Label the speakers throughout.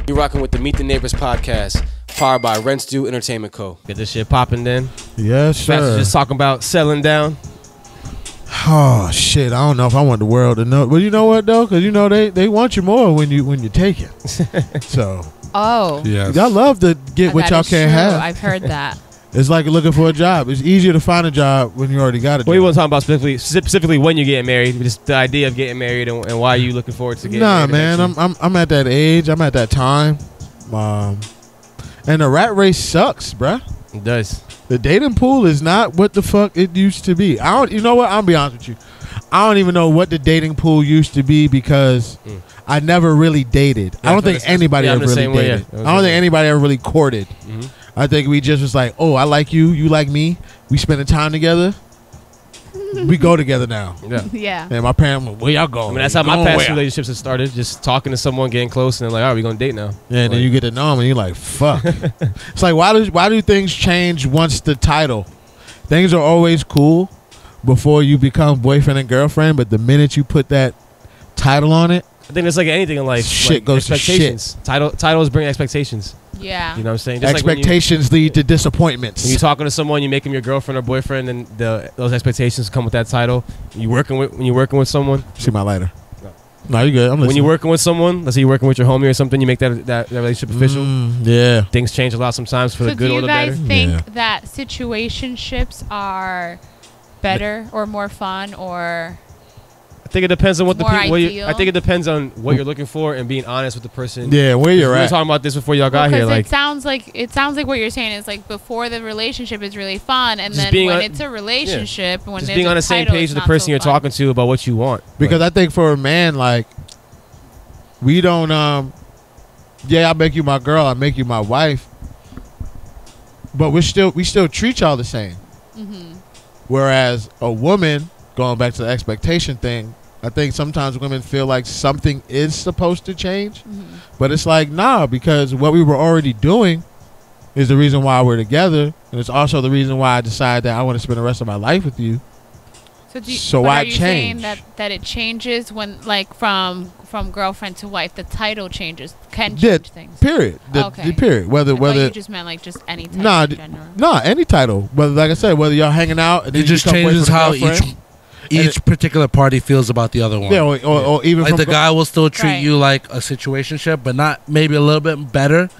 Speaker 1: You're rocking with the Meet the Neighbors podcast, powered by Rents Due Entertainment Co. Get this shit popping then.
Speaker 2: Yes, sir.
Speaker 1: Master's just talking about settling down.
Speaker 2: Oh shit! I don't know if I want the world to know. Well, you know what though, because you know they want you more when you take it. So
Speaker 3: yeah,
Speaker 2: y'all love to get what y'all can't have.
Speaker 3: I've heard that.
Speaker 2: It's like looking for a job. It's easier to find a job when you already got a job.
Speaker 1: We weren't talking about specifically when you're getting married, but just the idea of getting married and why you looking forward to getting married.
Speaker 2: Nah, man, I'm at that age. I'm at that time. And the rat race sucks, bruh.
Speaker 1: It does.
Speaker 2: The dating pool is not what the fuck it used to be. You know what? I'll be honest with you. I don't even know what the dating pool used to be because I never really dated. I don't think anybody ever really dated. I don't think anybody ever really courted. I think we just was like, oh, I like you, you like me. We spending time together. We go together now.
Speaker 3: Yeah.
Speaker 2: And my parents, where y'all going?
Speaker 1: I mean, that's how my past relationships have started. Just talking to someone, getting close, and then like, all right, we gonna date now.
Speaker 2: Yeah, and then you get to know them, and you're like, fuck. It's like, why do things change once the title? Things are always cool before you become boyfriend and girlfriend, but the minute you put that title on it,
Speaker 1: I think it's like anything in life.
Speaker 2: Shit goes to shit.
Speaker 1: Titles bring expectations.
Speaker 3: Yeah.
Speaker 1: You know what I'm saying? Just
Speaker 2: expectations lead to disappointments.
Speaker 1: When you're talking to someone, you make them your girlfriend or boyfriend, and those expectations come with that title. When you're working with someone.
Speaker 2: See my lighter. No, you good. I'm listening.
Speaker 1: When you're working with someone, let's say you're working with your homie or something, you make that relationship official.
Speaker 2: Yeah.
Speaker 1: Things change a lot sometimes for the good or the better.
Speaker 3: Do you guys think that situationships are better or more fun or...
Speaker 1: I think it depends on what the people.
Speaker 3: I
Speaker 1: think it depends on what you're looking for and being honest with the person.
Speaker 2: Yeah, where you're at.
Speaker 1: We were talking about this before y'all got here. Like,
Speaker 3: it sounds like what you're saying is like before the relationship is really fun, and then when it's a relationship, when
Speaker 1: just being on the same page with the person you're talking to about what you want.
Speaker 2: Because I think for a man, like we don't. Yeah, I make you my girl. I make you my wife. But we still treat y'all the same. Whereas a woman, going back to the expectation thing, I think sometimes women feel like something is supposed to change, but it's like, nah, because what we were already doing is the reason why we're together, and it's also the reason why I decided that I want to spend the rest of my life with you. So why change?
Speaker 3: Saying that it changes when, like, from girlfriend to wife, the title change things.
Speaker 2: Period. Period. Whether
Speaker 3: you just meant like just any title in general.
Speaker 2: Any title. Whether, like I said, whether y'all hanging out, and
Speaker 4: it just changes how each particular party feels about the other one.
Speaker 2: Yeah, or even
Speaker 4: like the guy will still treat you like a situationship, but not maybe a little bit better.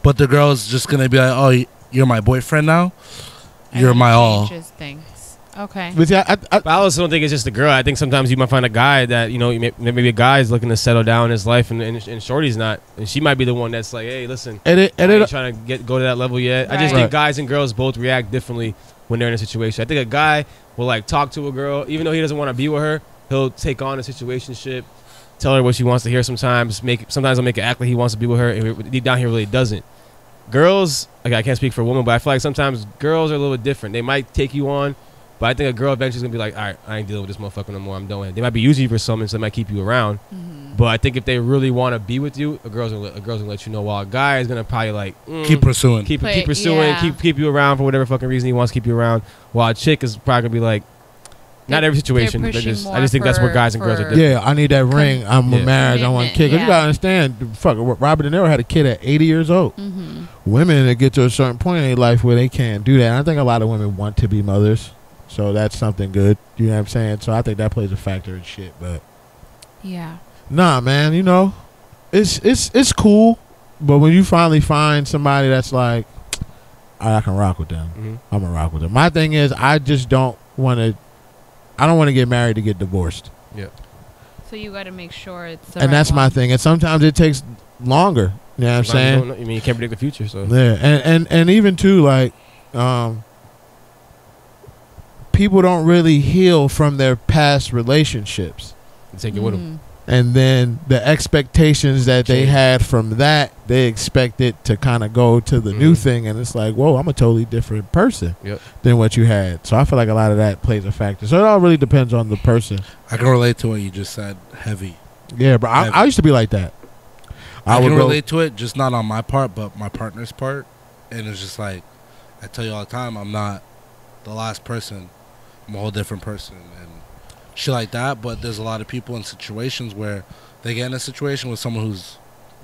Speaker 4: But the girl's just gonna be like, "Oh, you're my boyfriend now. You're my all."
Speaker 3: Things. Okay.
Speaker 1: But I also don't think it's just the girl. I think sometimes you might find a guy that maybe a guy is looking to settle down in his life, and Shorty's not, and she might be the one that's like, "Hey, listen, I ain't trying to go to that level yet." I just think guys and girls both react differently when they're in a situation. I think a guy will like talk to a girl, even though he doesn't want to be with her. He'll take on a situationship, tell her what she wants to hear. Sometimes he'll make it act like he wants to be with her, and deep down he really doesn't. Girls, like, I can't speak for a woman, but I feel like sometimes girls are a little bit different. They might take you on, but I think a girl eventually is gonna be like, all right, I ain't dealing with this motherfucker no more. I'm done with it. They might be using you for something, so they might keep you around. But I think if they really want to be with you, a girl's gonna let you know. While a guy is gonna probably like
Speaker 4: keep pursuing,
Speaker 1: keep you around for whatever fucking reason he wants to keep you around. While a chick is probably gonna be like, not every situation. I just think that's where guys and girls are different.
Speaker 2: Yeah, I need that ring. I'm married. I want a kid. Cause you gotta understand, fuck, Robert De Niro had a kid at 80 years old. Women that get to a certain point in their life where they can't do that. And I think a lot of women want to be mothers, so that's something good. You know what I'm saying? So I think that plays a factor in shit. But
Speaker 3: yeah,
Speaker 2: nah, man. You know, it's cool. But when you finally find somebody that's like, I can rock with them. I'm gonna rock with them. My thing is, I just don't want to. I don't want to get married to get divorced. Yeah.
Speaker 3: So you got to make sure it's the
Speaker 2: and
Speaker 3: right
Speaker 2: that's
Speaker 3: one.
Speaker 2: my thing. And sometimes it takes longer. You know what I'm saying?
Speaker 1: I mean, you can't predict the future, so.
Speaker 2: Yeah, and even too, like, people don't really heal from their past relationships.
Speaker 1: You take it with them.
Speaker 2: And then the expectations that they had from that, they expect it to kind of go to the new thing. And it's like, whoa, I'm a totally different person than what you had. So I feel like a lot of that plays a factor. So it all really depends on the person.
Speaker 4: I can relate to what you just said. Heavy.
Speaker 2: Yeah, but I used to be like that.
Speaker 4: I can relate to it, just not on my part, but my partner's part. And it's just like, I tell you all the time, I'm not the last person. I'm a whole different person. And shit like that. But there's a lot of people in situations where they get in a situation with someone who's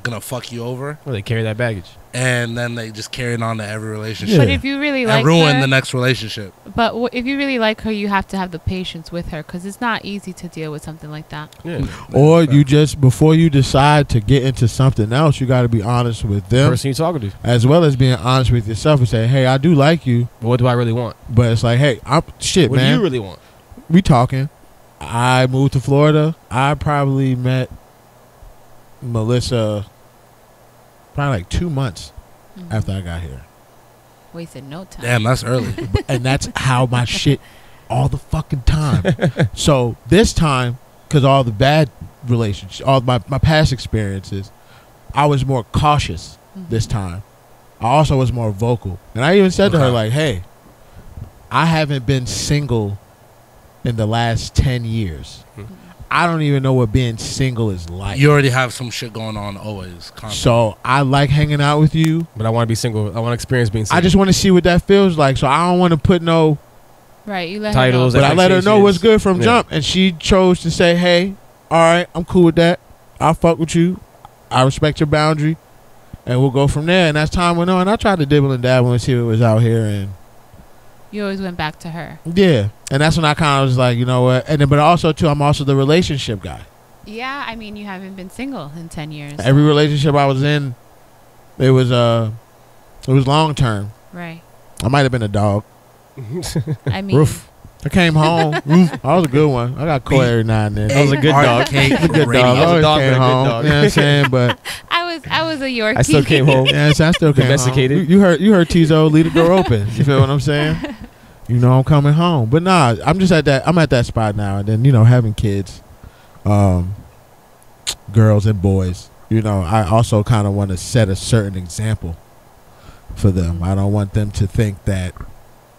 Speaker 4: gonna fuck you over.
Speaker 1: Well, they carry that baggage.
Speaker 4: And then they just carry it on to every relationship.
Speaker 3: But if you really like
Speaker 4: and ruin
Speaker 3: her,
Speaker 4: the next relationship.
Speaker 3: But if you really like her, you have to have the patience with her because it's not easy to deal with something like that.
Speaker 1: Yeah.
Speaker 2: Or you just, before you decide to get into something else, you got to be honest with them.
Speaker 1: The person you're talking to.
Speaker 2: As well as being honest with yourself and say, hey, I do like you.
Speaker 1: But what do I really want?
Speaker 2: But it's like, hey,
Speaker 1: What
Speaker 2: man.
Speaker 1: do you really want?
Speaker 2: We talking. I moved to Florida. I probably met Melissa probably like 2 months after I got here.
Speaker 3: Wasted no time.
Speaker 4: Damn, that's early.
Speaker 2: And that's how my shit all the fucking time. So this time, because all the bad relationships, all my past experiences, I was more cautious this time. I also was more vocal. And I even said to her, like, hey, I haven't been single in the last 10 years. I don't even know what being single is like.
Speaker 4: You already have some shit going on always. Constantly.
Speaker 2: So I like hanging out with you.
Speaker 1: But I want to be single. I want to experience being single.
Speaker 2: I just want to see what that feels like. So I don't want to put no
Speaker 3: right. You let
Speaker 1: titles.
Speaker 3: her know.
Speaker 2: But I let her know what's good from jump. And she chose to say, hey, all right, I'm cool with that. I'll fuck with you. I respect your boundary. And we'll go from there. And as time went on, I tried to dibble and dabble and see what was out here. And
Speaker 3: you always went back to her.
Speaker 2: yeah. And that's when I kind of was like, you know what? And then, but also, too, I'm also the relationship guy.
Speaker 3: Yeah, I mean, you haven't been single in 10 years.
Speaker 2: Every relationship I was in, it was long term.
Speaker 3: Right.
Speaker 2: I might have been a dog.
Speaker 3: I mean,
Speaker 2: Roof. I came home. I was a good one. I got caught every now and then.
Speaker 1: I was a good dog.
Speaker 2: A good dog.
Speaker 1: I was a dog, but a good
Speaker 2: home.
Speaker 1: dog.
Speaker 2: You know what I'm saying? But
Speaker 3: I was a Yorkie.
Speaker 1: I still came home.
Speaker 2: yeah, so I still came
Speaker 1: Domesticated.
Speaker 2: home. You heard Tizo leave the door open. You feel what I'm saying? You know I'm coming home. But nah, I'm just at that spot now. And then, you know, having kids, girls and boys, you know, I also kind of want to set a certain example for them. I don't want them to think that,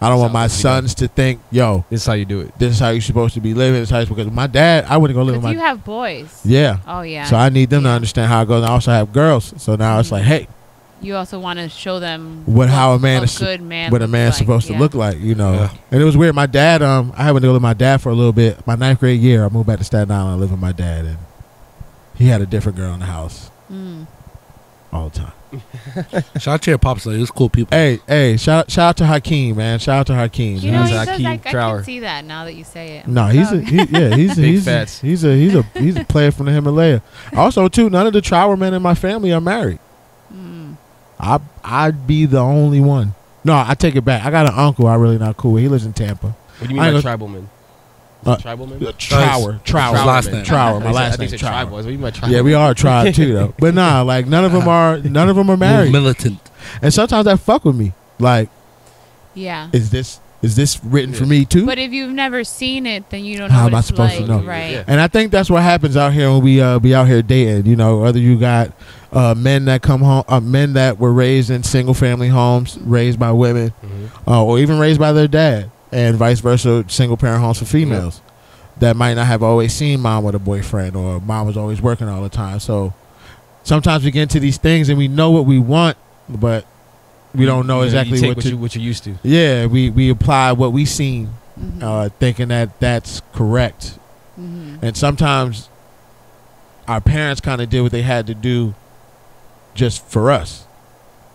Speaker 2: I don't want my sons to think, yo,
Speaker 1: this is how you do it.
Speaker 2: This is how you're supposed to be living. This is how because my dad, I wouldn't go live with my
Speaker 3: you have boys.
Speaker 2: Yeah.
Speaker 3: Oh, yeah.
Speaker 2: So I need them to understand how it goes. And I also have girls. So now it's like, hey,
Speaker 3: you also want to show them
Speaker 2: how a man is
Speaker 3: good man
Speaker 2: what a man's supposed to look like, you know.
Speaker 1: Yeah.
Speaker 2: And it was weird. My dad, I happened to go with my dad for a little bit. My 9th grade year, I moved back to Staten Island and lived with my dad, and he had a different girl in the house all the time.
Speaker 4: Shout out to your pops, though. He was cool people.
Speaker 2: Hey, shout out to Hakeem, man. Shout out to Hakeem.
Speaker 3: You know,
Speaker 1: Hakeem
Speaker 3: I can see that now that you say it.
Speaker 2: No, he's a player from the Himalaya. Also, too, none of the Trower men in my family are married. I'd be the only one. No, I take it back. I got an uncle I really not cool with. He lives in Tampa.
Speaker 1: What do you mean by tribal men? Tribal men?
Speaker 2: Trower.
Speaker 4: Last name.
Speaker 2: Trower. My last name.
Speaker 1: Tribal. What do you mean by tribal?
Speaker 2: Yeah, we are a tribe too, though. But nah, like none of them are married.
Speaker 4: Militant.
Speaker 2: And sometimes that fuck with me. Like,
Speaker 3: yeah,
Speaker 2: is this written for me too?
Speaker 3: But if you've never seen it, then you don't know.
Speaker 2: How
Speaker 3: what
Speaker 2: am I
Speaker 3: it's
Speaker 2: supposed
Speaker 3: like,
Speaker 2: to know?
Speaker 3: Right.
Speaker 1: Yeah.
Speaker 2: And I think that's what happens out here when we be out here dating. You know, whether you got men that come home, men that were raised in single family homes, raised by women, or even raised by their dad, and vice versa, single parent homes for females that might not have always seen mom with a boyfriend, or mom was always working all the time. So sometimes we get into these things and we know what we want, but we don't know exactly
Speaker 1: what you're used to.
Speaker 2: Yeah, we apply what we seen, thinking that that's correct. And sometimes our parents kind of did what they had to do just for us.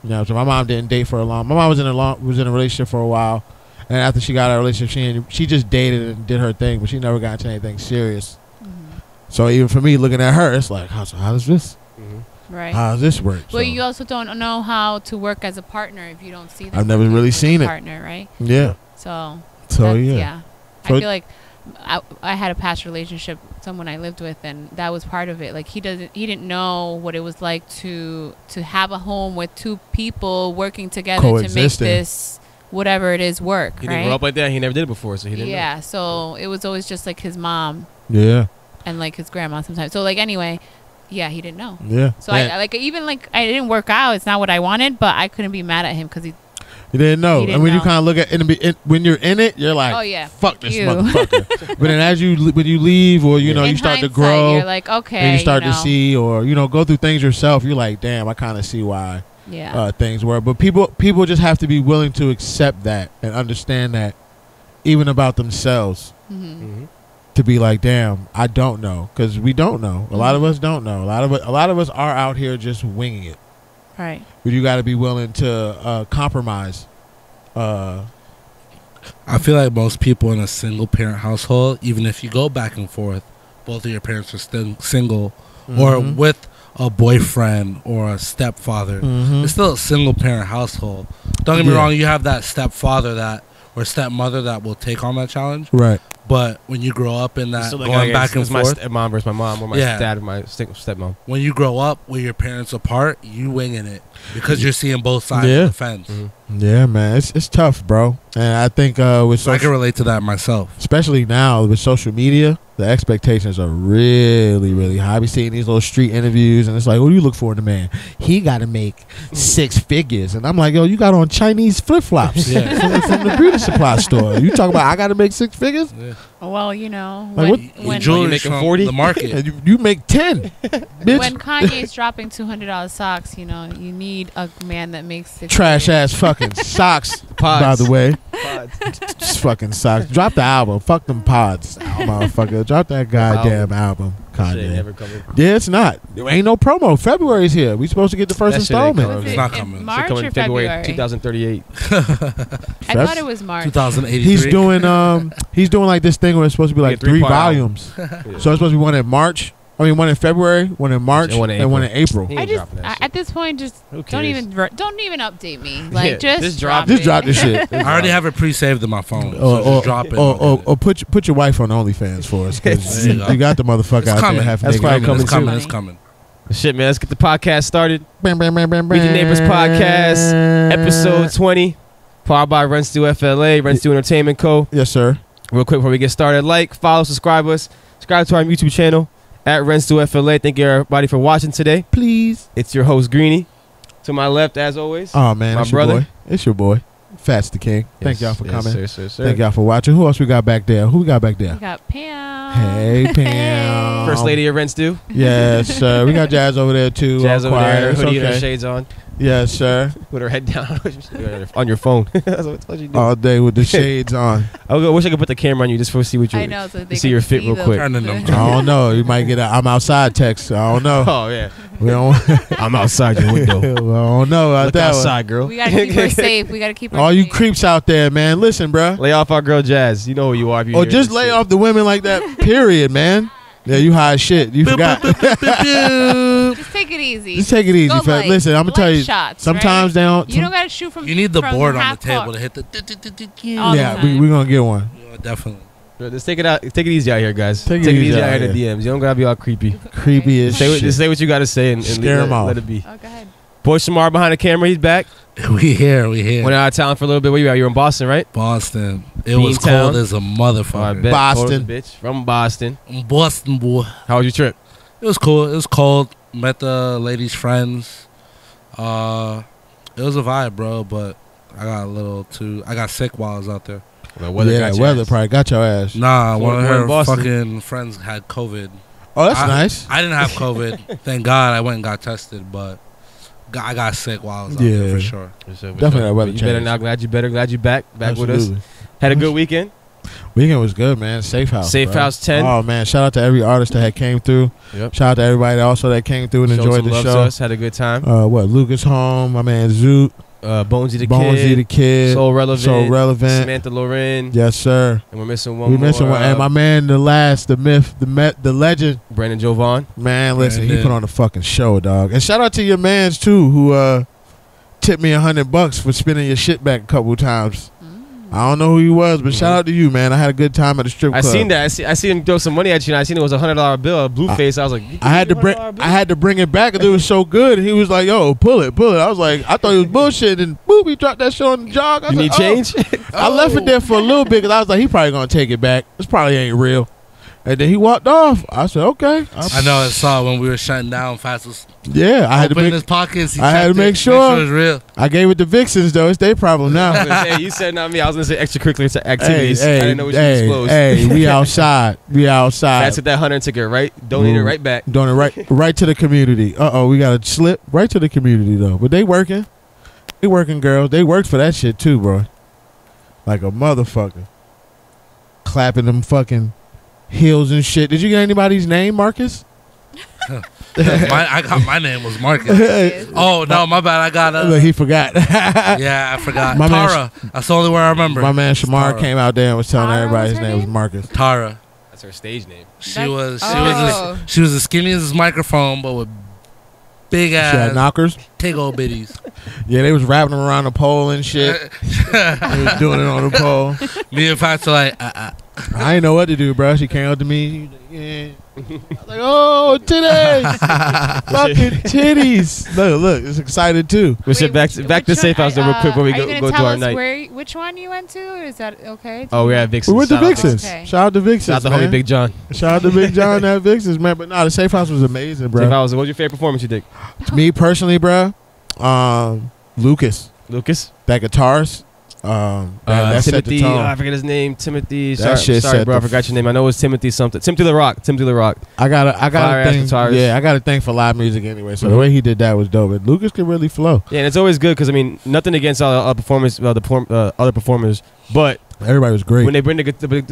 Speaker 2: You know, so my mom didn't date for a long. My mom was in a relationship for a while, and after she got out of a relationship, she just dated and did her thing, but she never got into anything serious. So even for me, looking at her, it's like, how does this?
Speaker 3: Right.
Speaker 2: How does this work?
Speaker 3: Well, you also don't know how to work as a partner if you don't see them.
Speaker 2: I've never really seen it.
Speaker 3: Partner, right?
Speaker 2: Yeah.
Speaker 3: So
Speaker 2: yeah.
Speaker 3: I feel like I had a past relationship, someone I lived with, and that was part of it. Like he didn't know what it was like to have a home with two people working together to make this whatever it is work.
Speaker 1: He didn't grow up like that. He never did it before, so he didn't.
Speaker 3: Yeah.
Speaker 1: Know.
Speaker 3: So it was always just like his mom.
Speaker 2: Yeah.
Speaker 3: And like his grandma sometimes. So like anyway. Yeah, he didn't know.
Speaker 2: Yeah.
Speaker 3: So I didn't work out. It's not what I wanted, but I couldn't be mad at him because he
Speaker 2: didn't know. And when you kind of look at when you're in it, you're like,
Speaker 3: oh yeah,
Speaker 2: fuck this motherfucker. But then when you leave, or you know, you start to grow,
Speaker 3: you're like, okay,
Speaker 2: and you start to see, or you know, go through things yourself. You're like, damn, I kind of see why things were. But people just have to be willing to accept that and understand that, even about themselves. to be like, damn, I don't know, because we don't know. A lot of us don't know. A lot of us are out here just winging it.
Speaker 3: Right.
Speaker 2: But you got to be willing to compromise.
Speaker 4: I feel like most people in a single parent household, even if you go back and forth, both of your parents are still single or with a boyfriend or a stepfather. It's still a single parent household. Don't get me wrong, you have that stepfather that or stepmother that will take on that challenge.
Speaker 2: Right.
Speaker 4: But when you grow up in that,
Speaker 1: so
Speaker 4: going back and forth,
Speaker 1: my stepmom versus my mom, or my dad and my stepmom.
Speaker 4: When you grow up with your parents apart, you winging it because you're seeing both sides of the fence.
Speaker 2: Yeah, man, it's tough, bro. And I think with
Speaker 4: I can relate to that myself,
Speaker 2: especially now with social media. The expectations are really, really high. I be seeing these little street interviews, and it's like, what do you look for in a man? He got to make 6 figures. And I'm like, yo, you got on Chinese flip-flops from the beauty supply store. You talk about I got to make 6 figures?
Speaker 3: Yeah. Well, you know,
Speaker 2: like
Speaker 3: when
Speaker 1: you making 40,
Speaker 4: the market,
Speaker 2: and you make 10. Bitch.
Speaker 3: When Kanye's dropping $200 socks, you know, you need a man that makes 6
Speaker 2: trash
Speaker 3: figures.
Speaker 2: ass fucking socks.
Speaker 1: Pods.
Speaker 2: By the way,
Speaker 1: Pods.
Speaker 2: just fucking socks. Drop the album. Fuck them pods, motherfucker. Drop that goddamn album. Kanye.
Speaker 1: Never coming.
Speaker 2: Yeah, it's not. There ain't no promo. February's here. We supposed to get the first installment.
Speaker 4: It's not coming.
Speaker 3: March
Speaker 1: coming
Speaker 3: or
Speaker 1: February
Speaker 3: February?
Speaker 1: 2038.
Speaker 3: I thought it was March.
Speaker 4: 2083.
Speaker 2: He's doing like this thing where it's supposed to be like 3 volumes. So it's supposed to be one in March. I mean, one in February, one in March, and one in April.
Speaker 1: He
Speaker 3: I
Speaker 1: ain't
Speaker 3: just
Speaker 1: dropping that shit.
Speaker 3: at this point just don't even update me. Like
Speaker 1: Yeah,
Speaker 3: just drop it.
Speaker 2: Just drop this shit.
Speaker 4: I already have it pre-saved in my phone. So just drop it.
Speaker 2: Or put your wife on OnlyFans for us, because you got the motherfucker out there half
Speaker 1: That's
Speaker 2: naked.
Speaker 1: probably coming
Speaker 4: It's coming.
Speaker 1: too.
Speaker 4: It's coming.
Speaker 1: Shit, man. Let's get the podcast started.
Speaker 2: Meet
Speaker 1: Meet the Neighbors Podcast, episode 20, powered by Run Stew FLA, Run Stew Entertainment Co.
Speaker 2: Yes, sir.
Speaker 1: Real quick before we get started, like, follow, subscribe us. Subscribe to our YouTube channel at Run Stew FLA. Thank you everybody for watching today.
Speaker 2: Please.
Speaker 1: It's your host Greenie. To my left, as always,
Speaker 2: Oh man,
Speaker 1: my
Speaker 2: it's
Speaker 1: brother.
Speaker 2: Your boy. It's your boy, Fats the King. Thank y'all for
Speaker 1: Yes,
Speaker 2: coming.
Speaker 1: sir.
Speaker 2: Thank y'all for watching. Who else we got back there? Who we got back there?
Speaker 3: We got Pam.
Speaker 2: Hey, Pam.
Speaker 1: First lady of Run Stew.
Speaker 2: Yes, sir. We got Jazz over there too.
Speaker 1: Jazz over
Speaker 2: quiet.
Speaker 1: there, her
Speaker 2: It's
Speaker 1: hoodie and her
Speaker 2: okay.
Speaker 1: shades on,
Speaker 2: Yes, sir.
Speaker 1: with her head down on your phone. That's what you do.
Speaker 2: All day with the shades on.
Speaker 1: I wish I could put the camera on you just for see what you.
Speaker 3: I know, so they
Speaker 1: see
Speaker 3: can
Speaker 1: your fit real
Speaker 3: the-
Speaker 1: quick.
Speaker 4: Turning them.
Speaker 2: I don't know. You might get a I'm outside text. I don't know.
Speaker 1: Oh yeah,
Speaker 2: We don't.
Speaker 1: I'm outside your window.
Speaker 2: I don't know about
Speaker 1: Look
Speaker 2: that
Speaker 1: outside, girl.
Speaker 3: We gotta keep her safe. We gotta keep her
Speaker 2: one. All you
Speaker 3: safe.
Speaker 2: creeps out there, man. Listen, bruh.
Speaker 1: Lay off our girl Jazz. You know who you are. If you
Speaker 2: Or
Speaker 1: hear
Speaker 2: just
Speaker 1: this
Speaker 2: lay
Speaker 1: shit.
Speaker 2: off the women like that. Period, man. Yeah, you high as shit. You forgot.
Speaker 3: Just take it easy.
Speaker 2: Just take it easy,
Speaker 3: Go
Speaker 2: fam.
Speaker 3: light.
Speaker 2: Listen, I'm gonna tell
Speaker 3: Light
Speaker 2: you.
Speaker 3: shots,
Speaker 2: Sometimes
Speaker 3: right?
Speaker 2: they don't.
Speaker 3: You don't gotta shoot from.
Speaker 4: You need the
Speaker 3: from
Speaker 4: board on the
Speaker 3: half
Speaker 4: table
Speaker 3: court.
Speaker 4: to hit the.
Speaker 3: All the
Speaker 2: Yeah,
Speaker 3: time.
Speaker 2: we're gonna get one.
Speaker 4: Yeah, definitely.
Speaker 1: Just take it out. Take it easy out here, guys.
Speaker 2: Take
Speaker 1: Take
Speaker 2: it
Speaker 1: it
Speaker 2: easy
Speaker 1: easy
Speaker 2: out
Speaker 1: out here in the
Speaker 2: here.
Speaker 1: DMs. You don't gotta be all creepy.
Speaker 2: Creepy as
Speaker 1: Just
Speaker 2: shit.
Speaker 1: say what you gotta say and
Speaker 2: Scare 'em off.
Speaker 1: let it be.
Speaker 3: Oh, go ahead.
Speaker 1: Boy Shamar behind the camera. He's back.
Speaker 4: We here.
Speaker 1: Went out of town for a little bit. Where you at? You were in Boston, right?
Speaker 4: Boston. It was
Speaker 1: Beantown.
Speaker 4: cold as a motherfucker.
Speaker 1: Oh, I bet.
Speaker 2: Boston.
Speaker 1: Cold as a bitch. From Boston.
Speaker 4: Boston, boy.
Speaker 1: How was your trip?
Speaker 4: It was cool. It was cold. Met the ladies' friends. It was a vibe, bro. But I got sick while I was out there.
Speaker 1: The
Speaker 2: Weather probably got your ass.
Speaker 4: Nah,
Speaker 1: So
Speaker 4: one of
Speaker 1: we're in
Speaker 4: her
Speaker 1: Boston.
Speaker 4: fucking friends had COVID.
Speaker 2: Oh, that's nice.
Speaker 4: I didn't have COVID. Thank God I went and got tested, but I got sick while I was out there
Speaker 2: Yeah.
Speaker 4: for sure.
Speaker 2: Definitely that weather
Speaker 1: You better
Speaker 2: change.
Speaker 1: now. Glad you back with us.
Speaker 2: Absolutely.
Speaker 1: Had a good weekend.
Speaker 2: Weekend was good, man. Safe House.
Speaker 1: Safe
Speaker 2: bro.
Speaker 1: House 10.
Speaker 2: Oh man, shout out to every artist that had came through.
Speaker 1: Yep.
Speaker 2: Shout out to everybody also that came through and
Speaker 1: Showed
Speaker 2: enjoyed
Speaker 1: some
Speaker 2: the
Speaker 1: love to
Speaker 2: show.
Speaker 1: us. Had a good time.
Speaker 2: Lucas Home, my man Zoot,
Speaker 1: Bonesy the
Speaker 2: Bonesy the Kid,
Speaker 1: So relevant.
Speaker 2: Samantha
Speaker 1: Loren.
Speaker 2: Yes, sir.
Speaker 1: And we're missing one
Speaker 2: We
Speaker 1: more.
Speaker 2: missing one. And my man, the myth, the legend.
Speaker 1: Brandon Jovan.
Speaker 2: Man, listen, he
Speaker 4: Brandon.
Speaker 2: put on a fucking show, dog. And shout out to your mans too, who tipped me $100 for spinning your shit back a couple times. I don't know who he was, but shout out to you, man. I had a good time at the strip club.
Speaker 1: I seen that. I seen him throw some money at you. And I seen it was $100 bill, a blue face. I was like,
Speaker 2: I had to bring it back because it was so good. He was like, "Yo, pull it." I was like, I thought he was bullshit, and boop, he dropped that shit on the jog. I
Speaker 1: You
Speaker 2: said,
Speaker 1: need
Speaker 2: "Oh."
Speaker 1: change?
Speaker 2: I left it there for a little bit because I was like, he probably gonna take it back. This probably ain't real. And then he walked off. I said, okay.
Speaker 4: I know. I saw when we were shutting down. Fast was
Speaker 2: Yeah, I had to
Speaker 4: opening
Speaker 2: make.
Speaker 4: his pockets.
Speaker 2: I had to make sure.
Speaker 4: it was real.
Speaker 2: I gave it to Vixens though. It's their problem now.
Speaker 1: Hey, you said not me. I was gonna say extracurricular activities. I didn't know what you disclosed.
Speaker 2: Hey, we outside. We outside.
Speaker 1: That's what that 100 ticket, right? Donate it right back.
Speaker 2: Doing it right to the community. We got to slip right to the community though. But they working. They working, girls. They worked for that shit too, bro. Like a motherfucker. Clapping them fucking heels and shit. Did you get anybody's name, Marcus?
Speaker 4: I got my name was Marcus. Oh no, my bad. I got
Speaker 2: he forgot.
Speaker 4: Yeah, I forgot.
Speaker 2: My
Speaker 4: Tara. That's the only word I remember.
Speaker 2: My man Shamar
Speaker 4: Tara.
Speaker 2: came out there and was telling
Speaker 3: Tara
Speaker 2: everybody
Speaker 3: was
Speaker 2: his
Speaker 3: her
Speaker 2: name was
Speaker 3: name?
Speaker 2: Marcus.
Speaker 4: Tara.
Speaker 1: That's her stage name.
Speaker 4: She was
Speaker 3: Oh.
Speaker 4: she was as skinny as this microphone, but with big
Speaker 2: She had
Speaker 4: ass
Speaker 2: knockers.
Speaker 4: tig old bitties.
Speaker 2: Yeah, they was wrapping them around the pole and shit. They was doing it on the pole.
Speaker 4: Me and Pat are like,
Speaker 2: I didn't know what to do, bro. She came up to me. She was like, yeah. I was like, oh, titties. Fucking titties. Look, it's excited too.
Speaker 1: But shit, back to Safe House real quick before we go to our night.
Speaker 3: Which one you went to? Is that okay?
Speaker 1: Oh, we're at Vixen.
Speaker 2: We went to Vixens.
Speaker 3: Okay.
Speaker 2: Shout out to Vixens.
Speaker 1: Shout out to
Speaker 2: man.
Speaker 1: homie Big John.
Speaker 2: Shout out to Big John at Vixens, man. But no, the Safe House was amazing, bro.
Speaker 1: Safe House. What was your favorite performance you did?
Speaker 2: Me personally, bro, Lucas, that guitarist. That set the
Speaker 1: Timothy.
Speaker 2: tone.
Speaker 1: I forget his name. Timothy.
Speaker 2: That shit
Speaker 1: Sorry,
Speaker 2: set
Speaker 1: bro. I
Speaker 2: the
Speaker 1: forgot your name. I know it was Timothy something. Timothy the Rock.
Speaker 2: I got
Speaker 1: Fire
Speaker 2: a
Speaker 1: ass
Speaker 2: thing.
Speaker 1: guitarist.
Speaker 2: Yeah, I got a thing for live music anyway. So the way he did that was dope. And Lucas could really flow.
Speaker 1: Yeah, and it's always good because I mean, nothing against all the other performers, but
Speaker 2: Everybody was great.
Speaker 1: when they bring the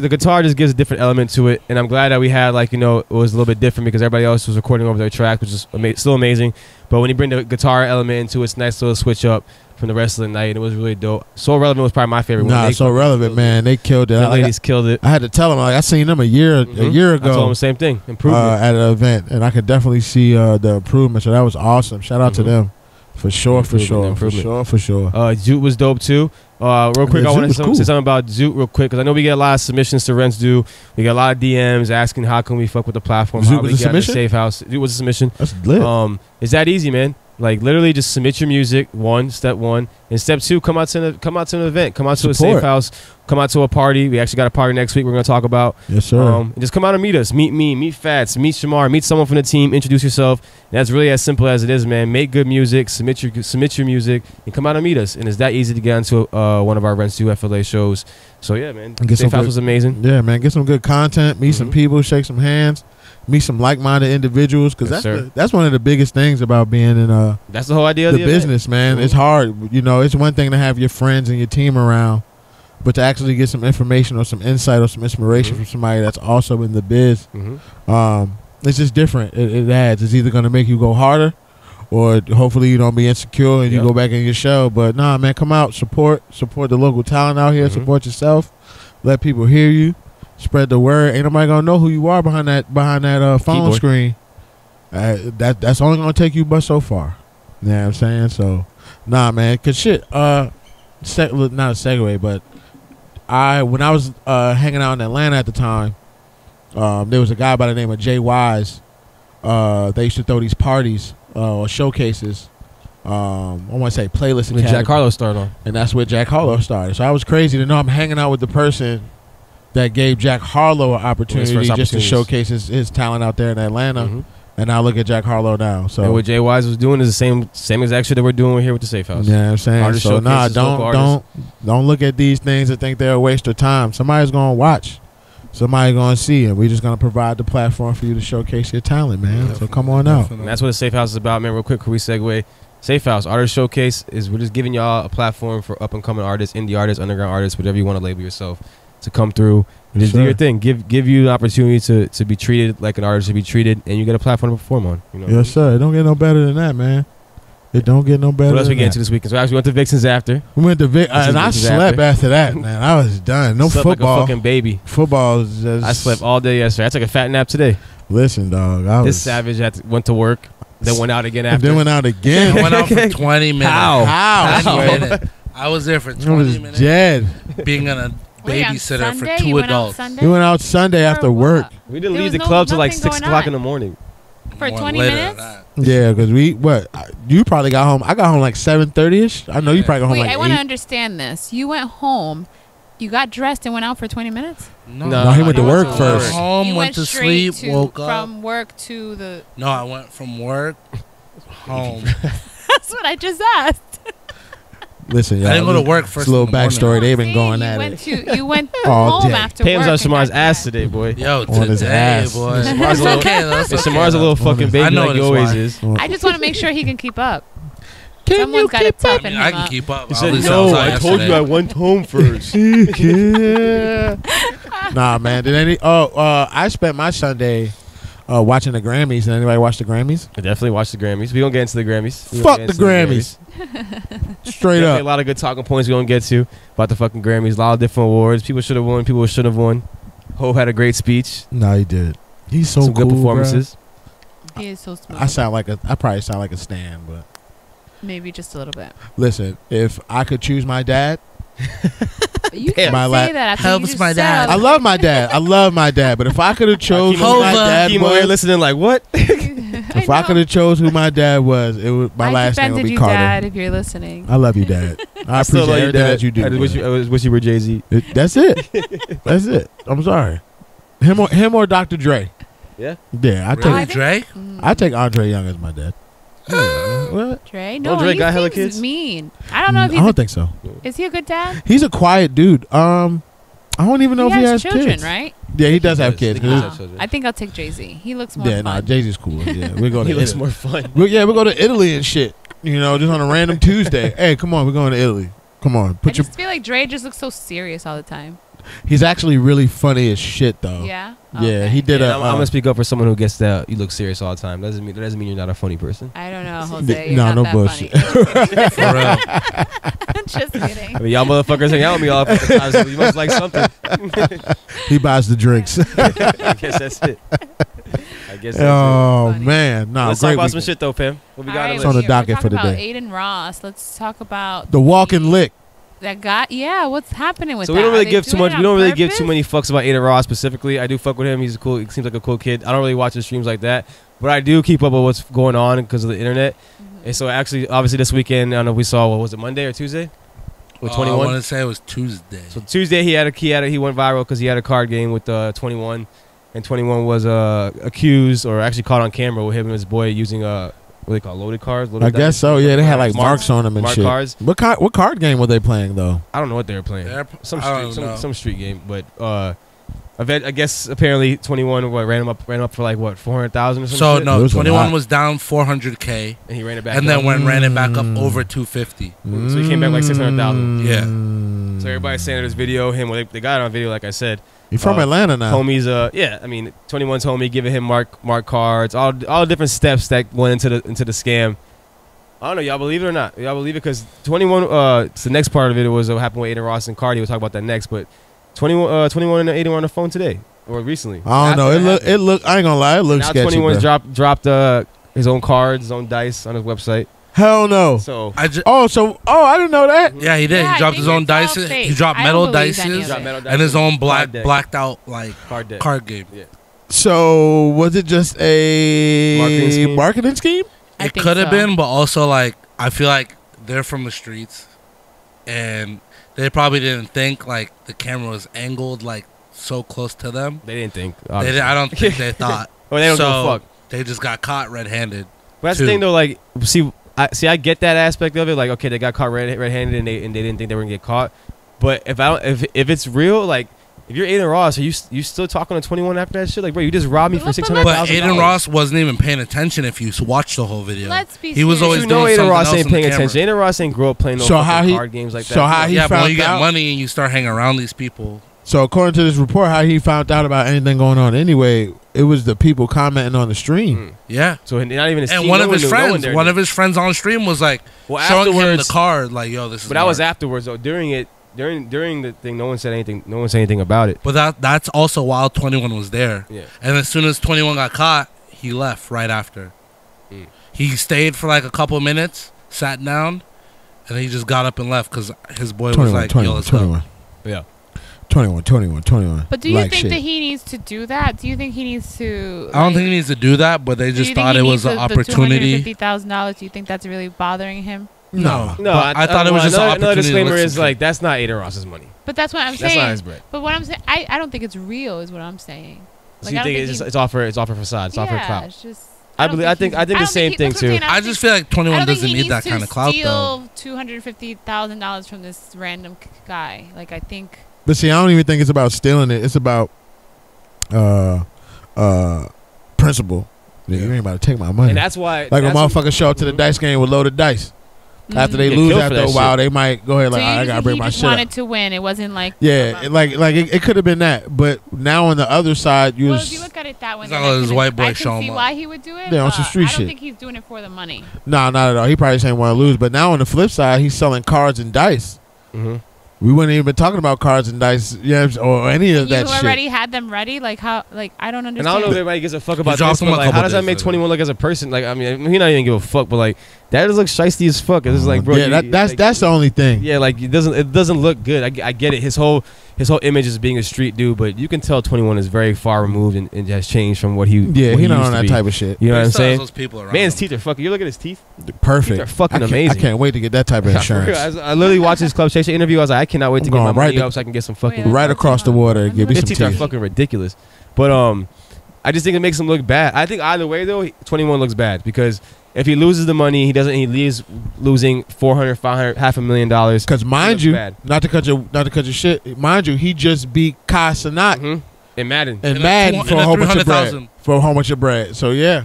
Speaker 1: guitar, just gives a different element to it. And I'm glad that we had it was a little bit different because everybody else was recording over their track, which is still amazing. But when you bring the guitar element into it, it's a nice little switch up from the rest of the night, and it was really dope. So Relevant was probably my favorite one.
Speaker 2: Nah, So Relevant, man. They killed it.
Speaker 1: The ladies killed it.
Speaker 2: I had to tell them, I seen them a year ago.
Speaker 1: I told them the same thing. Improvement.
Speaker 2: At an event, and I could definitely see the improvement. So that was awesome. Shout out to them. For sure.
Speaker 1: Zoot was dope too. Real quick,
Speaker 2: Yeah,
Speaker 1: I want to
Speaker 2: Zoot was
Speaker 1: say something about Zoot real quick because I know we get a lot of submissions to Rents Do. We get a lot of DMs asking how can we fuck with the platform.
Speaker 2: Zoot
Speaker 1: how
Speaker 2: was
Speaker 1: we
Speaker 2: a
Speaker 1: get on the
Speaker 2: submission?
Speaker 1: Safe House. Zoot was a submission.
Speaker 2: That's lit.
Speaker 1: It's that easy, man. Like literally, just submit your music. Step one, and step two, come out to an event. Come out to a Safe House. Come out to a party. We actually got a party next week. We're gonna talk about.
Speaker 2: Yes, sir.
Speaker 1: And just come out and meet us. Meet me. Meet Fats. Meet Shamar. Meet someone from the team. Introduce yourself. And that's really as simple as it is, man. Make good music. Submit your music, and come out and meet us. And it's that easy to get into one of our Rents Do FLA shows. So yeah, man. Safe House was amazing.
Speaker 2: Yeah, man. Get some good content. Meet some people. Shake some hands. Meet some like-minded individuals because that's one of the biggest things about being in
Speaker 1: that's the whole idea of
Speaker 2: the business, man. It's hard, it's one thing to have your friends and your team around, but to actually get some information or some insight or some inspiration from somebody that's also in the biz, it's just different. It adds. It's either going to make you go harder, or hopefully you don't be insecure and you go back in your shell. But nah, man, come out, support the local talent out here, support yourself, let people hear you. Spread the word. Ain't nobody gonna know who you are behind that phone keyboard screen. That's only gonna take you but so far. You know what I'm saying? So, nah, man. Cause shit. Not a segue, but when I was hanging out in Atlanta at the time, there was a guy by the name of Jay Wise. They used to throw these parties or showcases. I want to say Playlist Academy.
Speaker 1: Jack Harlow started on,
Speaker 2: and that's where Jack Harlow started. So I was crazy to know I'm hanging out with the person that gave Jack Harlow an opportunity just to showcase his talent out there in Atlanta. And I look at Jack Harlow now. So
Speaker 1: and what Jay Wise was doing is the same exact shit that we're doing here with the Safe House.
Speaker 2: Yeah, you know what I'm saying?
Speaker 1: Artist
Speaker 2: so nah,
Speaker 1: showcases,
Speaker 2: don't look at these things and think they're a waste of time. Somebody's gonna watch. Somebody's gonna see, and we're just gonna provide the platform for you to showcase your talent, man. So come on out.
Speaker 1: And that's what the Safe House is about, man. Real quick, can we segue? Safe House Artist Showcase is we're just giving y'all a platform for up and coming artists, indie artists, underground artists, whatever you want to label yourself, to come through and just do your thing. Give you the opportunity to be treated like an artist to be treated, and you get a platform to perform on. You know
Speaker 2: yes, sir. It don't get no better than that, man. It don't get no better.
Speaker 1: What else
Speaker 2: we
Speaker 1: get into this weekend? So actually, we went to Vixens after.
Speaker 2: We went to and I slept after that, man. I was done. No
Speaker 1: slept
Speaker 2: football.
Speaker 1: Like a fucking baby.
Speaker 2: Football is just.
Speaker 1: I slept all day yesterday. I took a fat nap today.
Speaker 2: Listen, dog.
Speaker 1: This savage went to work, then went out again after.
Speaker 2: Then went out again.
Speaker 4: Went out for 20 minutes.
Speaker 2: How?
Speaker 4: 20 minutes. I was there for 20 minutes.
Speaker 2: Dead.
Speaker 4: Being a babysitter for 2 adults.
Speaker 2: We went out Sunday after work.
Speaker 1: We didn't leave the club till like 6 o'clock in the morning.
Speaker 3: For 20 minutes?
Speaker 2: Yeah, because you probably got home. I got home like 7:30ish. I know you probably got home like 8.
Speaker 3: I want to understand this. You went home, you got dressed and went out for 20 minutes?
Speaker 2: No, he went to work first.
Speaker 4: Home, went to sleep, woke up.
Speaker 3: From work to the...
Speaker 4: No, I went from work home.
Speaker 3: That's what I just asked.
Speaker 2: Listen, y'all.
Speaker 4: I didn't go to work first.
Speaker 2: It's a little backstory. They've been going at
Speaker 3: it. You went
Speaker 2: all
Speaker 3: home
Speaker 2: day.
Speaker 3: after
Speaker 1: Pam was
Speaker 3: work.
Speaker 1: on Shamar's ass today, boy.
Speaker 4: Yo,
Speaker 2: on his ass.
Speaker 4: Boy.
Speaker 1: Shamar's a little fucking baby like he always is.
Speaker 3: I just want to make sure he can keep up.
Speaker 2: Someone's got to
Speaker 3: toughen him
Speaker 4: I can
Speaker 3: up.
Speaker 4: keep up.
Speaker 1: He said, no, I told you I went home first.
Speaker 2: Yeah. Nah, man. Did any? I spent my Sunday watching the Grammys. Did anybody watch the Grammys?
Speaker 1: I definitely watched the Grammys. We gonna get into the Grammys.
Speaker 2: Fuck the Grammys. Straight up.
Speaker 1: A lot of good talking points we gonna get to about the fucking Grammys. A lot of different awards. People should have won. People shouldn't have won. Ho had a great speech.
Speaker 2: No, he did. He's so
Speaker 1: Some
Speaker 2: cool,
Speaker 1: good performances.
Speaker 3: He is so smooth.
Speaker 2: I probably sound like a stan, but
Speaker 3: Maybe just a little bit.
Speaker 2: listen, if I could choose my dad,
Speaker 3: You can
Speaker 2: My
Speaker 3: say that. After
Speaker 4: Helps
Speaker 3: you just
Speaker 4: my
Speaker 3: said
Speaker 4: dad.
Speaker 3: all
Speaker 2: I
Speaker 3: the-
Speaker 2: love my dad. I love my dad. But if I could have chose who my dad
Speaker 1: Keep over here
Speaker 2: was,
Speaker 1: listening like what?
Speaker 2: if I could have chose who my dad was, it would my last name would
Speaker 3: defended
Speaker 2: be
Speaker 3: you,
Speaker 2: Carter.
Speaker 3: Dad, if you're listening.
Speaker 2: I love you, Dad. I
Speaker 1: still
Speaker 2: appreciate
Speaker 1: love you,
Speaker 2: everything
Speaker 1: Dad.
Speaker 2: that you do.
Speaker 1: I just wish you were Jay-Z.
Speaker 2: That's it. That's it. I'm sorry. Him or Dr. Dre.
Speaker 1: Yeah.
Speaker 2: Yeah,
Speaker 4: Really,
Speaker 3: think-
Speaker 4: Dre?
Speaker 2: I take Andre Young as my dad. What?
Speaker 3: Dre?
Speaker 1: Don't
Speaker 3: No,
Speaker 1: Dre
Speaker 3: he
Speaker 1: got hella
Speaker 3: seems
Speaker 1: kids?
Speaker 3: mean. I don't know if
Speaker 2: I
Speaker 3: he's
Speaker 2: don't think so.
Speaker 3: is he a good dad?
Speaker 2: He's a quiet dude. I don't even know if he has
Speaker 3: children,
Speaker 2: kids.
Speaker 3: right?
Speaker 2: Yeah, he does have kids.
Speaker 1: He does
Speaker 3: Oh,
Speaker 1: have children.
Speaker 3: I think I'll take Jay-Z. He looks more
Speaker 2: Yeah, nah,
Speaker 3: fun.
Speaker 2: Jay-Z's cool. Yeah, we're going to
Speaker 1: He looks
Speaker 2: Italy.
Speaker 1: more fun.
Speaker 2: We go to Italy and shit. You know, just on a random Tuesday. Hey, come on, we're going to Italy. Come on,
Speaker 3: I just feel like Dre just looks so serious all the time.
Speaker 2: He's actually really funny as shit, though.
Speaker 3: Yeah.
Speaker 2: Yeah,
Speaker 3: Okay.
Speaker 2: he did
Speaker 1: Yeah,
Speaker 2: a.
Speaker 1: I'm gonna speak up for someone who gets that you look serious all the time. That doesn't mean you're not a funny person.
Speaker 3: I don't know, Jose. You're
Speaker 2: No,
Speaker 3: not
Speaker 2: no
Speaker 3: that
Speaker 2: bullshit.
Speaker 3: funny.
Speaker 4: For real.
Speaker 3: Just kidding.
Speaker 1: I mean, y'all motherfuckers hang out with me all the time, so you must like something.
Speaker 2: He buys the drinks.
Speaker 1: I guess that's it. I guess that's
Speaker 2: Oh
Speaker 3: Funny.
Speaker 2: man, no,
Speaker 1: it. Let's
Speaker 2: great
Speaker 1: talk about some
Speaker 2: weekend.
Speaker 1: shit though, fam. What we got
Speaker 3: All right,
Speaker 2: It's on the
Speaker 3: we're
Speaker 2: docket
Speaker 3: talking
Speaker 2: for the
Speaker 3: about
Speaker 2: day.
Speaker 3: Aiden Ross. Let's talk about
Speaker 2: The walking lick.
Speaker 3: that guy. Yeah, what's happening with
Speaker 1: So
Speaker 3: that?
Speaker 1: we don't
Speaker 3: Are
Speaker 1: really
Speaker 3: they
Speaker 1: give too
Speaker 3: doing
Speaker 1: much.
Speaker 3: it
Speaker 1: We don't
Speaker 3: on
Speaker 1: really give
Speaker 3: purpose?
Speaker 1: too many fucks about Aiden Ross specifically. I do fuck with him. He's cool. He seems like a cool kid. I don't really watch his streams like that, but I do keep up with what's going on because of the internet. And so actually, obviously, this weekend, I don't know if we saw, what was it, Monday or Tuesday? With
Speaker 4: I
Speaker 1: 21.
Speaker 4: want to say it was Tuesday.
Speaker 1: So Tuesday he went viral because he had a card game with 21, and 21 was accused or actually caught on camera with him and his boy using what they call loaded cards.
Speaker 2: I guess so. Yeah, they had like marks on them and
Speaker 1: mark
Speaker 2: shit.
Speaker 1: cards.
Speaker 2: What card game were they playing though?
Speaker 1: I don't know what they were playing. Some
Speaker 4: I don't
Speaker 1: street,
Speaker 4: know.
Speaker 1: some street game, but I guess apparently 21 ran him up for like what 400,000 or something.
Speaker 4: So
Speaker 2: It
Speaker 4: no,
Speaker 2: was a lot.
Speaker 4: 21 was down 400K,
Speaker 1: and he ran it back,
Speaker 4: and then
Speaker 1: up.
Speaker 4: ran it back up over 250.
Speaker 1: So he came back like 600,000.
Speaker 4: Yeah.
Speaker 2: Mm.
Speaker 1: So everybody's saying there's video him. Well, they got it on video, like I said.
Speaker 2: You from Atlanta now?
Speaker 1: Homies, yeah. I mean, 21's homie giving him mark cards, all the different steps that went into the scam. I don't know, y'all believe it or not? Y'all believe it because 21. It's the next part of it was what happened with Aiden Ross and Cardi. We'll talk about that next, but 21 and Aiden were on the phone today or recently.
Speaker 2: I don't know. It look. I ain't gonna lie. It looks
Speaker 1: Now
Speaker 2: sketchy.
Speaker 1: 21's
Speaker 2: Bro.
Speaker 1: dropped his own cards, his own dice on his website.
Speaker 2: Hell no.
Speaker 1: So
Speaker 2: I didn't know that.
Speaker 4: Yeah, he did.
Speaker 3: Yeah,
Speaker 4: he
Speaker 3: I
Speaker 4: dropped
Speaker 3: think
Speaker 4: his own
Speaker 3: it's all
Speaker 4: dice.
Speaker 3: fake.
Speaker 4: He dropped
Speaker 3: I
Speaker 4: metal
Speaker 3: don't believe any of
Speaker 4: dices
Speaker 3: it.
Speaker 4: and his own
Speaker 1: Card deck.
Speaker 4: blacked out like
Speaker 1: Card deck.
Speaker 4: card game.
Speaker 1: Yeah.
Speaker 2: So was it just a marketing scheme?
Speaker 3: I
Speaker 4: It
Speaker 3: think
Speaker 4: could have
Speaker 3: so.
Speaker 4: been, but also like I feel like they're from the streets, and they probably didn't think like the camera was angled like so close to them.
Speaker 1: They didn't think.
Speaker 4: I don't think they thought.
Speaker 1: Well, they don't give a
Speaker 4: So,
Speaker 1: fuck.
Speaker 4: They just got caught red-handed.
Speaker 1: But that's
Speaker 4: too.
Speaker 1: the thing, though. Like, I get that aspect of it. Like, okay, they got caught red-handed, and they didn't think they were gonna get caught. But if it's real, like, if you're Aiden Ross, are you still talking to 21 after that shit? Like, bro, you just robbed me for
Speaker 3: But
Speaker 1: $600,000.
Speaker 4: But Aiden Ross wasn't even paying attention. If you watch the whole video,
Speaker 3: Let's be
Speaker 4: he was
Speaker 3: serious.
Speaker 4: always
Speaker 1: You know
Speaker 4: doing
Speaker 1: Aiden
Speaker 4: something
Speaker 1: Ross
Speaker 4: else
Speaker 1: ain't
Speaker 4: on the
Speaker 1: paying
Speaker 4: camera.
Speaker 1: attention. Aiden Ross ain't grow up playing no
Speaker 2: So
Speaker 1: fucking
Speaker 2: how he-
Speaker 1: card games like that.
Speaker 2: so how he
Speaker 4: Yeah, but when you
Speaker 2: found
Speaker 4: get
Speaker 2: out-
Speaker 4: money and you start hanging around these people,
Speaker 2: So according to this report, how he found out about anything going on anyway, it was the people commenting on the stream.
Speaker 4: yeah.
Speaker 1: So not even his
Speaker 4: And
Speaker 1: team,
Speaker 4: one
Speaker 1: no
Speaker 4: of his
Speaker 1: knew, no
Speaker 4: friends,
Speaker 1: there
Speaker 4: one
Speaker 1: knew.
Speaker 4: of his friends on stream was like
Speaker 1: Well,
Speaker 4: showing him the
Speaker 1: afterwards-
Speaker 4: card, like, "Yo, this is."
Speaker 1: But that was
Speaker 4: Mark.
Speaker 1: afterwards, though. During the thing, no one said anything. No one said anything about it.
Speaker 4: But that's also while 21 was there.
Speaker 1: Yeah.
Speaker 4: And as soon as 21 got caught, he left right after.
Speaker 1: Mm.
Speaker 4: He stayed for like a couple minutes, sat down, and then he just got up and left because his boy was like, "Yo, let's go."
Speaker 1: Yeah.
Speaker 2: 21.
Speaker 3: But do you
Speaker 2: Like
Speaker 3: think
Speaker 2: shit.
Speaker 3: that he needs to do that? Do you think he needs to?
Speaker 4: I don't think he needs to do that, but they just thought it was an opportunity.
Speaker 3: $250,000. Do you think that's really bothering him?
Speaker 2: No.
Speaker 1: No,
Speaker 4: But I thought it was just an
Speaker 1: another
Speaker 4: opportunity to
Speaker 1: disclaimer
Speaker 4: look
Speaker 1: is
Speaker 4: some
Speaker 1: like
Speaker 4: shit.
Speaker 1: that's not Aiden Ross's money.
Speaker 3: But that's what I'm
Speaker 1: That's
Speaker 3: saying.
Speaker 1: not his bread.
Speaker 3: But what I'm saying, I don't think it's real. Is what I'm saying.
Speaker 1: So
Speaker 3: Like,
Speaker 1: you
Speaker 3: I don't
Speaker 1: think
Speaker 3: think
Speaker 1: it's
Speaker 3: he-
Speaker 1: it's off for facade, it's off for
Speaker 3: yeah,
Speaker 1: clout.
Speaker 3: it's just.
Speaker 1: I
Speaker 3: don't
Speaker 1: believe- I think
Speaker 3: he's-
Speaker 1: the
Speaker 3: don't
Speaker 1: same
Speaker 3: he-
Speaker 1: thing,
Speaker 3: that's what I'm
Speaker 1: too.
Speaker 3: saying,
Speaker 4: I just feel like 21 doesn't need that kind of clout, though.
Speaker 3: Steal $250,000 from this random guy. Like I think.
Speaker 2: But see, I don't even think it's about stealing it. It's about principle. Yeah. You ain't about to take my money.
Speaker 1: And that's why
Speaker 2: Like a
Speaker 1: that's
Speaker 2: motherfucker show up to the dice game with loaded dice. After they
Speaker 1: Get
Speaker 2: lose
Speaker 1: killed for
Speaker 2: after
Speaker 1: that
Speaker 2: a while,
Speaker 1: shit.
Speaker 2: they might go ahead like, I gotta bring
Speaker 3: he
Speaker 2: my
Speaker 3: just
Speaker 2: shit up.
Speaker 3: wanted to win. It wasn't like
Speaker 2: Yeah, it could have been that, but now on the other side, you
Speaker 3: well,
Speaker 2: was
Speaker 3: if you look at it that way,
Speaker 4: He's
Speaker 3: then
Speaker 4: not letting his white boy
Speaker 3: I
Speaker 4: show
Speaker 3: can see
Speaker 4: him
Speaker 3: why
Speaker 4: up.
Speaker 3: he would do it.
Speaker 2: Yeah, on some street
Speaker 3: I don't
Speaker 2: shit.
Speaker 3: think he's doing it for the money.
Speaker 2: no, not at all. He probably just ain't want to lose. But now on the flip side, he's selling cards and dice.
Speaker 1: Mm-hmm.
Speaker 2: We wouldn't even been talking about cards and dice, or any of that
Speaker 3: You
Speaker 2: shit.
Speaker 3: already had them ready. Like how? Like I don't understand.
Speaker 1: And I don't know if everybody gives a fuck about
Speaker 4: dropped
Speaker 1: this,
Speaker 4: him
Speaker 1: but
Speaker 4: a
Speaker 1: like, how
Speaker 4: couple
Speaker 1: does that
Speaker 4: days
Speaker 1: make
Speaker 4: ago.
Speaker 1: 21 look as a person? Like, I mean, he not even give a fuck, but like, that just looks shiesty as fuck. It's just like, bro,
Speaker 2: yeah, that's the only thing.
Speaker 1: yeah, like it doesn't look good. I get it. His whole image is being a street dude, but you can tell 21 is very far removed and has changed from what he
Speaker 2: Yeah,
Speaker 1: what
Speaker 2: he not
Speaker 1: used
Speaker 2: on
Speaker 1: to
Speaker 2: that
Speaker 1: be.
Speaker 2: type of shit.
Speaker 1: You know what I'm
Speaker 4: He still has
Speaker 1: saying?
Speaker 4: those people around
Speaker 1: Man's
Speaker 4: him.
Speaker 1: teeth are fucking. You look at his teeth.
Speaker 2: Perfect.
Speaker 1: They're fucking
Speaker 2: I
Speaker 1: amazing.
Speaker 2: can't wait to get that type of insurance.
Speaker 1: I literally watched his Club Chaser interview. I was like, I cannot wait to
Speaker 2: I'm
Speaker 1: get my
Speaker 2: going
Speaker 1: money
Speaker 2: right
Speaker 1: up so I can get some fucking.
Speaker 3: Yeah.
Speaker 2: Right across the water and give me
Speaker 1: His
Speaker 2: some
Speaker 1: teeth are
Speaker 2: teeth.
Speaker 1: fucking ridiculous. But I just think it makes him look bad. I think either way though, 21 looks bad because if he loses the money, he leaves losing $400, $500, $500,000.
Speaker 2: Because mind
Speaker 1: He
Speaker 2: you,
Speaker 1: looks bad.
Speaker 2: not to cut your shit. Mind you, he just beat Kai Cenat
Speaker 1: Mhm. In Madden,
Speaker 2: and
Speaker 4: In a
Speaker 2: Madden
Speaker 4: tw-
Speaker 2: for
Speaker 4: in
Speaker 2: a
Speaker 4: a
Speaker 2: whole bunch of bread.
Speaker 4: 300,000.
Speaker 2: For a whole bunch of bread. So yeah.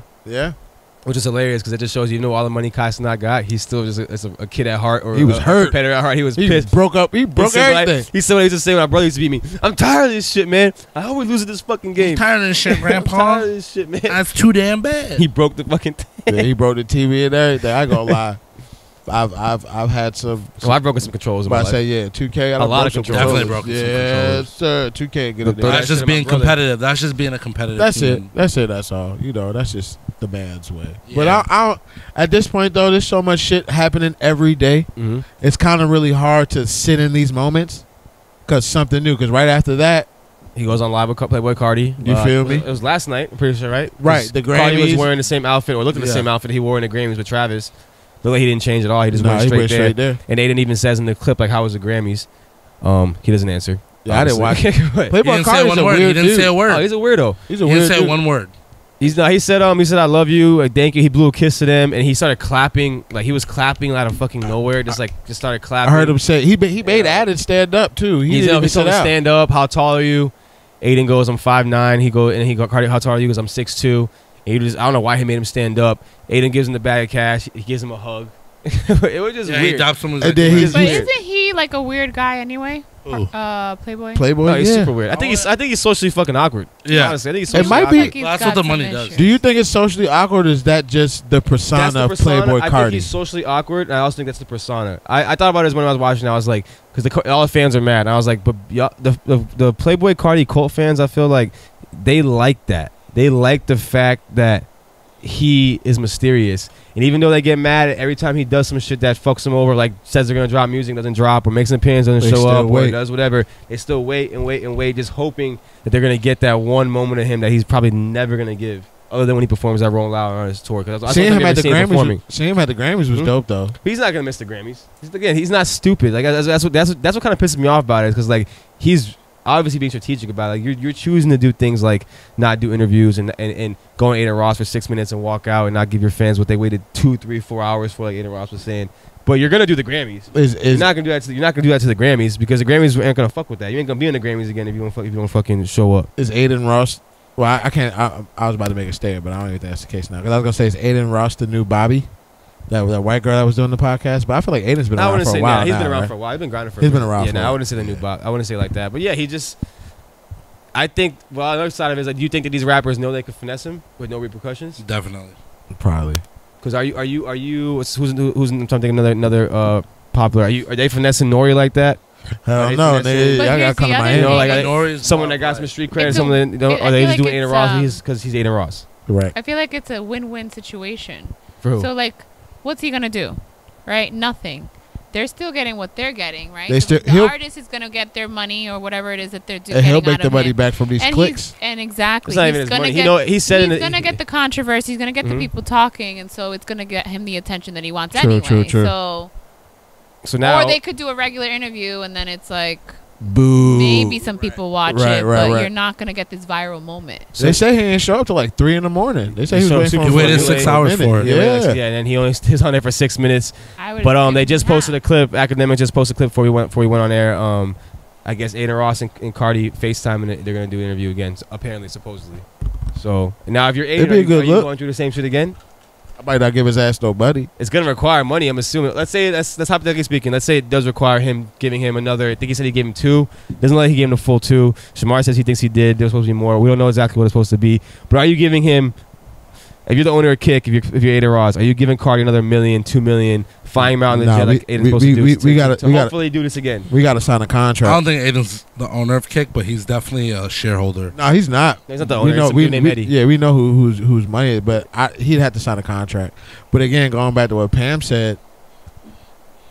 Speaker 1: which is hilarious because it just shows you all the money Kai Cenat got. He's still just a kid at heart, or
Speaker 2: He was
Speaker 1: a
Speaker 2: hurt.
Speaker 1: competitor at heart. He was
Speaker 2: He
Speaker 1: pissed.
Speaker 2: broke up. He broke everything.
Speaker 1: He said what he used to say when my brother used to beat me. I'm tired of this shit, man. I always lose at this fucking game.
Speaker 4: I'm tired of this shit,
Speaker 1: I'm
Speaker 4: Grandpa.
Speaker 1: tired of this shit, man.
Speaker 4: That's too damn bad.
Speaker 1: He broke the fucking thing.
Speaker 2: Yeah, he broke the TV and everything. I ain't gonna lie. I've had some.
Speaker 1: Well, I've broken some controls in my
Speaker 2: But I
Speaker 1: life.
Speaker 2: say yeah, 2K.
Speaker 1: A lot of
Speaker 2: some
Speaker 1: controls.
Speaker 4: Definitely broken some
Speaker 2: Yes,
Speaker 4: controls.
Speaker 2: sir. 2K. Get it.
Speaker 1: Throw that
Speaker 4: That's
Speaker 1: shit
Speaker 4: just
Speaker 1: at my
Speaker 4: being
Speaker 1: brother.
Speaker 4: competitive. That's just being a competitive
Speaker 2: That's
Speaker 4: team.
Speaker 2: it. That's it. That's all. You know, that's just the man's way.
Speaker 4: Yeah.
Speaker 2: But I at this point though, there's so much shit happening every day.
Speaker 1: Mm-hmm.
Speaker 2: It's kind of really hard to sit in these moments because something new. Because right after that,
Speaker 1: He goes on live with Playboy Cardi.
Speaker 2: You feel me?
Speaker 1: It was last night, I'm pretty sure, right?
Speaker 2: Right,
Speaker 1: 'Cause
Speaker 2: the
Speaker 1: Cardi was
Speaker 2: Grammys.
Speaker 1: wearing the same outfit, or looked at the
Speaker 2: Yeah.
Speaker 1: same outfit he wore in the Grammys with Travis. Looked like he didn't change at all. He just
Speaker 2: nah,
Speaker 1: went
Speaker 2: he
Speaker 1: straight
Speaker 2: went
Speaker 1: there.
Speaker 2: straight there.
Speaker 1: And Aiden even says in the clip, like, how was the Grammys? He doesn't answer.
Speaker 2: Yeah, I didn't watch it.
Speaker 1: it.
Speaker 4: He
Speaker 2: Playboy
Speaker 4: didn't say
Speaker 2: Cardi's
Speaker 4: one
Speaker 2: a
Speaker 4: word. He
Speaker 2: weird
Speaker 4: didn't
Speaker 2: dude.
Speaker 4: say a word.
Speaker 1: Oh, he's a weird.
Speaker 2: He's a
Speaker 4: He
Speaker 2: weird
Speaker 4: didn't say
Speaker 2: dude.
Speaker 4: one word.
Speaker 1: He said I love you, thank you. He blew a kiss to them, and he started clapping, like he was clapping out of fucking nowhere, just started
Speaker 2: I
Speaker 1: clapping.
Speaker 2: heard him say he made Adam stand up too. He
Speaker 1: He's
Speaker 2: didn't even
Speaker 1: told
Speaker 2: sit
Speaker 1: him to
Speaker 2: out.
Speaker 1: stand up. How tall are you? Aiden goes, I'm 5'9". He goes, Cardi, how tall are you? He goes, I'm 6'2". And I don't know why he made him stand up. Aiden gives him the bag of cash. He gives him a hug. It was just
Speaker 4: Yeah, he
Speaker 1: weird.
Speaker 4: dropped someone's.
Speaker 2: And then he's
Speaker 3: But
Speaker 2: weird.
Speaker 3: isn't he like a weird guy anyway?
Speaker 4: Who?
Speaker 3: Playboy.
Speaker 2: Playboy.
Speaker 1: No, he's
Speaker 2: yeah.
Speaker 1: super weird. I think he's socially fucking awkward.
Speaker 4: Yeah.
Speaker 1: Honestly, I think he's
Speaker 2: It
Speaker 1: socially
Speaker 2: might
Speaker 3: Looks
Speaker 2: be-
Speaker 1: awkward.
Speaker 3: like he's
Speaker 4: That's
Speaker 3: got
Speaker 4: what the
Speaker 3: some
Speaker 4: money does.
Speaker 3: issues.
Speaker 2: Do you think it's socially awkward? Or is that just the persona
Speaker 1: That's the
Speaker 2: of
Speaker 1: persona.
Speaker 2: Playboy
Speaker 1: I think
Speaker 2: Cardi?
Speaker 1: he's socially awkward, and I also think that's the persona. I thought about it when I was watching. I was like, because all the fans are mad. And I was like, but the Playboy Cardi cult fans, I feel like they like that. They like the fact that he is mysterious, and even though they get mad every time he does some shit that fucks them over, like says they're gonna drop music, doesn't drop, or makes an appearance, doesn't
Speaker 2: They
Speaker 1: show
Speaker 2: still
Speaker 1: up, or
Speaker 2: wait.
Speaker 1: does whatever, they still wait and wait and wait, just hoping that they're gonna get that one moment of him that he's probably never gonna give, other than when he performs that Rolling Loud on his tour. Because
Speaker 2: Seeing him at the Grammys, was
Speaker 1: Mhm.
Speaker 2: dope though.
Speaker 1: He's not gonna miss the Grammys. He's not stupid. Like that's what kind of pisses me off about it. Because like he's obviously being strategic about it. Like you're choosing to do things like not do interviews and go on Aiden Ross for 6 minutes and walk out and not give your fans what they waited 2, 3, 4 hours for. Like Aiden Ross was saying. But you're gonna do the Grammys. You're not gonna do that. You're not gonna do that to the Grammys because the Grammys ain't gonna fuck with that. You ain't gonna be in the Grammys again if you don't fucking show up.
Speaker 2: Is Aiden Ross? Well, I can't. I was about to make a statement, but I don't even think that's the case now. Because I was gonna say, is Aiden Ross the new Bobby? That white girl that was doing the podcast. But I feel like Aiden's been
Speaker 1: I
Speaker 2: around
Speaker 1: wouldn't
Speaker 2: for a
Speaker 1: say
Speaker 2: while.
Speaker 1: that. He's
Speaker 2: now,
Speaker 1: been around
Speaker 2: right?
Speaker 1: for a while. He's been grinding for.
Speaker 2: He's
Speaker 1: a
Speaker 2: been
Speaker 1: minute.
Speaker 2: around
Speaker 1: Yeah,
Speaker 2: for
Speaker 1: no,
Speaker 2: a
Speaker 1: I wouldn't say the new
Speaker 2: yeah.
Speaker 1: Bob. I wouldn't say it like that. But yeah, he just. I think. Well, the other side of it is like, do you think that these rappers know they could finesse him with no repercussions?
Speaker 4: Definitely.
Speaker 2: Probably.
Speaker 1: Because are you who's I'm trying to think another popular. Are they finessing Nori like that?
Speaker 2: Hell
Speaker 1: Right,
Speaker 2: no,
Speaker 1: finesse
Speaker 2: nigga.
Speaker 1: it.
Speaker 3: But
Speaker 2: Y'all
Speaker 3: here's
Speaker 2: gotta come
Speaker 3: the
Speaker 2: to
Speaker 3: other
Speaker 2: my
Speaker 1: You know,
Speaker 3: thing.
Speaker 1: like
Speaker 4: Nori's
Speaker 1: someone that
Speaker 4: wild,
Speaker 1: got some
Speaker 4: right?
Speaker 1: street cred,
Speaker 3: It's
Speaker 1: someone that,
Speaker 3: I
Speaker 1: are they
Speaker 3: feel
Speaker 1: just
Speaker 3: like
Speaker 1: doing Aiden
Speaker 3: it's,
Speaker 1: Ross because he's Aiden Ross?
Speaker 2: Right.
Speaker 3: I feel like it's a win-win situation.
Speaker 1: For who?
Speaker 3: So like, what's he gonna do? Right? Nothing. They're still getting what they're getting, right?
Speaker 2: They still-
Speaker 3: the
Speaker 2: he'll-
Speaker 3: artist is gonna get their money or whatever it is that they're doing.
Speaker 2: And he'll make the money back from these clicks.
Speaker 3: And exactly,
Speaker 1: It's not even
Speaker 3: he's
Speaker 1: his
Speaker 3: gonna
Speaker 1: money.
Speaker 3: get.
Speaker 1: He said
Speaker 3: he's gonna get the controversy. He's gonna get the
Speaker 1: Mhm.
Speaker 3: people talking, and so it's gonna get him the attention that he wants
Speaker 2: True,
Speaker 3: anyway.
Speaker 2: true, true.
Speaker 1: So now
Speaker 3: Or they could do a regular interview, and then it's like
Speaker 2: Boo.
Speaker 3: maybe some people watch
Speaker 2: Right,
Speaker 3: it,
Speaker 2: right,
Speaker 3: but
Speaker 2: right.
Speaker 3: you're not gonna get this viral moment.
Speaker 2: They say he didn't show up till like 3 a.m. They say he was
Speaker 1: So
Speaker 2: waiting for
Speaker 1: super
Speaker 2: him
Speaker 1: waited
Speaker 2: for
Speaker 4: 6
Speaker 2: a
Speaker 4: hours
Speaker 2: minute.
Speaker 4: for it.
Speaker 2: Yeah.
Speaker 1: and then he was on there for 6 minutes.
Speaker 3: I would.
Speaker 1: But
Speaker 3: agree
Speaker 1: they
Speaker 3: with
Speaker 1: just
Speaker 3: that.
Speaker 1: posted a clip. Academic just posted a clip before we went on air. I guess Aiden Ross and Cardi FaceTime and they're gonna do an interview again. Apparently, supposedly. So now if you're Aiden,
Speaker 2: It'd be a good
Speaker 1: are you
Speaker 2: look.
Speaker 1: going through the same shit again?
Speaker 2: might not give his ass no money.
Speaker 1: It's gonna require money. I'm assuming. Let's say that's hypothetically speaking. Let's say it does require him giving him another. I think he said he gave him 2. Doesn't look like he gave him the full 2. Shamar says he thinks he did. There's supposed to be more. We don't know exactly what it's supposed to be. But are you giving him? If you're the owner of Kick, if you're Ada Ross, are you giving Cardi another $1 million, $2 million, flying around the jet like Aiden's supposed to do? We gotta hopefully do this again.
Speaker 2: We gotta sign a contract.
Speaker 4: I don't think Aiden's the owner of Kick, but he's definitely a shareholder.
Speaker 2: No, he's not.
Speaker 1: He's not the owner. We know,
Speaker 2: we know whose money it is, but he'd have to sign a contract. But again, going back to what Pam said,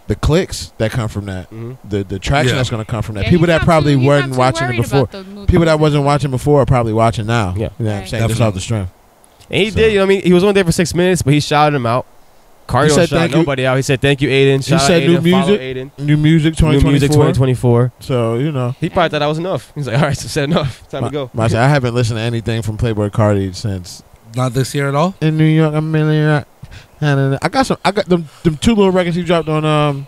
Speaker 2: the clicks that come from that, the traction that's going to come from that. People that probably weren't watching it before, people that wasn't watching before are probably watching now.
Speaker 1: Yeah,
Speaker 2: you know what I'm saying? Just off the strength.
Speaker 1: And he did, you know what I mean? He was only there for 6 minutes, but he shouted him out. Cardi don't shout nobody out. He said, thank you, Aiden.
Speaker 2: Shout out Aiden, new music
Speaker 1: 2024.
Speaker 2: So, you know.
Speaker 1: He probably thought that was enough. He's like, all right, so said enough. Time to go.
Speaker 2: I haven't listened to anything from Playboi Carti since.
Speaker 4: Not this year at all?
Speaker 2: In New York, I'm in there. I got them 2 little records he dropped on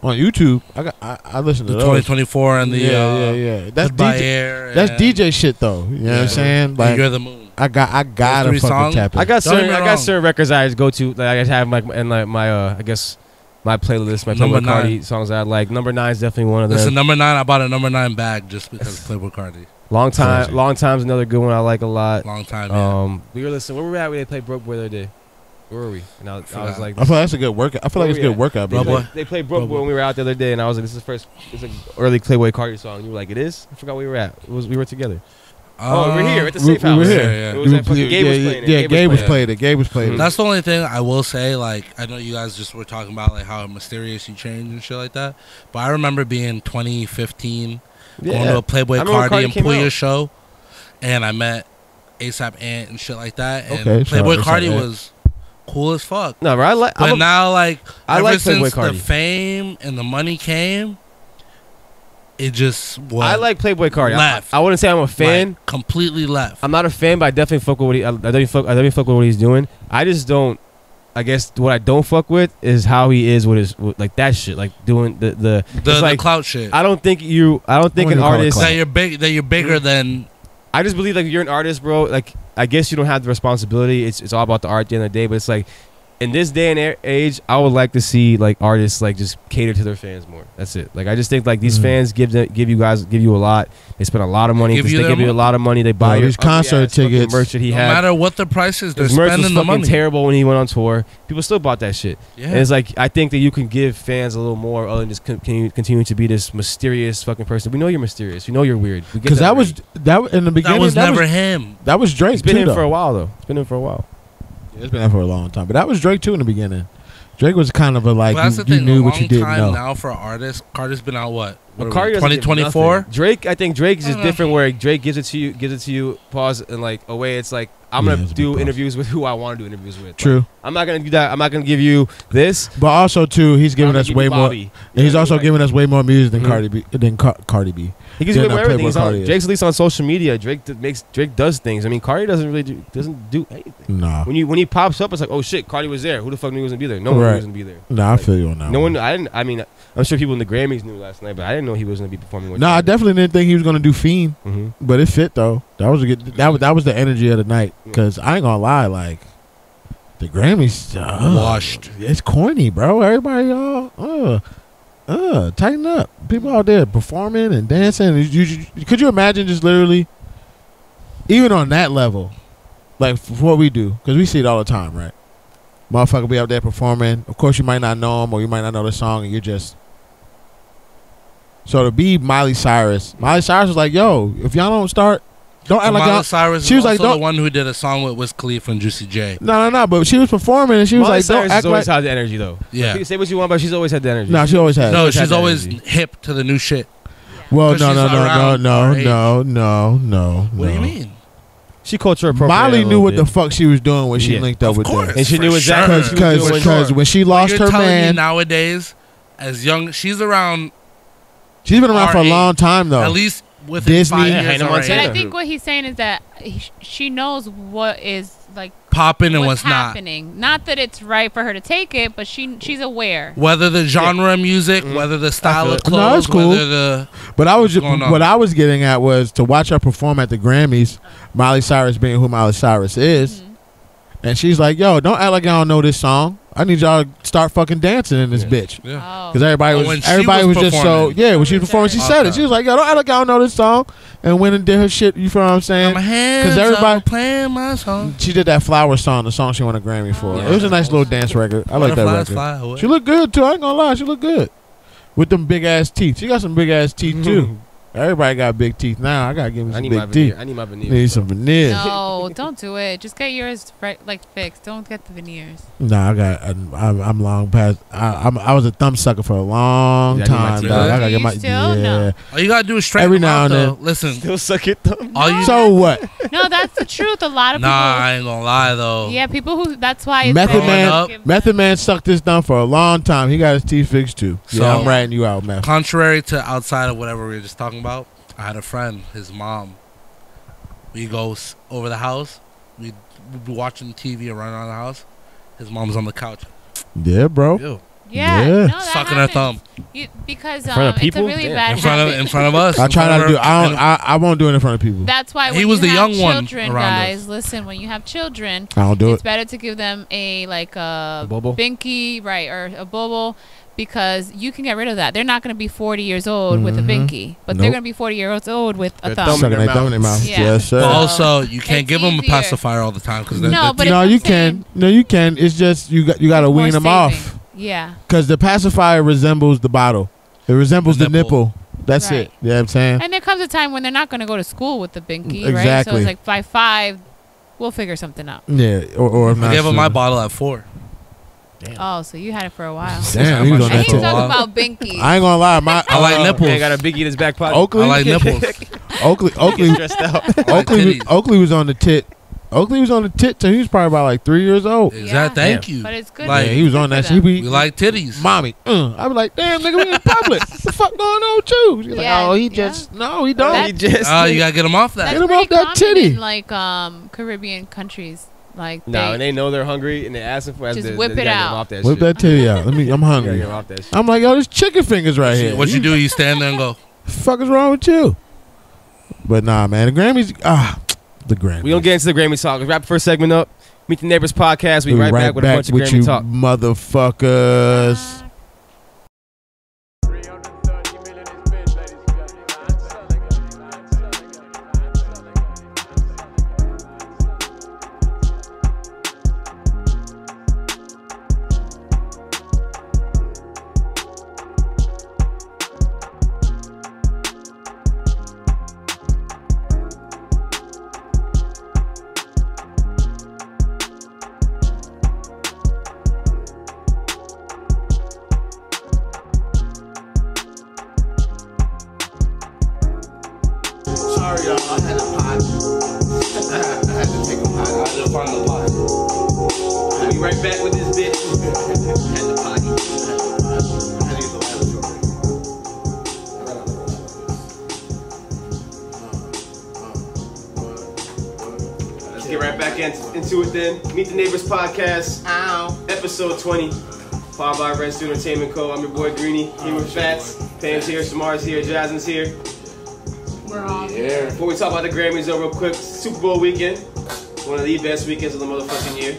Speaker 2: YouTube. I listened to
Speaker 4: the
Speaker 2: those.
Speaker 4: 2024 and the
Speaker 2: yeah. That's
Speaker 4: DJ.
Speaker 2: That's DJ shit though. You know what I'm saying? Like
Speaker 4: You're the Moon.
Speaker 2: I gotta fucking tap it.
Speaker 1: I got certain records I just go to. Like I just have my I guess my playlist, my Playboi Carti songs I like. Number 9 is definitely one of them.
Speaker 4: Listen, number 9. I bought a number 9 bag just because of Playboi Carti.
Speaker 1: Long time's another good one I like a lot.
Speaker 4: Long time. Yeah.
Speaker 1: We were listening. Where were we at when they played Broke Boy the other day? Where were we? And I was like,
Speaker 2: I feel like that's a good workout. I feel like it's a good workout.
Speaker 1: They played Broke Boy when we were out the other day, and I was like, it's an early Playboi Carti song. And you were like, it is? I forgot where we were at. We were together. We're here at the safe house.
Speaker 2: We were here.
Speaker 1: Yeah. It was at fucking Gabe was playing it.
Speaker 2: Yeah, Gabe was playing it. Gabe was playing it.
Speaker 4: That's the only thing I will say. Like, I know you guys just were talking about like how mysterious you changed and shit like that. But I remember being 2015, going to a Playboi Carti and Puya show, and I met ASAP Ant and shit like that. And Playboi Carti was cool as fuck.
Speaker 1: No, bro,
Speaker 4: but now, like, ever since
Speaker 1: Playboi Carti.
Speaker 4: The fame and the money came, it just was.
Speaker 1: I like Playboi Carti.
Speaker 4: Left.
Speaker 1: I wouldn't say I'm a fan.
Speaker 4: Like, completely left. I'm
Speaker 1: not a fan, but I definitely fuck with what I definitely fuck with what he's doing. I just don't. I guess what I don't fuck with is how he is with his like that shit, like doing the
Speaker 4: like, clout shit.
Speaker 1: I don't think an artist
Speaker 4: that you're big, that you're bigger than.
Speaker 1: I just believe like if you're an artist, bro. Like I guess you don't have the responsibility. It's all about the art at the end of the day. But it's like in this day and age, I would like to see like artists like just cater to their fans more. That's it. Like I just think like these fans give you a lot. They spend a lot of money. They give you a lot of money. They buy your
Speaker 2: concert tickets,
Speaker 1: merch that he had.
Speaker 4: No matter what the price is, they're
Speaker 1: his merch
Speaker 4: spending
Speaker 1: was
Speaker 4: the money.
Speaker 1: Terrible when he went on tour. People still bought that shit.
Speaker 4: Yeah.
Speaker 1: And it's like I think that you can give fans a little more other than just continue to be this mysterious fucking person. We know you're mysterious. We know you're weird.
Speaker 2: Because that was in the beginning.
Speaker 4: That was never him.
Speaker 2: That was Drake.
Speaker 1: It's been him for a while though. It's been him for a while.
Speaker 2: Yeah, it's been there for a long time. But that was Drake too in the beginning. Drake was kind of a like
Speaker 4: well,
Speaker 2: you knew what you didn't know.
Speaker 4: Now for artists, Carter's been out what?
Speaker 1: Carter
Speaker 4: 2024.
Speaker 1: Drake, I think Drake is just different. Where Drake gives it to you, pause, and like away. It's like I'm gonna do interviews with who I want to do interviews with.
Speaker 2: True.
Speaker 1: Like, I'm not gonna do that. I'm not gonna give you this.
Speaker 2: But also too, he's giving us way more. He's also giving us way more music than Cardi B.
Speaker 1: He gives you way more everything. Drake's at least on social media. Drake does things. I mean, Cardi doesn't do anything.
Speaker 2: Nah.
Speaker 1: When he pops up, it's like, oh shit, Cardi was there. Who the fuck knew he was gonna be there? No one knew he was gonna be there.
Speaker 2: Nah, I feel you on that.
Speaker 1: No one. I didn't. I mean, I'm sure people in the Grammys knew last night, but I didn't know he was gonna be performing.
Speaker 2: No, I definitely didn't think he was gonna do Fiend. But it fit though. That was a good. That was the energy of the night. Because I ain't gonna lie, like the Grammys
Speaker 4: washed.
Speaker 2: It's corny, bro. Everybody, tighten up. People out there performing and dancing. Could you imagine just literally, even on that level, like for what we do, because we see it all the time, right? Motherfucker be out there performing. Of course, you might not know him or you might not know the song, and you're just. So to be Miley Cyrus was like, "Yo, if y'all don't start, don't act like
Speaker 4: Miley Cyrus."
Speaker 2: She was like,
Speaker 4: the one who did a song with Wiz Khalifa and Juicy J.
Speaker 2: No. But she was performing and she was like,
Speaker 1: "Don't act
Speaker 2: always
Speaker 1: had the energy though."
Speaker 4: Yeah.
Speaker 1: Say what you want, but she's always had the energy.
Speaker 2: No, she always has.
Speaker 4: No, she's always hip to the new shit.
Speaker 2: Well, no.
Speaker 4: What do you mean?
Speaker 1: She culture appropriate.
Speaker 2: Molly knew what the fuck she was doing when she linked up with them,
Speaker 1: and she knew exactly
Speaker 2: because when she lost her man.
Speaker 4: Nowadays, as young, she's around.
Speaker 2: She's been around for a long time though.
Speaker 4: At least within
Speaker 2: Disney,
Speaker 4: 5 years.
Speaker 3: But I think what he's saying is that she knows what is like
Speaker 4: popping and what's
Speaker 3: happening. Not that it's right for her to take it, but she's aware.
Speaker 4: Whether the genre of music, whether the style of clothes,
Speaker 2: no, it's cool.
Speaker 4: Whether
Speaker 2: but what I was getting at was to watch her perform at the Grammys. Miley Cyrus being who Miley Cyrus is, And she's like, "Yo, don't act like I don't know this song. I need y'all to start fucking dancing in this bitch."
Speaker 4: Yeah.
Speaker 2: Because everybody was just so when she was performing, she said it. She was like, "Yo, don't act like I don't know this song," and went and did her shit. You feel what I'm saying?
Speaker 4: Because everybody playing my song.
Speaker 2: She did that Flower song, the song she won a Grammy for. It was a nice little dance record. I like that record. She looked good too. I ain't gonna lie, she looked good with them big ass teeth. She got some big ass teeth too. Everybody got big teeth now. I gotta give me some big teeth.
Speaker 1: I need my veneers.
Speaker 2: Need some veneers.
Speaker 3: No, don't do it. Just get yours fixed. Don't get the veneers.
Speaker 2: Nah, I'm long past. I was a thumb sucker for a long time. Dog. I gotta get my
Speaker 3: No.
Speaker 4: All you gotta do is straighten
Speaker 2: every
Speaker 4: them
Speaker 2: now
Speaker 4: out,
Speaker 2: and then.
Speaker 4: though. Listen,
Speaker 1: Still suck it thumb.
Speaker 2: So what?
Speaker 3: No, that's the truth. A lot of people.
Speaker 4: Nah, I ain't gonna lie though.
Speaker 3: Yeah, people who. That's why. It's
Speaker 2: Method Man sucked his thumb for a long time. He got his teeth fixed too.
Speaker 4: So,
Speaker 2: I'm ratting you out, man.
Speaker 4: Contrary to outside of whatever we were just talking about, I had a friend, his mom. We go over the house. We'd be watching TV and running around the house. His mom's on the couch.
Speaker 2: Yeah, bro.
Speaker 1: Ew.
Speaker 3: Yeah.
Speaker 2: Yeah.
Speaker 3: No, that
Speaker 4: Sucking her thumb.
Speaker 3: Because
Speaker 1: In front of
Speaker 3: it's a
Speaker 1: people?
Speaker 3: really
Speaker 1: Damn.
Speaker 3: bad
Speaker 4: In front of us.
Speaker 2: I try not to do.
Speaker 4: And
Speaker 2: I won't do it in front of people.
Speaker 3: That's why when
Speaker 4: He was
Speaker 3: you
Speaker 4: the
Speaker 3: have
Speaker 4: young one
Speaker 3: children,
Speaker 4: around
Speaker 3: guys,
Speaker 4: us.
Speaker 3: listen, when you have children,
Speaker 2: I don't do
Speaker 3: it's
Speaker 2: it.
Speaker 3: better to give them a
Speaker 1: Bobo?
Speaker 3: binky, right, or a bobo, because you can get rid of that. They're not going to be 40 years old with a binky, but they're
Speaker 2: Nope.
Speaker 3: going to be 40 years old with a
Speaker 1: Their
Speaker 3: thumb.
Speaker 1: thumb.
Speaker 2: Sucking
Speaker 1: their
Speaker 2: their thumb in their mouth.
Speaker 1: mouths.
Speaker 3: Yeah.
Speaker 2: Yes, sir.
Speaker 4: But also, you can't
Speaker 3: It's
Speaker 4: give them a
Speaker 3: easier.
Speaker 4: pacifier all the time because
Speaker 3: No, but
Speaker 2: No,
Speaker 3: I'm
Speaker 2: you
Speaker 3: saying-
Speaker 2: can. No, you can. It's just you got to
Speaker 3: More
Speaker 2: wean them
Speaker 3: saving.
Speaker 2: off
Speaker 3: Yeah.
Speaker 2: because the pacifier resembles the bottle. It resembles the nipple. That's
Speaker 3: Right.
Speaker 2: it. You know what I'm saying?
Speaker 3: And there comes a time when they're not going to go to school with the binky, right? So
Speaker 2: Exactly.
Speaker 3: it's like by 5, we'll figure something out.
Speaker 2: Yeah. Or if not,
Speaker 4: I gave him my
Speaker 2: sooner.
Speaker 4: bottle at 4.
Speaker 3: Oh, so you had it for a while.
Speaker 2: Damn, he was on
Speaker 3: And
Speaker 2: that
Speaker 3: he's
Speaker 2: tip.
Speaker 3: talking about binky.
Speaker 2: I ain't gonna lie.
Speaker 4: I like nipples.
Speaker 1: Yeah, got a biggie in his back pocket.
Speaker 2: Oakley.
Speaker 4: I like nipples.
Speaker 2: Oakley.
Speaker 1: Stressed out.
Speaker 4: titties.
Speaker 2: Oakley was on the tit. Oakley was on the tit till he was probably about like 3 years old.
Speaker 4: Exactly. Thank you.
Speaker 3: But it's good.
Speaker 4: Like,
Speaker 2: Yeah, he was on that.
Speaker 3: for
Speaker 2: He
Speaker 3: them.
Speaker 2: be
Speaker 4: We like titties.
Speaker 2: mommy. I be like, damn, nigga, we in public. What the fuck going on with you? She's
Speaker 3: Yeah,
Speaker 2: like, oh, he
Speaker 3: yeah.
Speaker 2: just no, he don't.
Speaker 1: He just.
Speaker 4: You gotta get him off that.
Speaker 3: That's
Speaker 2: Get him
Speaker 3: pretty
Speaker 2: off that
Speaker 3: common
Speaker 2: titty.
Speaker 3: in like Caribbean countries. Like
Speaker 1: No, and they know they're hungry and they ask him for
Speaker 3: Just whip it out.
Speaker 2: Whip that titty out. I'm
Speaker 1: I'm
Speaker 2: hungry.
Speaker 1: hungry.
Speaker 2: I'm like, yo, there's chicken fingers right here.
Speaker 4: What you do? You stand there and go.
Speaker 2: The fuck is wrong with you? But nah, man, the Grammys. The Grammys.
Speaker 1: We don't get into the Grammy talk. Let's wrap the first segment up. Meet the Neighbors podcast. We right back with a bunch of
Speaker 2: with
Speaker 1: Grammy
Speaker 2: you
Speaker 1: talk.
Speaker 2: motherfuckers. Sorry, y'all. I had a pot. I had to take a pot. I had to find a pot.
Speaker 1: We'll be right back with this bitch. At the potty.
Speaker 2: I had to use the lavatory.
Speaker 1: Let's get right back into it then. Meet the Neighbors podcast. Episode 20. Powered by Red Student Entertainment Co. I'm your boy Greenie. Here with Fats. Pam's here. Shamar's here. Jasmine's here.
Speaker 3: we're all
Speaker 2: Yeah.
Speaker 1: Before we talk about the Grammys, though, real quick, Super Bowl weekend. One of the best weekends of the motherfucking year.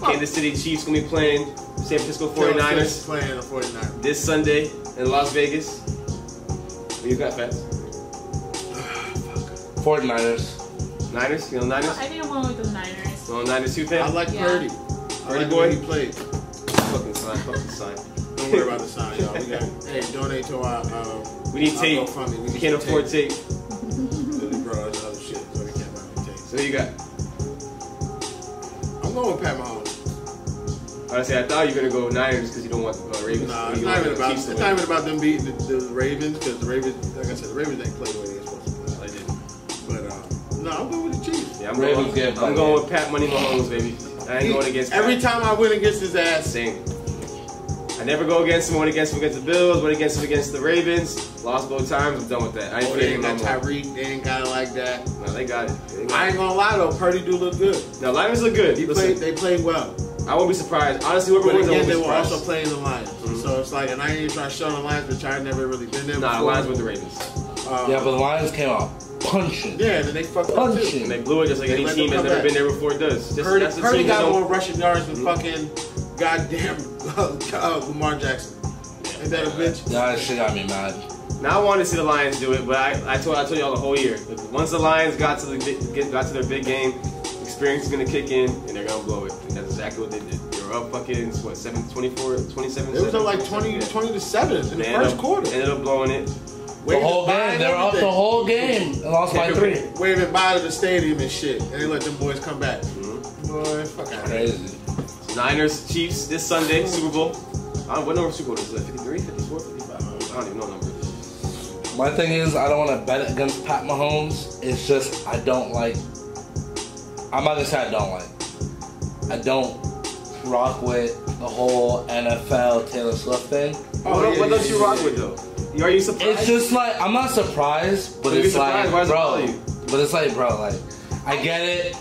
Speaker 1: Kansas City Chiefs gonna be playing San Francisco 49ers
Speaker 2: Playing the 49ers.
Speaker 1: this Sunday in Las Vegas. What you got, Fats?
Speaker 4: 49ers.
Speaker 1: Niners? You know Niners?
Speaker 3: I think I'm going with the Niners.
Speaker 1: You know Niners too, Fam?
Speaker 2: I like
Speaker 3: Yeah.
Speaker 2: Purdy.
Speaker 1: Purdy
Speaker 2: the
Speaker 1: boy?
Speaker 2: way he played.
Speaker 1: Fucking sign.
Speaker 2: Don't worry about the sign, y'all. We got donate to our.
Speaker 1: We need tape.
Speaker 2: We
Speaker 1: We can't afford tape.
Speaker 2: Billy Bros and other shit, so we can't buy tape.
Speaker 1: So who you got?
Speaker 2: I'm going with Pat Mahomes.
Speaker 1: Honestly, I thought you were gonna go Niners because you don't want the Ravens.
Speaker 2: Nah,
Speaker 1: You
Speaker 2: it's
Speaker 1: don't
Speaker 2: not
Speaker 1: want
Speaker 2: even
Speaker 1: the
Speaker 2: about.
Speaker 1: Chiefs to
Speaker 2: It's
Speaker 1: win.
Speaker 2: not even about them beating the Ravens because the Ravens, like I said, the Ravens ain't played the way they're supposed to play.
Speaker 1: They didn't.
Speaker 2: But no, I'm going with the Chiefs.
Speaker 1: Yeah,
Speaker 4: Ravens get
Speaker 1: I'm going with Pat Money Mahomes, baby. I ain't going against
Speaker 2: Every
Speaker 1: Pat.
Speaker 2: time I win against his ass,
Speaker 1: Same. I never go against him. Went against him against the Bills. Went against him against the Ravens. Lost both times. I'm done with that. I ain't
Speaker 2: they
Speaker 1: feeling
Speaker 2: ain't
Speaker 1: no
Speaker 2: got
Speaker 1: more.
Speaker 2: Tyreek. They ain't got it like that.
Speaker 1: No, they got it.
Speaker 2: I ain't gonna lie though, Purdy do look good.
Speaker 1: No, Lions look good. Listen,
Speaker 2: They played well.
Speaker 1: I won't be surprised. Honestly, whoever
Speaker 2: But
Speaker 1: wins, I
Speaker 2: again,
Speaker 1: won't be
Speaker 2: they were
Speaker 1: surprised.
Speaker 2: also playing the Lions. So it's like, and I ain't even trying to show the Lions, which I've never really been there
Speaker 1: Nah,
Speaker 2: before.
Speaker 1: Lions with the Ravens.
Speaker 4: Yeah, but the Lions came out punching.
Speaker 2: Yeah, then they fucked up too.
Speaker 1: And they blew it just like any team that's never been there before does.
Speaker 2: Purdy got more rushing yards than fucking goddamn Lamar Jackson. Ain't that a bitch?
Speaker 4: That shit got me mad.
Speaker 1: Now I wanted to see the Lions do it, but I told y'all the whole year. Once the Lions got to their big game, experience is gonna kick in and they're gonna blow it. And that's exactly what they did. They were up fucking 27.
Speaker 2: It was up like 20 to 7 in the first quarter.
Speaker 1: Ended up blowing it.
Speaker 4: The whole game. They were up the whole game and lost by 3.
Speaker 2: Waving by to the stadium and shit, and they let them boys come back. Boy, fuck out.
Speaker 4: Crazy.
Speaker 1: Niners, Chiefs this Sunday, Super Bowl. What number Super Bowl is it? 53, 54, 55? I don't even know number.
Speaker 4: My thing is, I don't want to bet against Pat Mahomes. It's just I don't like. I'm not gonna say I don't like. I don't rock with the whole NFL Taylor Swift thing.
Speaker 1: What don't you rock with though? Are you surprised?
Speaker 4: It's just like I'm not surprised, but it's like, bro. But it's like, bro, like I get it.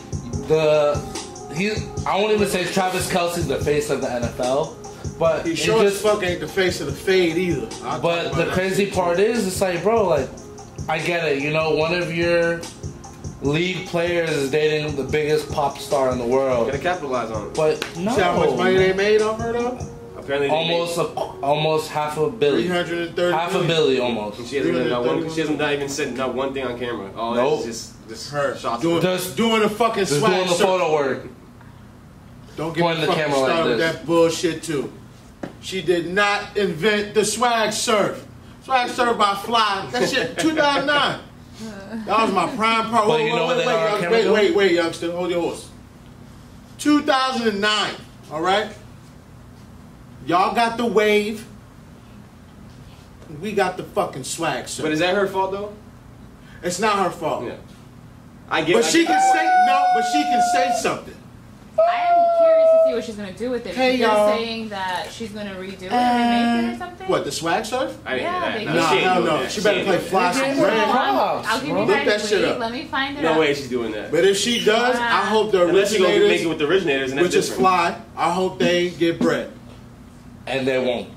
Speaker 4: I won't even say Travis Kelce's the face of the NFL. But
Speaker 2: he sure as fuck ain't the face of the fade either.
Speaker 4: But the crazy part is, it's like, bro, like, I get it. You know, one of your league players is dating the biggest pop star in the world.
Speaker 1: Gotta capitalize on it.
Speaker 4: But no.
Speaker 2: See how much money they made off her though?
Speaker 1: Apparently,
Speaker 4: almost half a billion.
Speaker 2: 330.
Speaker 4: Half a billion almost.
Speaker 1: She hasn't not even said not one thing on camera. All
Speaker 4: nope.
Speaker 1: It's just her shots.
Speaker 2: Doing the fucking
Speaker 4: just
Speaker 2: swag.
Speaker 4: Doing the photo work.
Speaker 2: Don't get me fucking started with that bullshit too. She did not invent the swag surf. Swag surf by Fly. That shit, 2009. That was my prime part. Wait, youngster. Hold your horse. 2009. All right? Y'all got the wave. We got the fucking swag surf.
Speaker 1: But is that her fault, though?
Speaker 2: It's not her fault.
Speaker 1: Yeah.
Speaker 2: But she can say something.
Speaker 3: I am curious to see what she's gonna do with it.
Speaker 2: Hey,
Speaker 3: you're
Speaker 2: y'all.
Speaker 3: saying that she's gonna redo it, remake it or something?
Speaker 2: What, the swag surf?
Speaker 1: No.
Speaker 2: She better play Fly some brand.
Speaker 3: I'll give you guys a Let me find it.
Speaker 1: No way she's doing that.
Speaker 2: But if she does, I hope the
Speaker 1: unless she gonna make it
Speaker 2: originators,
Speaker 1: with the originators, and
Speaker 2: which is Fly, I hope they get bread.
Speaker 4: And they won't.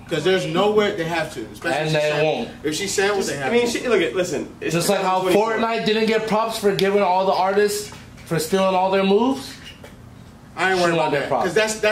Speaker 2: Because there's nowhere they have to.
Speaker 4: And they won't.
Speaker 2: If she's saying what they have to.
Speaker 1: Listen.
Speaker 4: Just like how Fortnite didn't get props for giving all the artists for stealing all their moves.
Speaker 2: I ain't worried about that. Because that's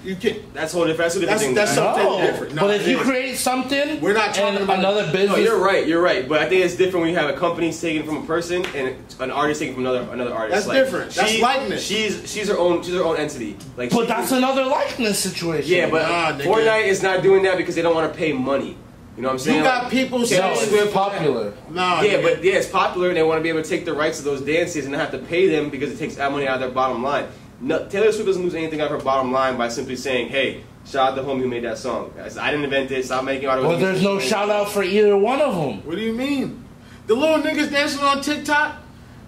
Speaker 2: you can't.
Speaker 1: That's whole different.
Speaker 2: That's something different.
Speaker 4: No, but if you create something,
Speaker 2: we're not talking about
Speaker 4: another business.
Speaker 1: No, you're right. But I think it's different when you have a company taking from a person and an artist taking from another artist.
Speaker 2: That's different. That's likeness.
Speaker 1: She's her own entity.
Speaker 4: But that's another likeness situation.
Speaker 1: Yeah, but Fortnite is not doing that because they don't want to pay money. You know what I'm saying?
Speaker 2: You got people saying
Speaker 4: it's popular.
Speaker 1: It's popular, and they want to be able to take the rights to those dances and not have to pay them because it takes that money out of their bottom line. No, Taylor Swift doesn't lose anything out of her bottom line by simply saying, "Hey, shout out the homie who made that song. I didn't invent it. Stop making art."
Speaker 4: Well, there's no shout out for either one of them.
Speaker 2: What do you mean? The little niggas dancing on TikTok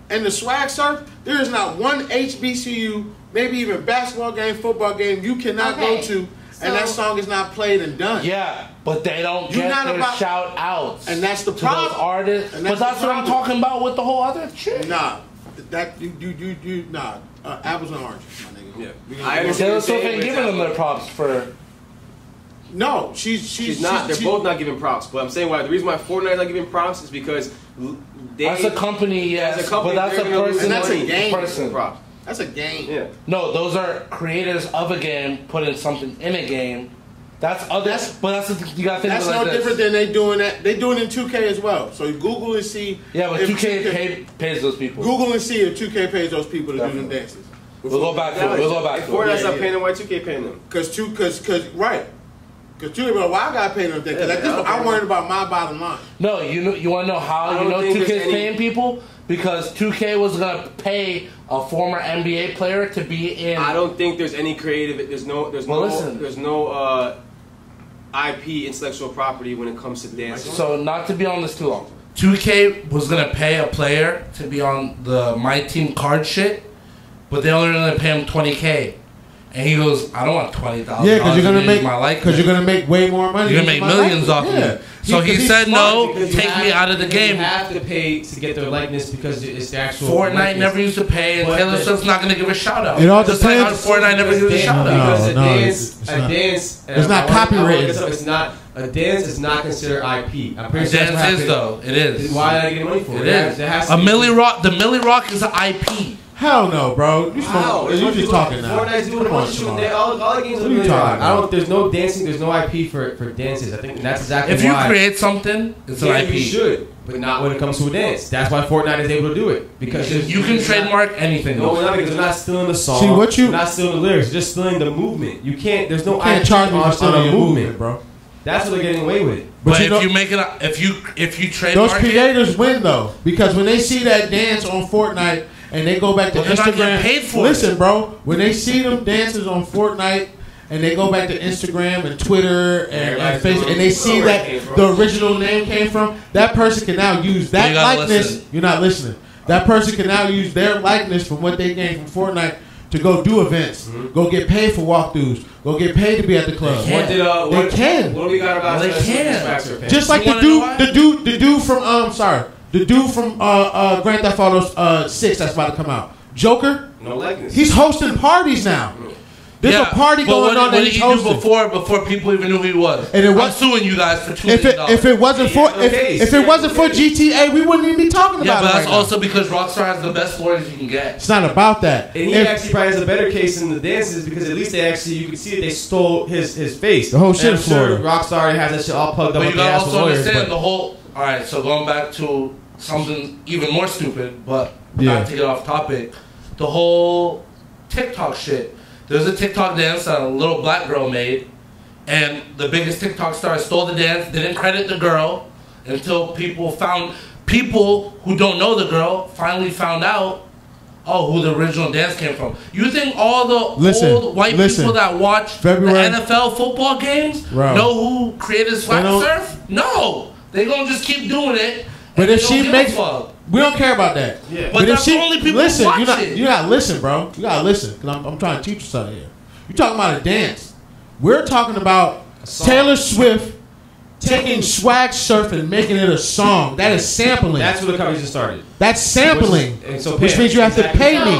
Speaker 2: and the swag surf. There is not one HBCU, maybe even basketball game, football game you cannot go to, and that song is not played and done.
Speaker 4: Yeah, but they don't get their shout outs.
Speaker 2: And that's the problem.
Speaker 4: Those artists. But that's what I'm talking about with the whole other shit.
Speaker 2: Nah, apples and oranges, my nigga.
Speaker 1: Yeah, I understand.
Speaker 4: Taylor Swift ain't giving them their props for.
Speaker 2: No, she's
Speaker 1: not. They're both not giving props. But I'm saying the reason why Fortnite's not giving props is because
Speaker 4: that's a company, yes, but that's a person.
Speaker 2: That's a game.
Speaker 1: Props.
Speaker 2: That's a game.
Speaker 1: Yeah.
Speaker 4: No, those are creators of a game putting something in a game. That's other. You gotta think
Speaker 2: that's
Speaker 4: of it like
Speaker 2: no different than they doing that. They doing it in 2K as well. So you Google and see.
Speaker 4: Yeah, but 2K pays those people.
Speaker 2: Google and see if 2K pays those people to do them dances.
Speaker 4: We'll go back to it. We'll go back to it.
Speaker 1: Fortnite's not paying them. Why 2K paying them?
Speaker 2: Because 2K, why I gotta pay them? Because I'm worried about my bottom line.
Speaker 4: No, you want to know how 2K is paying people? Because 2K was gonna pay a former NBA player to be in.
Speaker 1: I don't think there's any creative. There's no IP, intellectual property, when it comes to dancing.
Speaker 4: So not to be on this too long. 2K was gonna pay a player to be on the My Team card shit, but they only gonna pay him $20K, and he goes, "I don't want $20,000."
Speaker 2: Yeah, because you're gonna make way more money.
Speaker 4: You're gonna make millions off of it. So he said no, take me out of the game.
Speaker 1: You have to pay to get their likeness because it's the actual.
Speaker 4: Fortnite never used to pay, and Taylor Swift's not going to give a shout out.
Speaker 2: It all
Speaker 4: just like how
Speaker 2: depends.
Speaker 4: Fortnite never gives a shout out.
Speaker 1: Because a dance.
Speaker 2: It's not copyrighted.
Speaker 1: It's not. A dance is not considered IP. I'm pretty
Speaker 4: A
Speaker 1: sure
Speaker 4: dance is though. It is.
Speaker 1: Why did I get money for it?
Speaker 4: It is. A Millie Rock. The Millie Rock is an IP.
Speaker 2: Hell no, bro. You just talking now.
Speaker 1: Fortnite's doing a bunch of shooting. All the games are Millie Rock. I don't. There's no dancing. There's no IP for dances. I think that's exactly
Speaker 4: why. If you create something, it's an IP.
Speaker 1: You should, but not when it comes to a dance. That's why Fortnite is able to do it because
Speaker 4: you can trademark anything.
Speaker 1: No, not because they're not stealing the song.
Speaker 2: See what you?
Speaker 1: They're not stealing the lyrics. They're just stealing the movement. You can't. There's no IP
Speaker 2: charge me for stealing
Speaker 1: a movement,
Speaker 2: bro.
Speaker 1: That's what they're getting away with.
Speaker 4: But if you make it, if you trademark
Speaker 2: those creators win though, because when they see that dance on Fortnite and they go back to Instagram,
Speaker 4: paid for
Speaker 2: listen, bro, when they see them dances on Fortnite and they go back to Instagram and Twitter and Facebook and they see that the original name came from, that person can now use that likeness. You're not listening. That person can now use their likeness from what they gained from Fortnite to go do events, go get paid for walkthroughs, go get paid to be at the club.
Speaker 1: They can. What do we got about?
Speaker 4: They can.
Speaker 2: Just like the dude from Grand Theft Auto 6 that's about to come out. Joker.
Speaker 1: No likeness.
Speaker 2: He's hosting parties now. There's a party going on that he's hosting.
Speaker 4: What did he do before people even knew who he was?
Speaker 2: And
Speaker 4: I'm suing you guys for $2 million.
Speaker 2: If it wasn't for GTA, we wouldn't even be talking about it.
Speaker 4: Yeah, but that's
Speaker 2: right
Speaker 4: also because Rockstar has the best lawyers you can get.
Speaker 2: It's not about that.
Speaker 1: And he actually probably has a better case in the dances because at least you can see that they stole his face.
Speaker 2: The whole shit is Florida.
Speaker 1: Rockstar has that shit all plugged up.
Speaker 4: But you gotta also understand the whole. All right, so going back to something even more stupid, but not to get off topic, the whole TikTok shit. There's a TikTok dance that a little black girl made, and the biggest TikTok star stole the dance, didn't credit the girl until people who don't know the girl finally found out, who the original dance came from. You think all the old white people that watch the NFL football games know who created Swag Surf? No! They're going to just keep doing it.
Speaker 2: But if she makes... We don't care about that.
Speaker 4: Yeah. But that's the only people
Speaker 2: listen,
Speaker 4: who watch it.
Speaker 2: You gotta listen, bro. You gotta listen. Because I'm trying to teach you something here. You're talking about a dance. We're talking about Taylor Swift taking Swag Surf and making it a song. That is sampling.
Speaker 1: That's where the conversation started.
Speaker 2: That's sampling. Which means you have to pay me.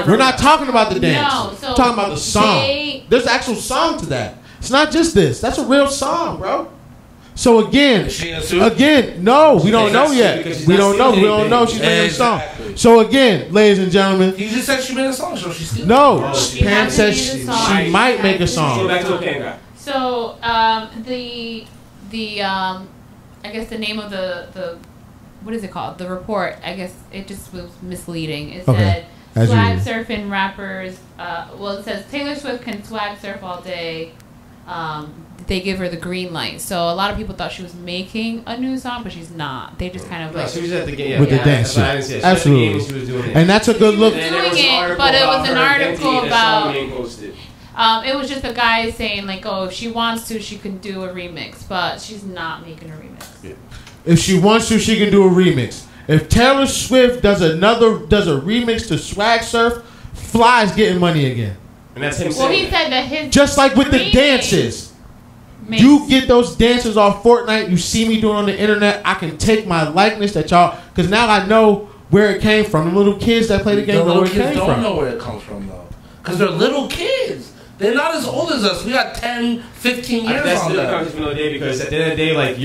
Speaker 2: We're not talking about the dance.
Speaker 3: No, so
Speaker 2: we're talking about the song. There's an actual song to that. It's not just this. That's a real song, bro. So again, no, we don't know yet. We don't know. We don't know she's making a song. So again, ladies and gentlemen,
Speaker 4: you just said she made a song, so she's still.
Speaker 2: No, Pam said she might make a song.
Speaker 3: So the I guess the name of the what is it called? The report. I guess it just was misleading. It said swag surfing rappers. Well, it says Taylor Swift can swag surf all day. They give her the green light. So a lot of people thought she was making a new song, but she's not. They just kind of like
Speaker 1: she was at the game
Speaker 2: with the dance. Absolutely, and that's a good look.
Speaker 3: Doing it, but it was an article about. It was just a guy saying like, oh, if she wants to, she can do a remix, but she's not making a remix.
Speaker 2: Yeah. If she wants to, she can do a remix. If Taylor Swift does a remix to Swag Surf, Fly's getting money again.
Speaker 1: And that's him.
Speaker 3: Well, he said that his
Speaker 2: just like with the dances. You get those dances off Fortnite. You see me doing on the internet. I can take my likeness that y'all, because now I know where it came from. The little kids that play the game know where it came from.
Speaker 4: Don't know where it comes from though, because they're little kids. They're not as old as us. We got 10, 15 years
Speaker 1: that's
Speaker 4: on
Speaker 1: that. That's the day because at the end of the day, like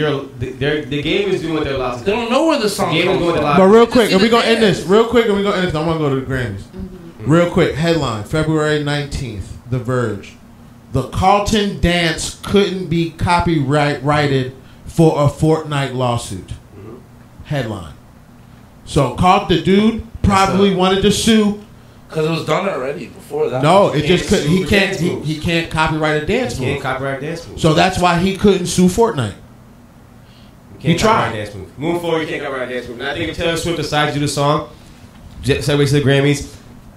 Speaker 1: the game is doing what they're allowed to do.
Speaker 4: They don't know where the song comes from.
Speaker 2: But real quick, and we're gonna end this. Real quick, and we're gonna end this. I want to go to the Grammys. Real quick, headline: February 19th, The Verge. The Carlton dance couldn't be copyrighted for a Fortnite lawsuit. Headline. So the dude probably wanted to sue.
Speaker 4: Because it was done already before that.
Speaker 2: No, it just couldn't. He can't copyright a dance move.
Speaker 1: He can't copyright a dance move.
Speaker 2: So that's why he couldn't sue Fortnite. He tried.
Speaker 1: Dance move. Moving forward, you can't copyright a dance move. And I think if Taylor Swift decides to do the song, segue to the Grammys.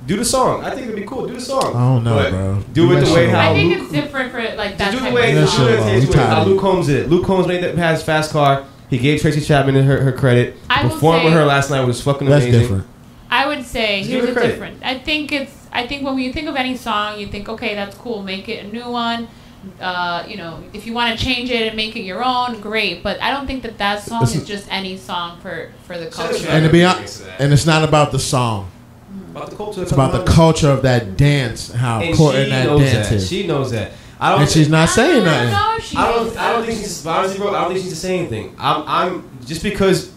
Speaker 1: Do the song. I think it'd be cool. Do the song.
Speaker 2: I don't know, bro.
Speaker 1: Do it the way how.
Speaker 3: I think it's different for like that.
Speaker 1: Do the way how Luke Combs did it. Luke Combs made that has Fast Car. He gave Tracy Chapman her credit. Performed with her last night was fucking amazing.
Speaker 2: That's different.
Speaker 3: I would say here's the difference. I think when you think of any song, you think, okay, that's cool. Make it a new one. you know, if you want to change it and make it your own, great. But I don't think that song is just any song for the culture.
Speaker 2: And to be honest, and it's not about the song.
Speaker 1: About the culture.
Speaker 2: It's about the culture of that dance, how important that dance is.
Speaker 1: She knows that.
Speaker 2: And she's not saying nothing.
Speaker 1: I don't think she's honestly, bro. I don't think she's saying anything. I'm just because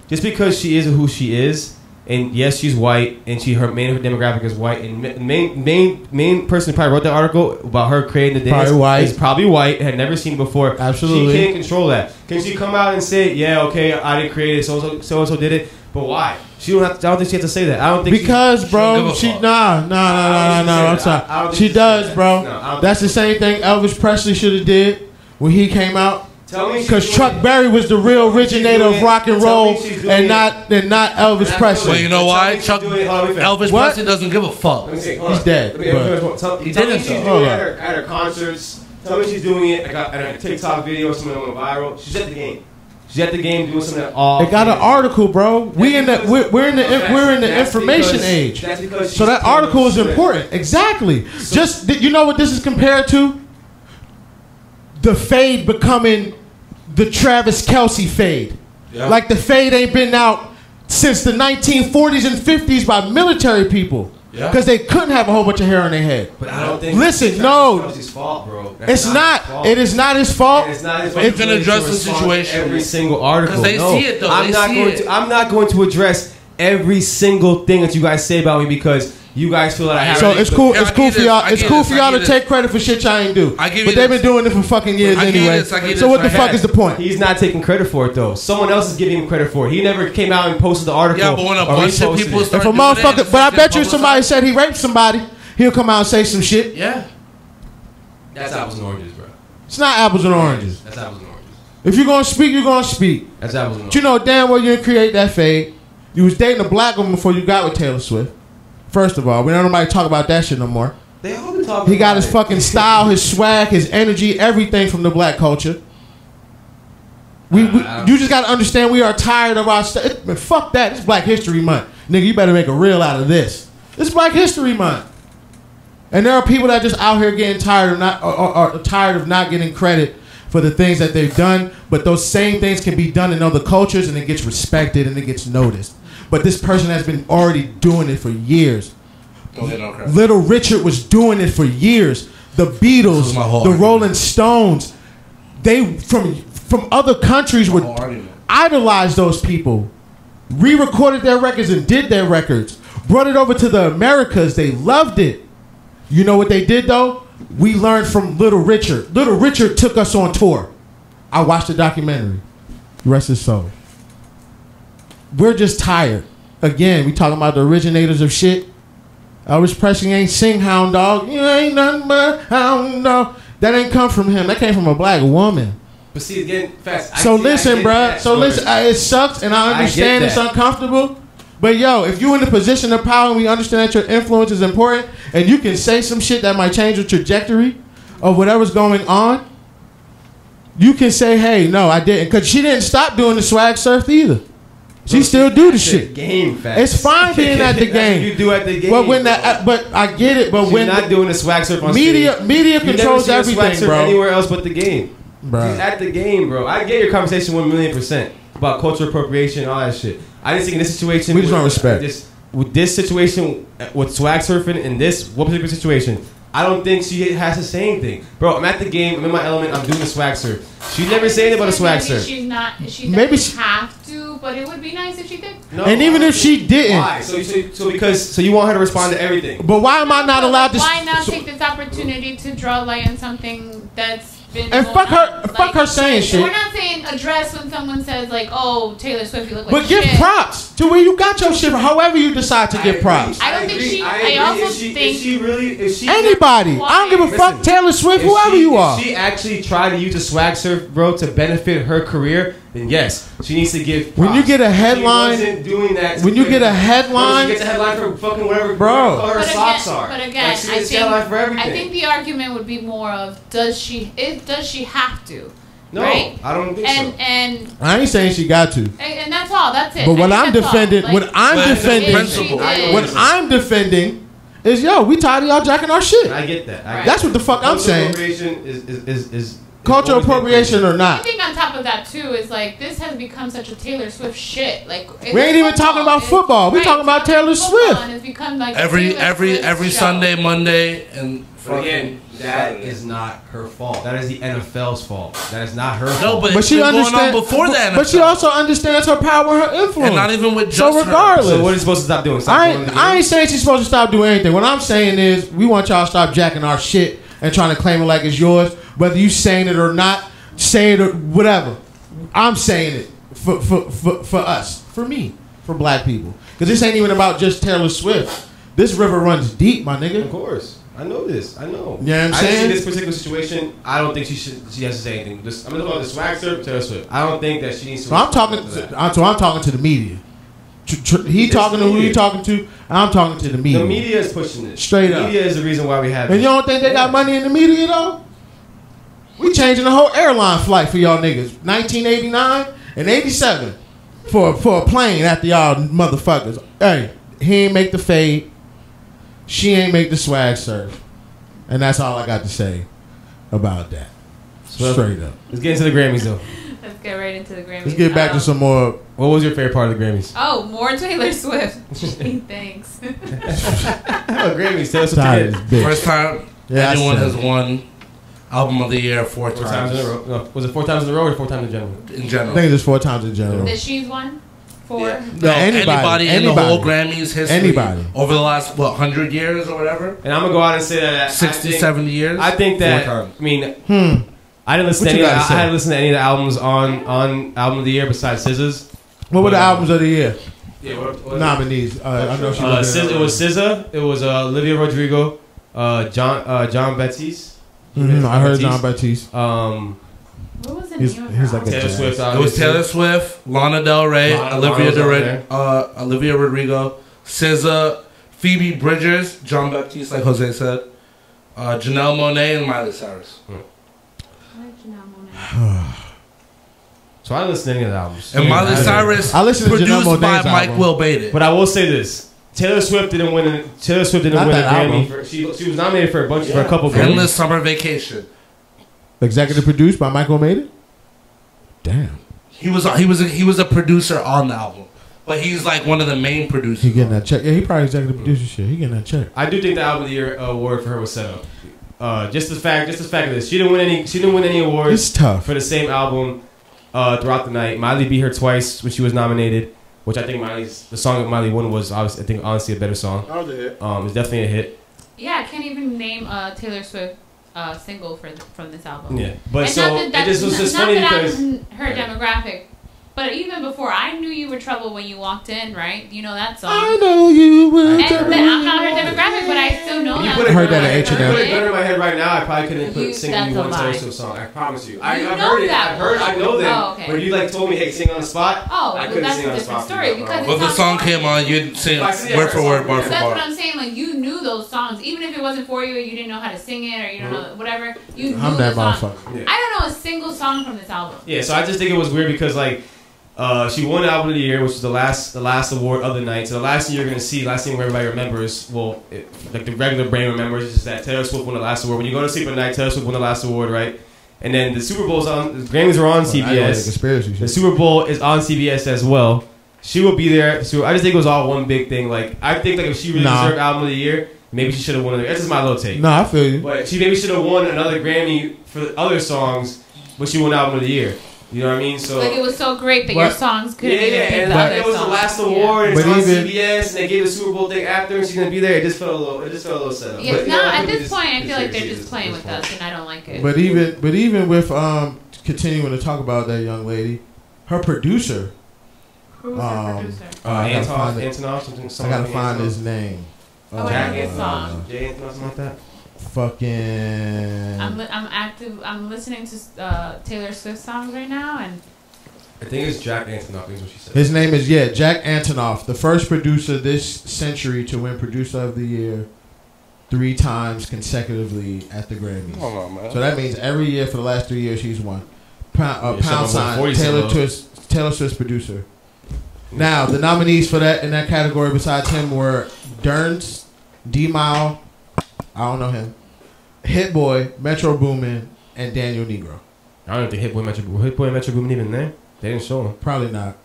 Speaker 1: just because she is who she is, and yes, she's white, and her main demographic is white, and main person who probably wrote that article about her creating the dance is probably white, had never seen it before.
Speaker 2: Absolutely,
Speaker 1: she can't control that. Can she come out and say, yeah, okay, I didn't create it, so and so did it, but why? She don't have to, I don't think she has to say that. I don't think
Speaker 2: because, bro, she no. I'm sorry. She does, bro. No, that's the same thing Elvis Presley should have did when he came out. Because Chuck Berry was the real originator of rock and roll, and not Elvis Presley.
Speaker 4: Well, you know why? Elvis Presley doesn't give a fuck.
Speaker 2: He's dead.
Speaker 1: He didn't. She's doing it at her concerts. Tell me she's doing it at a TikTok video. Something went viral. She's at the game. She's at the game doing something.
Speaker 2: They got an article, bro. We're in the information age. So that article is important. Exactly. Just you know what this is compared to? The fade becoming the Travis Kelce fade. Yeah. Like the fade ain't been out since the 1940s and 50s by military people. Because they couldn't have a whole bunch of hair on their head.
Speaker 1: But I don't think
Speaker 2: listen, no.
Speaker 1: Kelce's fault, bro.
Speaker 2: It's not. It is not his fault.
Speaker 1: It's not his fault.
Speaker 4: It's going to address the situation.
Speaker 1: Every single article.
Speaker 4: Because they see it, though.
Speaker 1: I'm not going to address every single thing that you guys say about me because you guys feel like I have.
Speaker 2: So it's cool. It's cool for y'all. It's cool for y'all to take credit for shit y'all ain't do. But they've been doing it for fucking years anyway. So what the fuck is the point?
Speaker 1: He's not taking credit for it though. Someone else is giving him credit for it. He never came out and posted the article.
Speaker 4: Yeah, but when a bunch of people start
Speaker 2: doing it, but I bet you if somebody said he raped somebody, he'll come out and say some shit.
Speaker 1: Yeah. That's apples and oranges, bro.
Speaker 2: It's not apples and oranges.
Speaker 1: That's apples and oranges.
Speaker 2: If you're gonna speak, you're gonna speak.
Speaker 1: That's apples and oranges.
Speaker 2: But you know damn well you didn't create that fade. You was dating a black woman before you got with Taylor Swift. First of all, we don't nobody talk about that shit no more.
Speaker 1: They all been talking.
Speaker 2: He got his fucking style, his swag, his energy, everything from the black culture. You just gotta understand we are tired of our stuff. Fuck that. It's Black History Month, nigga. You better make a reel out of this. It's Black History Month, and there are people that are just out here getting tired of not getting credit for the things that they've done. But those same things can be done in other cultures, and it gets respected and it gets noticed. But this person has been already doing it for years. Little Richard was doing it for years. The Beatles, the Rolling Stones, they from other countries would idolize those people. Re-recorded their records and did their records. Brought it over to the Americas. They loved it. You know what they did though? We learned from Little Richard. Little Richard took us on tour. I watched the documentary. Rest his soul. We're just tired. Again, we talking about the originators of shit. Elvis Presley ain't sing hound dog. You ain't nothing but hound dog. That ain't come from him. That came from a black woman.
Speaker 1: But see, again, facts.
Speaker 2: So listen, bruh. So listen, it sucks, and I understand it's uncomfortable. But yo, if you're in the position of power and we understand that your influence is important, and you can say some shit that might change the trajectory of whatever's going on, you can say, hey, no, I didn't. Because she didn't stop doing the swag surf either. She still do the shit.
Speaker 1: Game, facts.
Speaker 2: It's fine being at the game.
Speaker 1: You do at the game.
Speaker 2: But when but I get it. But when
Speaker 1: not doing the swag surf on
Speaker 2: media controls everything,
Speaker 1: swag surf
Speaker 2: bro.
Speaker 1: Anywhere else but the game,
Speaker 2: bro.
Speaker 1: She's at the game, bro. I get your conversation 1,000,000% about cultural appropriation, all that shit. I just think in this situation,
Speaker 2: we just want respect.
Speaker 1: With this situation, with swag surfing, in this one particular situation, I don't think she has to say anything, bro. I'm at the game. I'm in my element. I'm doing the swag surf. She never said anything about a swag surf.
Speaker 3: She's not. She doesn't have to, but it would be nice if she did.
Speaker 2: No, and even if she didn't,
Speaker 1: why? So you want her to respond to everything?
Speaker 2: But why am I not allowed to?
Speaker 3: Why not take this opportunity to draw light on something that's been
Speaker 2: and fuck her, fuck her saying shit.
Speaker 3: We're not saying address when someone says like, "Oh, Taylor Swift, you look like
Speaker 2: but
Speaker 3: shit."
Speaker 2: But give props to where you got your shit. However you decide to give props.
Speaker 3: I don't think she. I also think
Speaker 1: is she really? Is she
Speaker 2: anybody? I don't give a fuck. Taylor Swift, whoever you are.
Speaker 1: If she actually tried to use a swag surf, bro, to benefit her career, then yes, she needs to give props.
Speaker 2: When you get a headline,
Speaker 1: she wasn't doing that.
Speaker 2: When you get a headline,
Speaker 1: she gets a headline for fucking whatever,
Speaker 2: bro.
Speaker 1: Her socks are.
Speaker 3: But again,
Speaker 1: like, she gets a headline for everything.
Speaker 3: I think the argument would be more of does she have to?
Speaker 1: No,
Speaker 3: right?
Speaker 1: I don't think so.
Speaker 3: And
Speaker 2: I ain't saying she got to.
Speaker 3: And that's all. That's it.
Speaker 2: But what I'm defending,
Speaker 3: what I'm defending
Speaker 2: is, yo, we tired of y'all jacking our shit.
Speaker 1: I get that.
Speaker 2: That's what the fuck I'm saying.
Speaker 1: Appropriation is
Speaker 2: cultural appropriation or not.
Speaker 3: I think on top of that too is like this has become such a Taylor Swift shit. Like
Speaker 2: we ain't even talking about football. We talking about Taylor Swift.
Speaker 3: And it's become like
Speaker 4: every Sunday, Monday, and
Speaker 1: again, that is not her fault. That is the NFL's fault. That is not her fault.
Speaker 4: No, but
Speaker 2: she understands
Speaker 4: going on before that.
Speaker 2: But she also understands her power and her influence.
Speaker 4: And not even with just
Speaker 2: so regardless.
Speaker 1: So what is supposed to stop doing?
Speaker 2: I ain't saying she's supposed to stop doing anything. What I'm saying is we want y'all to stop jacking our shit and trying to claim it like it's yours. Whether you saying it or not, say it or whatever. I'm saying it for us, for me, for black people. Because this ain't even about just Taylor Swift. This river runs deep, my nigga.
Speaker 1: Of course. I know this. I know.
Speaker 2: You know what I'm saying?
Speaker 1: In this particular situation, I don't think she has to say anything. I'm talking about the swag surf, Taylor Swift. I don't think that she needs to.
Speaker 2: So I'm talking to the media. He talking to who he talking to. I'm talking to the media.
Speaker 1: The media is pushing this.
Speaker 2: Straight up.
Speaker 1: The media is the reason why we have.
Speaker 2: And you don't think they got money in the media though? We changing the whole airline flight for y'all niggas. 1989 and 87 for a plane after y'all motherfuckers. Hey, he ain't make the fade. She ain't make the swag surf. And that's all I got to say about that. Straight up.
Speaker 1: Let's get into the Grammys though.
Speaker 3: Let's get right into the Grammys.
Speaker 2: Let's get back to some more.
Speaker 1: What was your favorite part of the Grammys?
Speaker 3: Oh, more Taylor Swift. Thanks.
Speaker 1: Grammys, Taylor Swift.
Speaker 4: First time anyone has won Album of the Year four times
Speaker 1: in a row. No, was it 4 times in a row or 4 times in general?
Speaker 4: In general.
Speaker 2: I think it's 4 times in general.
Speaker 3: That she's won? 4?
Speaker 2: Yeah.
Speaker 4: No, anybody in the whole Grammys history.
Speaker 2: Anybody.
Speaker 4: Over the last, 100 years or whatever?
Speaker 1: And I'm going to go out and say that
Speaker 4: 60, 70 years?
Speaker 1: I think that, I didn't listen to any. I hadn't listened to any of the albums on Album of the Year besides SZA's.
Speaker 2: What were the albums of the year?
Speaker 1: Yeah, what
Speaker 2: nominees. I know she was.
Speaker 1: It was SZA. It was Olivia Rodrigo, John Baptiste.
Speaker 2: I heard John Baptiste.
Speaker 3: What was the name of
Speaker 2: he's like
Speaker 1: Taylor Swift.
Speaker 4: It was Taylor Swift, Lana Del Rey, Olivia Rodrigo, SZA, Phoebe Bridgers, John Baptiste, like Jose said, Janelle Monáe, and Miley Cyrus.
Speaker 1: So I didn't listen to any of the albums.
Speaker 4: And Miley Cyrus,
Speaker 2: I listened to
Speaker 4: produced
Speaker 2: Janelle
Speaker 4: by
Speaker 2: Monáe's
Speaker 4: Mike
Speaker 2: album.
Speaker 4: Will Baited.
Speaker 1: But I will say this: Taylor Swift didn't win. A Grammy. She was nominated for a couple Grammys.
Speaker 4: Endless Summer Vacation.
Speaker 2: Executive produced by Michael Made It. Damn.
Speaker 4: He was a producer on the album, but he's like one of the main producers.
Speaker 2: He getting that check. Yeah, he probably executive producer shit. He getting that check.
Speaker 1: I do think the Album of the Year award for her was set up. Just the fact of this, she didn't win any awards.
Speaker 2: It's tough
Speaker 1: for the same album throughout the night. Miley beat her twice when she was nominated, which I think the song that Miley won was obviously, I think, honestly a better song.
Speaker 2: That was a hit.
Speaker 1: It's definitely a hit.
Speaker 3: Yeah, I can't even name Taylor Swift single from this album.
Speaker 1: Yeah, but
Speaker 3: and
Speaker 1: so it just was just funny because
Speaker 3: her demographic. But even before, I knew you were trouble when you walked in, right? You know that song.
Speaker 2: I know you were.
Speaker 3: And then I'm not her demographic, but I still know that.
Speaker 2: I heard that at H&M.
Speaker 1: If I put it in my head right now, I probably couldn't sing any one Taylor Swift song. I promise you. I know that. I know them.
Speaker 3: Oh, okay.
Speaker 1: But you told me, hey, sing on the spot.
Speaker 3: Oh,
Speaker 1: I couldn't
Speaker 3: that's
Speaker 1: sing
Speaker 3: a
Speaker 1: on the
Speaker 3: different
Speaker 1: spot.
Speaker 3: story. Because
Speaker 4: when the song came on, you'd sing word for word, bar for
Speaker 3: that's
Speaker 4: bar.
Speaker 3: what I'm saying. Like you knew those songs, even if it wasn't for you, or you didn't know how to sing it, or you don't know whatever. You knew
Speaker 2: I'm that
Speaker 3: the song.
Speaker 2: motherfucker.
Speaker 1: Yeah.
Speaker 3: I don't know a single song from this album.
Speaker 1: Yeah, so I just think it was weird because she won Album of the Year, which is the last award of the night. So the last thing you're gonna see, last thing everybody remembers, like the regular brain remembers, is just that Taylor Swift won the last award. When you go to sleep at night, Taylor Swift won the last award, right? And then the Super Bowl's on. The Grammys are on CBS. The Super Bowl is on CBS as well. She will be there. So I just think it was all one big thing. Like I think if she really deserved Album of the Year, maybe she should have won another. That's just my little take.
Speaker 2: No, I feel you.
Speaker 1: But she maybe should have won another Grammy for the other songs, but she won Album of the Year. You know what I mean? So
Speaker 3: like it was so great that your songs couldn't even pick the other
Speaker 1: it was
Speaker 3: songs.
Speaker 1: the last award.
Speaker 2: Yeah.
Speaker 1: It's on CBS, and they gave the Super Bowl thing after, and she's gonna be there. It just felt a little set up.
Speaker 3: Yeah,
Speaker 1: but,
Speaker 3: at this point, I feel like they're just playing with us, and I don't like it.
Speaker 2: But even with continuing to talk about that young lady, her producer.
Speaker 3: Who's her producer?
Speaker 1: Antonoff.
Speaker 2: I gotta find his name.
Speaker 1: Jack Antonoff. Jay Antonoff, something like that.
Speaker 2: Fucking.
Speaker 3: I'm listening to Taylor Swift songs right now, and
Speaker 1: I think it's Jack Antonoff. Is what she said.
Speaker 2: His name is Jack Antonoff, the first producer this century to win Producer of the Year 3 times consecutively at the Grammys.
Speaker 4: Hold on, man.
Speaker 2: So that means every year for the last 3 years he's won. Pound sign Taylor Swift's producer. Now the nominees for that in that category besides him were Durns, D-Mile, I don't know him, Hit Boy, Metro Boomin, and Daniel Negro.
Speaker 1: I don't think Hit Boy and Metro Boomin even there. They didn't show him.
Speaker 2: Probably not.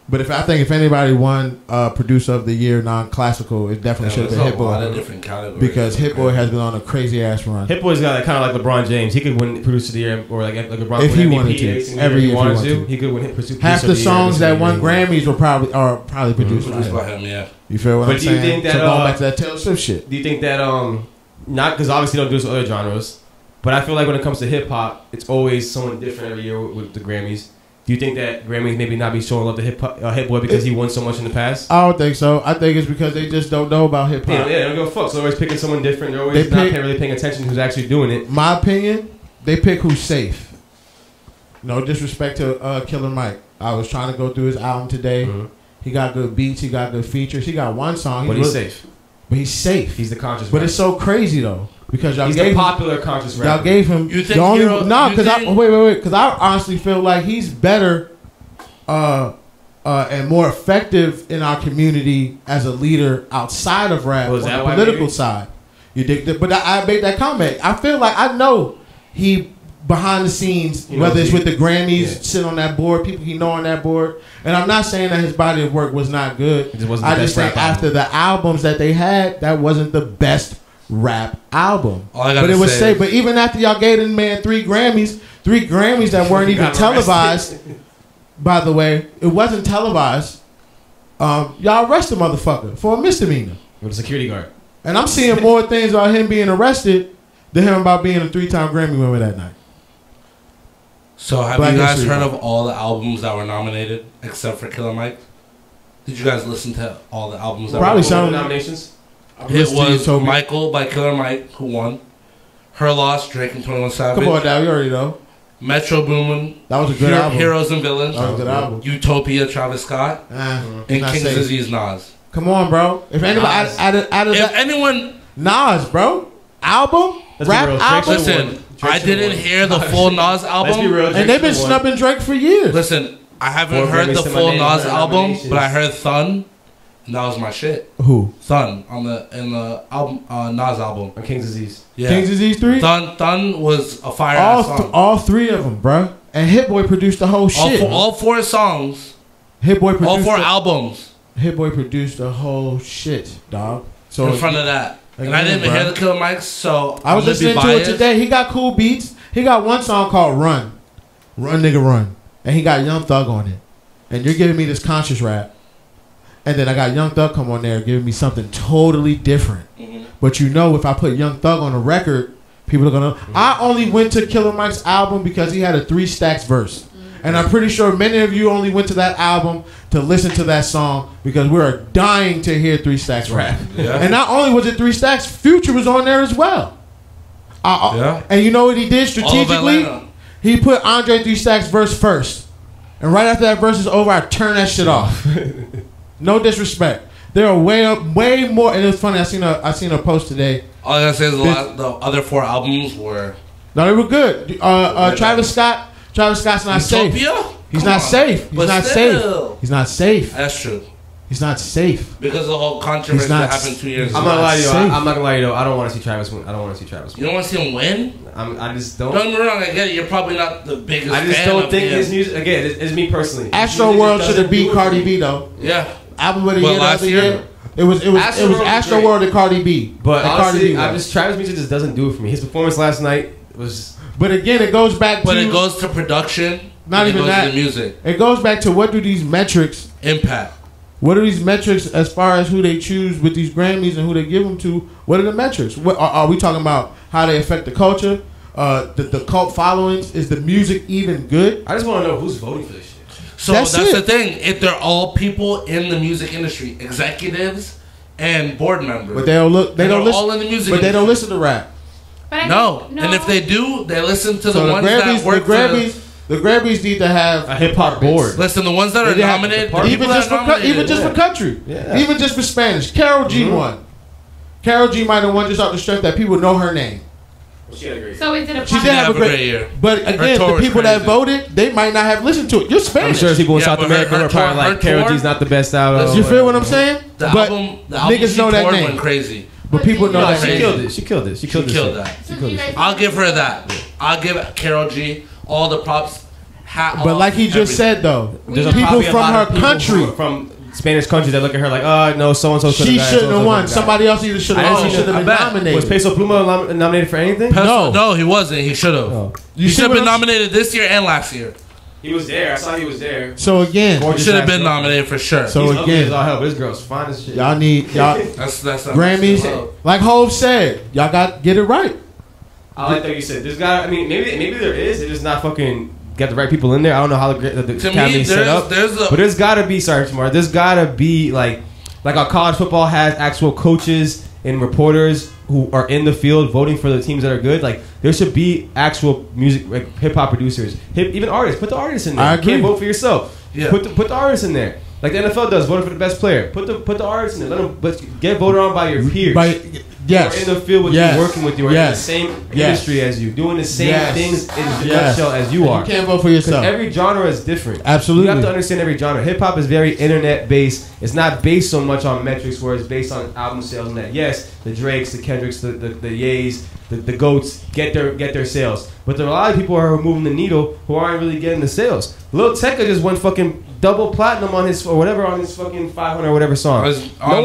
Speaker 2: But I think if anybody won Producer of the Year non-classical, it definitely should have been Hit Boy.
Speaker 4: A lot of different categories.
Speaker 2: Because Hit Boy has been on a crazy ass run.
Speaker 1: Hit Boy's got kind of like LeBron James. He could win Producer of the Year or like LeBron
Speaker 2: if he
Speaker 1: MVP
Speaker 2: wanted to. Every year he wanted to.
Speaker 1: He could win Producer
Speaker 2: Half the songs that won Grammys were probably produced
Speaker 4: by him. Yeah.
Speaker 2: You feel what I'm saying?
Speaker 1: Do you think that,
Speaker 2: so going back to that Taylor Swift shit.
Speaker 1: Do you think that not because obviously they don't do this with other genres, but I feel like when it comes to hip hop, it's always someone different every year with the Grammys. Do you think that Grammys maybe not be showing love to Hit Boy because he won so much in the past?
Speaker 2: I don't think so. I think it's because they just don't know about hip hop.
Speaker 1: Yeah, they don't give a fuck. So they're always picking someone different. They're always not really paying attention to who's actually doing it.
Speaker 2: My opinion, they pick who's safe. No disrespect to Killer Mike. I was trying to go through his album today. Mm-hmm. He got good beats. He got good features. He got one song.
Speaker 1: But he's safe.
Speaker 2: But he's safe.
Speaker 1: He's the conscious rapper.
Speaker 2: But it's so crazy though. Because
Speaker 1: he's the popular conscious rapper.
Speaker 2: Y'all gave him
Speaker 4: you think
Speaker 2: the only wait. Because I honestly feel like he's better and more effective in our community as a leader outside of rap on the political side. You dig that? But I made that comment. I feel like I know he behind the scenes, whether it's with the Grammys, sit on that board, people he know on that board. And I'm not saying that his body of work was not good. I just think after the albums that they had, that wasn't the best rap album. But it was safe. But even after y'all gave him man 3 Grammys that weren't even televised. By the way, it wasn't televised. Y'all arrested motherfucker for a misdemeanor
Speaker 1: with a security guard.
Speaker 2: And I'm seeing more things about him being arrested than him about being a 3-time Grammy winner that night.
Speaker 4: So have you guys heard of all the albums that were nominated except for Killer Mike? Did you guys listen to all the albums that
Speaker 2: probably
Speaker 4: were
Speaker 2: some
Speaker 1: nominations?
Speaker 4: It was Michael by Killer Mike who won. Her Loss, Drake and 21 Savage.
Speaker 2: Come on, now you already know.
Speaker 4: Metro Boomin.
Speaker 2: That was a good album.
Speaker 4: Heroes and Villains.
Speaker 2: That was a good album.
Speaker 4: Utopia, Travis Scott. And King's Disease, Nas.
Speaker 2: Come on, bro. If anybody out of that,
Speaker 4: anyone,
Speaker 2: Nas, bro, album, rap album.
Speaker 4: Listen, I didn't hear the full Nas album,
Speaker 2: and they've been snubbing Drake for years.
Speaker 4: Listen, I haven't heard the full Nas album, but I heard Thun. And that was my shit.
Speaker 2: Who?
Speaker 4: Thun in the album, Nas album.
Speaker 1: On King's Disease.
Speaker 2: Yeah. King's Disease 3?
Speaker 4: Thun was a fire song.
Speaker 2: All 3 of them, bro. And Hit Boy produced the whole shit.
Speaker 4: All 4 songs.
Speaker 2: Hit Boy produced
Speaker 4: all 4 albums.
Speaker 2: Hit Boy produced the whole shit, dog. So
Speaker 4: in front of that. And I didn't even hear the Killer Mike's, so
Speaker 2: I was listening to it today. He got cool beats. He got one song called Run. Run, nigga, run. And he got Young Thug on it. And you're giving me this conscious rap. And then I got Young Thug come on there giving me something totally different. Mm-hmm. But you know, if I put Young Thug on a record, people are going to... Mm-hmm. I only went to Killer Mike's album because he had a 3 Stacks verse. Mm-hmm. And I'm pretty sure many of you only went to that album to listen to that song because we are dying to hear 3 Stacks rap. Yeah. And not only was it 3 Stacks, Future was on there as well. And you know what he did strategically? He put Andre 3 Stacks verse first. And right after that verse is over, I turn that shit off. No disrespect. There are way more. And it was funny. I seen a post today.
Speaker 4: All I gotta say is the other 4 albums were.
Speaker 2: No, they were good. Travis Scott's not safe. He's not safe. He's not safe. He's not safe.
Speaker 4: That's true.
Speaker 2: He's not safe
Speaker 4: because of the whole controversy that happened 2 years ago.
Speaker 1: I'm not gonna lie to you. I'm not gonna lie to you. I don't want to see Travis win. I don't want to see Travis win.
Speaker 4: You don't want to see him win?
Speaker 1: I just don't.
Speaker 4: Don't get me wrong. I get it. You're probably not the biggest.
Speaker 1: I just
Speaker 4: fan
Speaker 1: don't
Speaker 4: of
Speaker 1: think
Speaker 4: him.
Speaker 1: his music. Again, it's me personally.
Speaker 2: Astro World should have beat Cardi B though.
Speaker 4: Yeah.
Speaker 2: Album of the year last year. It was Astro World and Cardi B.
Speaker 1: But honestly, Travis music just doesn't do it for me. His performance last night was.
Speaker 2: But again, it goes back.
Speaker 4: But it goes to production.
Speaker 2: Not even that.
Speaker 4: To the music.
Speaker 2: It goes back to what do these metrics
Speaker 4: impact?
Speaker 2: What are these metrics as far as who they choose with these Grammys and who they give them to? What are the metrics? What are we talking about? How they affect the culture? The cult followings? Is the music even good?
Speaker 1: I just want to know who's voting for this shit.
Speaker 4: So that's the thing. If they're all people in the music industry, executives and board members,
Speaker 2: but they don't look. They don't listen.
Speaker 4: All in the music,
Speaker 2: but they don't listen to rap.
Speaker 4: No, and if they do, they listen to the ones that work.
Speaker 2: The Grammys need to have
Speaker 1: a hip hop board.
Speaker 4: Listen, the ones that are nominated,
Speaker 2: even just for country, even just for Spanish. Karol G won. Karol G might have won just off the strength that people know her name.
Speaker 1: She had a great year.
Speaker 3: So is it a
Speaker 2: she did have a great year. But again, the people that voted, they might not have listened to it. You're Spanish.
Speaker 1: I'm sure people in South America are probably like, Karol G's not the best out of.
Speaker 2: You feel what I'm saying?
Speaker 4: The album
Speaker 2: niggas know that name.
Speaker 4: Went crazy.
Speaker 2: But people know that
Speaker 1: she killed it. She killed it. She killed
Speaker 4: that. I'll give her that. I'll give Karol G all the props.
Speaker 2: But like he just said though,
Speaker 1: there's
Speaker 2: people from her country,
Speaker 1: from Spanish countries that look at her like, oh no, so and so.
Speaker 2: She shouldn't have won. Somebody else either should have won. She should have been nominated.
Speaker 1: Was Peso Pluma nominated for anything?
Speaker 4: No, he wasn't. He should have. Oh. He should have been nominated this year and last year.
Speaker 1: He was there. I saw he was there.
Speaker 2: So again,
Speaker 4: he should have been nominated for sure.
Speaker 2: So
Speaker 1: he's
Speaker 2: again,
Speaker 1: as all hell, but this girl's fine as shit.
Speaker 2: Y'all need
Speaker 4: that's
Speaker 2: Grammys. Like Hov said, y'all got get it right.
Speaker 1: I like that you said. There's got. I mean, maybe there is. It's just not fucking. Got the right people in there. I don't know how the academy set up, but there's gotta be. Sorry, Shamar. There's gotta be like how college football has actual coaches and reporters who are in the field voting for the teams that are good. Like there should be actual music, like hip hop producers, even artists. Put the artists in there.
Speaker 2: I
Speaker 1: agree. You can't vote for yourself.
Speaker 4: Yeah.
Speaker 1: Put the artists in there. Like the NFL does, voting for the best player. Put the artists in there. Let them get voted on by your peers.
Speaker 2: Yes.
Speaker 1: Or in the field with you, working with you, or in the same industry as you, doing the same things in the nutshell as you are.
Speaker 2: You can't vote for yourself.
Speaker 1: Every genre is different.
Speaker 2: Absolutely.
Speaker 1: You have to understand every genre. Hip hop is very internet based. It's not based so much on metrics, where it's based on album sales and that. Yes, the Drakes, the Kendricks, the Ye's, the Goats get their sales. But there are a lot of people who are moving the needle who aren't really getting the sales. Lil Tecca just went fucking double platinum on his fucking 500 or whatever song. No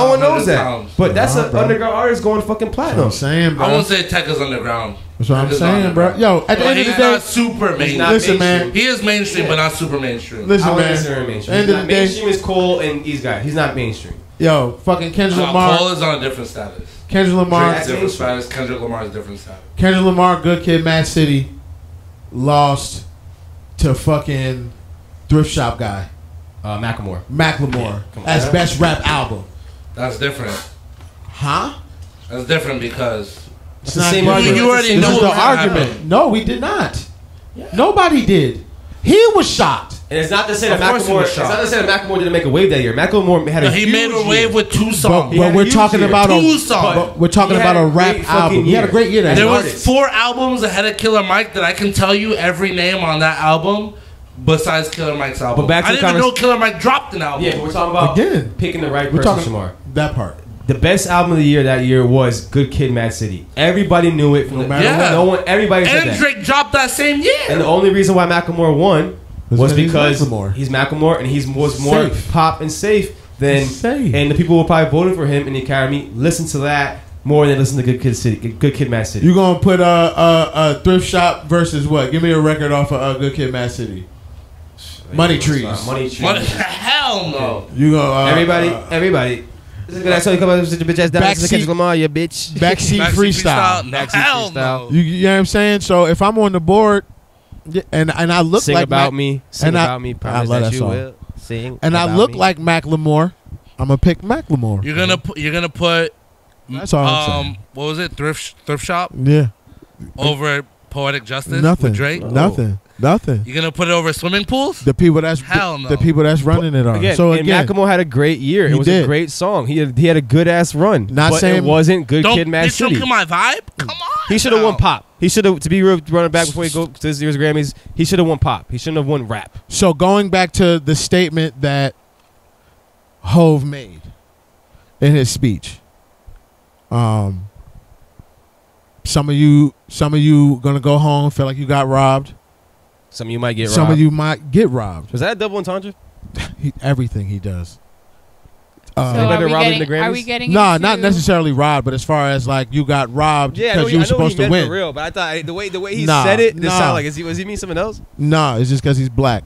Speaker 1: one knows that. But that's an underground artist going fucking platinum.
Speaker 2: That's what I'm saying, bro.
Speaker 4: I won't say Tecca's underground.
Speaker 2: That's what I'm saying, bro. Yo, at the end of the day,
Speaker 4: he's not super mainstream.
Speaker 2: Listen, man.
Speaker 4: He is mainstream, but not super mainstream.
Speaker 2: Listen, man.
Speaker 1: End of the day, mainstream is Cole and these guys. He's not mainstream.
Speaker 2: Yo, fucking Kendrick Lamar.
Speaker 4: Cole is on a different status.
Speaker 2: Kendrick Lamar.
Speaker 4: Different status. Kendrick Lamar is different status.
Speaker 2: Kendrick Lamar, Good Kid, Mad City, lost to fucking Thrift Shop guy.
Speaker 1: Macklemore
Speaker 2: as best rap album.
Speaker 4: That's different.
Speaker 2: Huh?
Speaker 4: That's different because
Speaker 2: it's the same argument.
Speaker 4: You already know
Speaker 2: the argument. Happened. No, we did not. Yeah. Nobody did. He was shocked.
Speaker 1: And it's not to say that Macklemore didn't make a wave that year. Macklemore had
Speaker 4: he made a wave with 2 songs.
Speaker 2: But we're talking about a rap album. He had a great year.
Speaker 4: There was 4 albums ahead of Killer Mike that I can tell you every name on that album. Besides Killer Mike's album, but back to I didn't even know Killer Mike dropped an album.
Speaker 1: Yeah, but we're talking about picking the right person, Shamar.
Speaker 2: That part.
Speaker 1: The best album of the year that year was Good Kid, Mad City. Everybody knew it. Everybody said that.
Speaker 4: And Drake dropped that same year.
Speaker 1: And the only reason why Macklemore won was because he's Macklemore and he was more pop and safe than. And the people who probably voted for him in the Academy listened to that more than listen to Good Kid, Mad City.
Speaker 2: You gonna put a Thrift Shop versus what? Give me a record off of Good Kid, Mad City. Money Trees.
Speaker 4: Hell no.
Speaker 2: You go.
Speaker 1: Everybody. I saw you come out with such a bitch ass down. Kendrick Lamar, you bitch.
Speaker 2: Backseat freestyle.
Speaker 4: Hell no.
Speaker 2: You know what I'm saying? So if I'm on the board, and I look
Speaker 1: sing
Speaker 2: like
Speaker 1: about me, sing about me.
Speaker 2: I love that song.
Speaker 1: Will sing.
Speaker 2: And I look like Macklemore. I'm gonna pick Macklemore.
Speaker 4: You're gonna put.
Speaker 2: That's all I'm saying.
Speaker 4: What was it? Thrift Shop.
Speaker 2: Yeah.
Speaker 4: Over Poetic Justice.
Speaker 2: Nothing.
Speaker 4: With Drake.
Speaker 2: Nothing.
Speaker 4: You're gonna put it over swimming pools?
Speaker 2: The people that's the people that's running it on.
Speaker 1: So again, Macklemore had a great year. It was a great song. He had a good ass run.
Speaker 2: Not
Speaker 1: but
Speaker 2: saying
Speaker 1: it wasn't Good Kid, Mad City.
Speaker 4: Don't kill my vibe. Come on.
Speaker 1: He should have won pop. He should have, to be running back before he go to this year's Grammys. He should have won pop. He shouldn't have won rap.
Speaker 2: So going back to the statement that Hov made in his speech, some of you gonna go home, feel like you got robbed.
Speaker 1: Some of you might get robbed.
Speaker 2: Some of you might get robbed.
Speaker 1: Was that a double entendre?
Speaker 2: Everything he does.
Speaker 3: So are we getting
Speaker 2: not necessarily robbed, but as far as like you got robbed because you were supposed to win.
Speaker 1: For real, but I thought the way he said it, this sound like was he mean something else?
Speaker 2: No, it's just because he's black.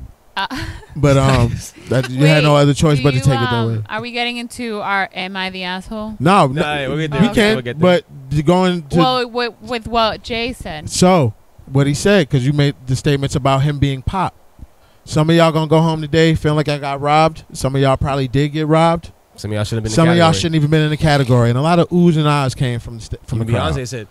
Speaker 2: But you had no other choice but to take it that way.
Speaker 3: Are we getting into our "Am I the asshole"?
Speaker 2: No, we can't. But going to
Speaker 3: with what Jay said.
Speaker 2: So what he said, because you made the statements about him being pop. Some of y'all gonna go home today feeling like I got robbed. Some of y'all probably did get robbed.
Speaker 1: Some of y'all shouldn't have been.
Speaker 2: Some of y'all shouldn't even been in the category, and a lot of oohs and ahs came from the crowd.
Speaker 1: Beyonce said,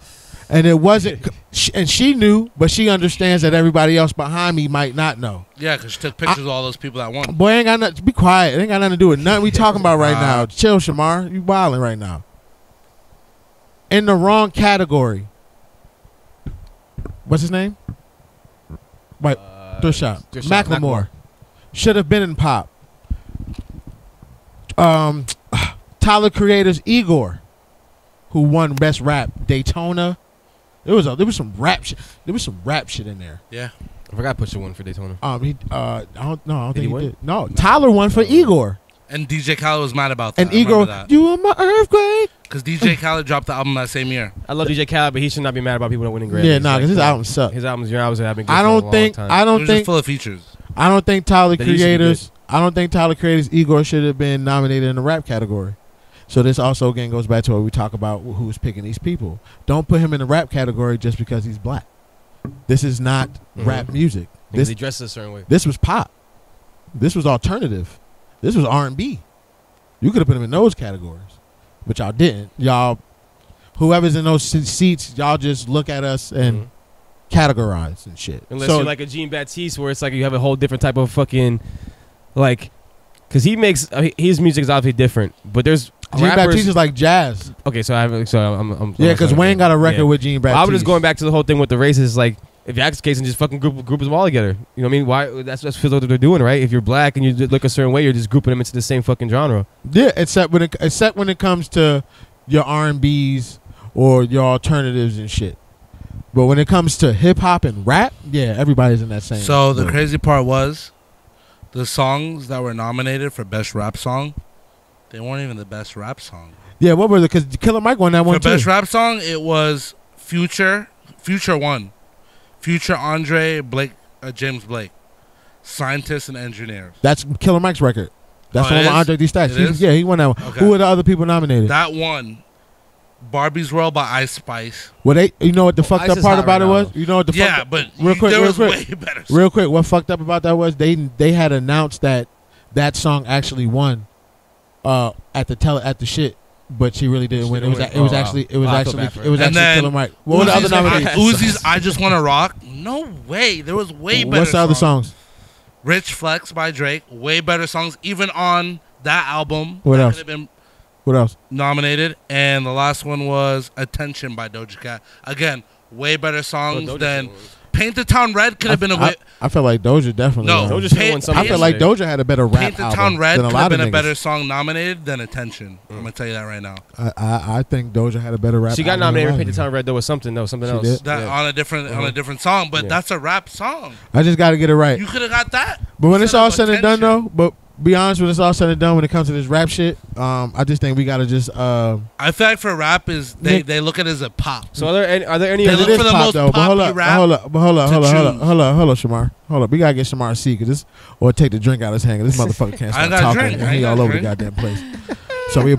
Speaker 2: and it wasn't. And she knew, but she understands that everybody else behind me might not know.
Speaker 4: Yeah, because she took pictures of all those people that won.
Speaker 2: Boy, ain't got nothing. Be quiet. It ain't got nothing to do with nothing we talking about right now. Chill, Shamar. You wilding right now. In the wrong category. What's his name? Wait, Thrift Shop. Macklemore. Should have been in pop. Tyler Creator's Igor who won Best Rap, Daytona. There was some rap shit. There was some rap shit in there.
Speaker 4: Yeah.
Speaker 1: I forgot Pusha won for Daytona.
Speaker 2: I don't think he
Speaker 1: win?
Speaker 2: did. No, Tyler won for Igor.
Speaker 4: And DJ Khaled was mad about that.
Speaker 2: And Igor, you are my earthquake.
Speaker 4: Because DJ Khaled dropped the album that same year.
Speaker 1: I love DJ Khaled, but he should not be mad about people not winning Grammys.
Speaker 2: Yeah, because his albums suck.
Speaker 1: His albums have been good
Speaker 2: I
Speaker 1: for a
Speaker 2: don't
Speaker 1: long
Speaker 2: think.
Speaker 1: time.
Speaker 2: I don't
Speaker 4: It was
Speaker 2: think.
Speaker 4: just full of features.
Speaker 2: I don't think Tyler
Speaker 1: They used to be
Speaker 2: Creators. I don't think Tyler Creators Igor should have been nominated in the rap category. So this also again goes back to what we talk about who's picking these people. Don't put him in the rap category just because he's black. This is not rap music.
Speaker 1: Because he dresses a certain way.
Speaker 2: This was pop. This was alternative. This was R&B. You could have put him in those categories, but y'all didn't. Y'all, whoever's in those seats, y'all just look at us and categorize and shit.
Speaker 1: Unless you're like a Jean Baptiste, where it's like you have a whole different type of fucking, like, because he makes his music is obviously different, but there's
Speaker 2: Jean Baptiste is like jazz.
Speaker 1: Okay, so I'm
Speaker 2: yeah, because Wayne got a record with Jean Baptiste.
Speaker 1: I was just going back to the whole thing with the races, like. If that's the case, and just fucking group them all together, you know what I mean? Why? That's what they're doing, right? If you're black and you look a certain way, you're just grouping them into the same fucking genre.
Speaker 2: Yeah, except when it comes to your R&Bs or your alternatives and shit. But when it comes to hip hop and rap, yeah, everybody's in that same.
Speaker 4: So the crazy part was, the songs that were nominated for best rap song, they weren't even the best rap song.
Speaker 2: Yeah, what were the? Because Killer Mike won that one too.
Speaker 4: For best rap song, it was Future won. Future, Andre, Blake, James Blake, Scientists and Engineers.
Speaker 2: That's Killer Mike's record. That's the one with Andre D. Stacks. Yeah, he won that one. Okay. Who were the other people nominated?
Speaker 4: That one, Barbie's World by Ice Spice.
Speaker 2: Well, you know what the fucked up part about it was? You know what the
Speaker 4: but
Speaker 2: real quick,
Speaker 4: there was way better.
Speaker 2: Real quick, what fucked up about that was they had announced that song actually won at the shit. But she really didn't win. It was actually Killer Mike. What were the other nominees?
Speaker 4: Uzi's "I Just Wanna Rock." No way. There was way better.
Speaker 2: What's the other songs?
Speaker 4: "Rich Flex" by Drake. Way better songs, even on that album.
Speaker 2: What else? What else?
Speaker 4: Nominated, and the last one was "Attention" by Doja Cat. Again, way better songs than. Paint the Town Red could have been a way. I
Speaker 2: feel like Doja definitely.
Speaker 1: No, Doja won something.
Speaker 2: I feel like Doja had a better rap
Speaker 4: Paint the Town Red could have been a better song nominated than Attention. I'm gonna tell you that right now.
Speaker 2: I think Doja had a better rap.
Speaker 1: She got nominated for Paint the Town Red though with something else.
Speaker 4: On a different song, but that's a rap song.
Speaker 2: I just got to get it right.
Speaker 4: You could have got that.
Speaker 2: But when it's all said and done though, but be honest, when it's all said and done, when it comes to this rap shit, I just think we gotta just.
Speaker 4: I feel like for rap is they look at it as a pop.
Speaker 1: So are there any?
Speaker 4: They look for the most poppy rap.
Speaker 2: Hold up, Shamar. Hold up, we gotta get Shamar a seat, or take the drink out of his hand. Cause this motherfucker can't stop talking, and he all over the goddamn place. So we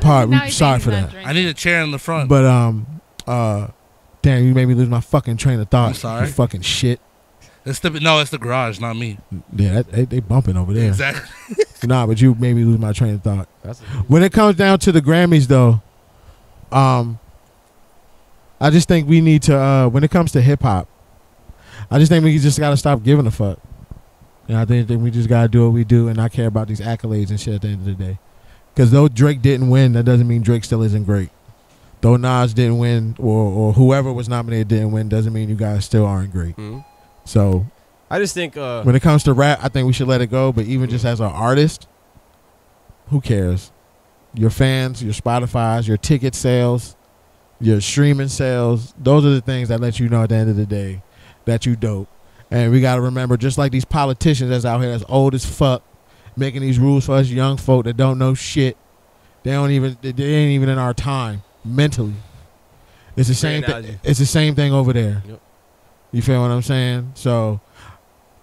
Speaker 2: sorry for that.
Speaker 4: I need a chair in the front.
Speaker 2: But damn, you made me lose my fucking train of thought.
Speaker 4: I'm sorry.
Speaker 2: You fucking shit.
Speaker 4: It's the garage, not me.
Speaker 2: Yeah, they bumping over there.
Speaker 4: Exactly.
Speaker 2: Nah, but you made me lose my train of thought. When it comes down to the Grammys, though, I just think we need to. When it comes to hip hop, I just think we just gotta stop giving a fuck. And I think we just gotta do what we do and not care about these accolades and shit at the end of the day. Because though Drake didn't win, that doesn't mean Drake still isn't great. Though Nas didn't win, or whoever was nominated didn't win, doesn't mean you guys still aren't great.
Speaker 1: Mm-hmm.
Speaker 2: So
Speaker 1: I just think
Speaker 2: when it comes to rap, I think we should let it go. But even just as an artist, who cares? Your fans, your Spotify's, your ticket sales, your streaming sales, those are the things that let you know at the end of the day that you dope. And we got to remember, just like these politicians that's out here that's old as fuck, making these rules for us young folk that don't know shit. They ain't even in our time mentally. It's the same thing. It's the same thing over there. Yep. You feel what I'm saying? So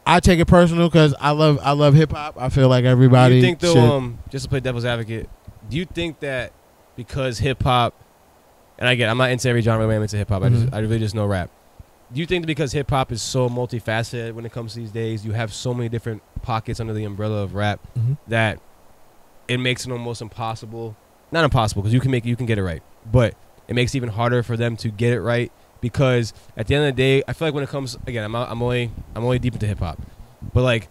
Speaker 2: I take it personal because I love hip hop. I feel like everybody.
Speaker 1: Do you think though, just to play devil's advocate, do you think that because hip hop, and again, I'm not into every genre, I'm into hip hop. Mm-hmm. I really just know rap. Do you think that because hip hop is so multifaceted when it comes to these days, you have so many different pockets under the umbrella of rap that it makes it almost impossible? Not impossible because you can get it right, but it makes it even harder for them to get it right. Because at the end of the day, I feel like when it comes, again, I'm only deep into hip hop, but like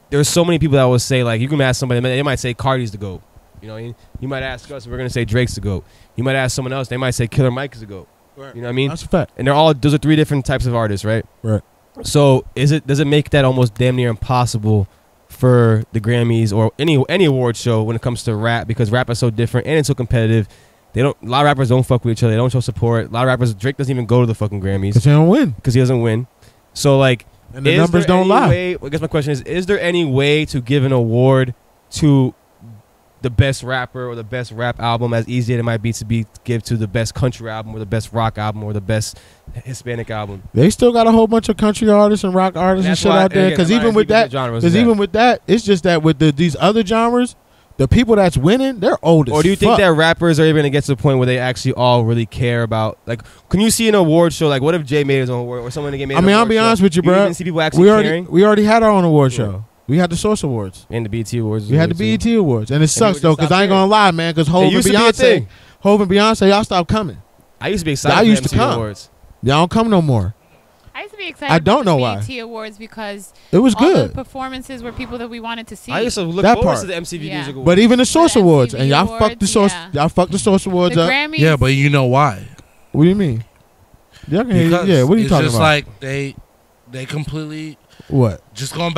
Speaker 1: there's so many people that will say, like, you can ask somebody, they might say Cardi's the GOAT. You know, you might ask us, we're gonna say Drake's the GOAT. You might ask someone else, they might say Killer Mike is the GOAT. Right. You know what I mean?
Speaker 2: That's a fact.
Speaker 1: And those are three different types of artists, right?
Speaker 2: Right.
Speaker 1: So does it make that almost damn near impossible for the Grammys or any award show when it comes to rap, because rap is so different and it's so competitive They don't. A lot of rappers don't fuck with each other. They don't show support. A lot of rappers. Drake doesn't even go to the fucking Grammys
Speaker 2: because he don't win.
Speaker 1: Because he doesn't win. So like,
Speaker 2: and the numbers don't lie.
Speaker 1: I guess my question is there any way to give an award to the best rapper or the best rap album, as easy as it might be to give to the best country album or the best rock album or the best Hispanic album?
Speaker 2: They still got a whole bunch of country artists and rock artists and shit out there. Because even with that, it's just that with these other genres, the people that's winning, they're old as fuck.
Speaker 1: Or do you think that rappers are even going to get to the point where they actually all really care about, like, can you see an award show, like, what if Jay made his own award or someone made an award show?
Speaker 2: I'll be honest with you, bro.
Speaker 1: See people actually caring?
Speaker 2: We already had our own award show. We had the Source Awards.
Speaker 1: And the BET Awards.
Speaker 2: We had the BET Awards. And it sucks, though, because I ain't going to lie, man, because Hov and Beyonce, y'all stopped coming.
Speaker 1: I used to be excited
Speaker 2: for the MTV
Speaker 1: Awards.
Speaker 2: Y'all don't come no more.
Speaker 3: I used to be excited
Speaker 2: I don't know
Speaker 3: why.
Speaker 2: BET
Speaker 3: BET Awards because
Speaker 2: it was
Speaker 3: all
Speaker 2: good.
Speaker 3: The performances were people that we wanted to see.
Speaker 1: I used to look forward to the MTV Music Awards.
Speaker 2: But even the Source Awards, and y'all fucked the Source. Y'all fucked the Source Awards up.
Speaker 3: Grammys,
Speaker 4: yeah, but you know why?
Speaker 2: What do you mean? Y'all can hear
Speaker 4: Because
Speaker 2: yeah, what are you talking
Speaker 4: it's just
Speaker 2: about?
Speaker 4: like they completely
Speaker 2: what?
Speaker 4: Just going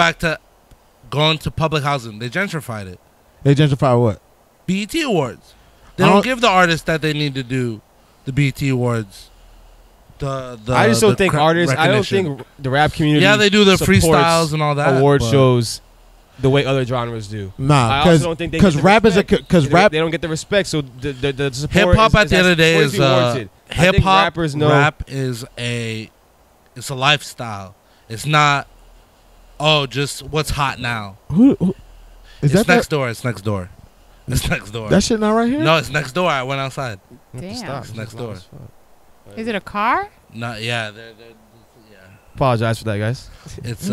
Speaker 4: to public housing. They gentrified it.
Speaker 2: They gentrified what?
Speaker 4: BET Awards. They don't give the artists that they need to do the BET Awards. I
Speaker 1: just don't think artists. I don't think the rap community.
Speaker 4: Yeah, they do the freestyles and all that.
Speaker 1: Award shows the way other genres do.
Speaker 2: Nah, because
Speaker 1: rap is rap. They don't get the respect. So the support.
Speaker 4: Hip hop at the end of the day is hip hop.
Speaker 1: Rappers know
Speaker 4: rap is it's a lifestyle. It's not just what's hot now. It's next door. It's next door. It's next door.
Speaker 2: That shit not right here.
Speaker 4: No, it's next door. I went outside.
Speaker 3: Damn.
Speaker 4: It's next door.
Speaker 3: Is it a car?
Speaker 4: No, yeah.
Speaker 1: Apologize for that, guys.
Speaker 4: It's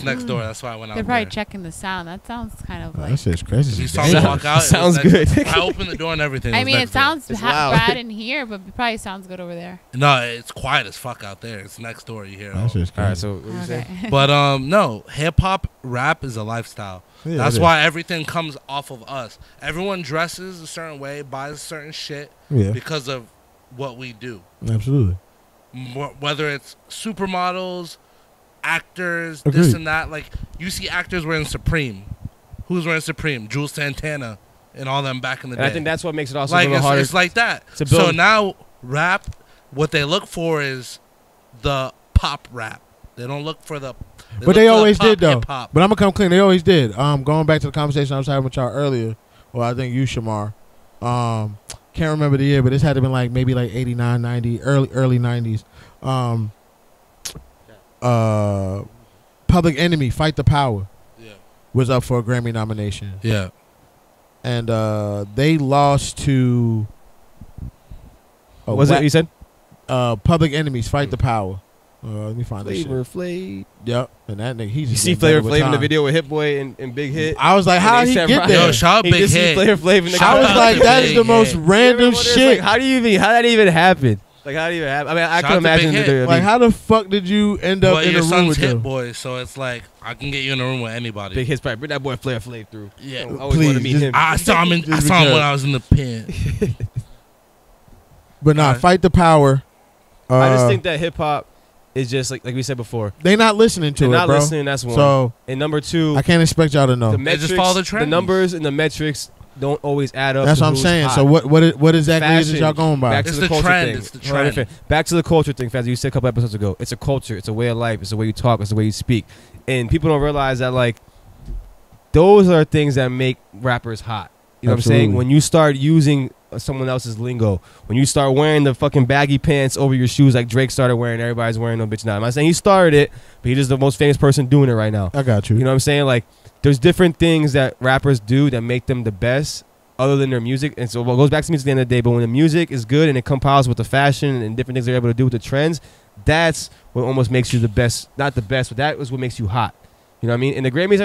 Speaker 4: next door. That's why I went out.
Speaker 3: They're probably checking the sound. That sounds kind of like.
Speaker 2: That shit's crazy.
Speaker 4: You saw me walk out.
Speaker 1: Sounds good.
Speaker 4: I opened the door and everything.
Speaker 3: I mean, it sounds bad in here, but it probably sounds good over there.
Speaker 4: No, it's quiet as fuck out there. It's next door. You hear it.
Speaker 2: That's just crazy.
Speaker 1: All right, so what you say?
Speaker 4: But no, hip hop rap is a lifestyle. Yeah, that's why everything comes off of us. Everyone dresses a certain way, buys certain shit because of what we do.
Speaker 2: Absolutely.
Speaker 4: Whether it's supermodels, actors,
Speaker 2: Agreed.
Speaker 4: this and that. Like, you see actors wearing Supreme. Who's wearing Supreme? Jules Santana and all them back in the day.
Speaker 1: I think that's what makes it also
Speaker 4: like,
Speaker 1: a little harder.
Speaker 4: It's like that. So now rap, what they look for is the pop rap. They don't look for the...
Speaker 2: But they always did, though.
Speaker 4: Hip-hop.
Speaker 2: But I'm going to come clean. They always did. Going back to the conversation I was having with y'all earlier, well, I think you, Shamar, can't remember the year, but this had to been like maybe like 89, 90, early 90s. Public Enemy, Fight the Power, was up for a Grammy nomination.
Speaker 4: Yeah.
Speaker 2: And they lost to...
Speaker 1: What was it you said?
Speaker 2: Public Enemies, Fight the Power. Let me find
Speaker 1: Flavor
Speaker 2: that shit.
Speaker 1: Flav.
Speaker 2: Yep. And that nigga,
Speaker 1: you see Flavor Flav in the video with Hit Boy and Big Hit.
Speaker 2: I was like, how did he get there?
Speaker 4: Yo, shout out Big Hit.
Speaker 1: Flavor Flav in the
Speaker 2: I was like, that is the most random shit.
Speaker 1: Like, how that even happen? Like, how did it even happen? I mean, I can imagine.
Speaker 2: Like, how the fuck did you end up in a room with
Speaker 4: Hit Boy, so it's like, I can get you in a room with anybody.
Speaker 1: Big Hit's probably bring that boy Flavor Flav through.
Speaker 4: Yeah.
Speaker 1: I always want to meet him.
Speaker 4: I saw him when I was in the pen.
Speaker 2: But nah, Fight the Power.
Speaker 1: I just think that hip hop is just like we said before.
Speaker 2: They not listening to it, bro.
Speaker 1: They're not listening. That's one.
Speaker 2: So,
Speaker 1: and number two,
Speaker 2: I can't expect y'all to know.
Speaker 1: The metrics,
Speaker 4: just follow the trends.
Speaker 1: The numbers and the metrics don't always add up.
Speaker 2: That's what I'm saying.
Speaker 1: Hot.
Speaker 2: So what exactly
Speaker 1: Fashion,
Speaker 2: is y'all going by?
Speaker 1: Back to the culture
Speaker 4: trend.
Speaker 1: thing.
Speaker 4: It's the trend.
Speaker 1: Back to the culture thing, Faz. You said a couple episodes ago. It's a culture. It's a way of life. It's the way you talk. It's the way you speak. And people don't realize that, like, those are things that make rappers hot. You know what I'm saying? When you start using someone else's lingo, when you start wearing the fucking baggy pants over your shoes like Drake started wearing, everybody's wearing no bitch now. I'm not saying he started it, but he's just the most famous person doing it right now.
Speaker 2: I got you.
Speaker 1: You know what I'm saying? Like, there's different things that rappers do that make them the best other than their music. And so what goes back to music at the end of the day, but when the music is good and it compiles with the fashion and different things they're able to do with the trends, that's what almost makes you the best. Not the best, but that is what makes you hot. You know what I mean? And the Grammys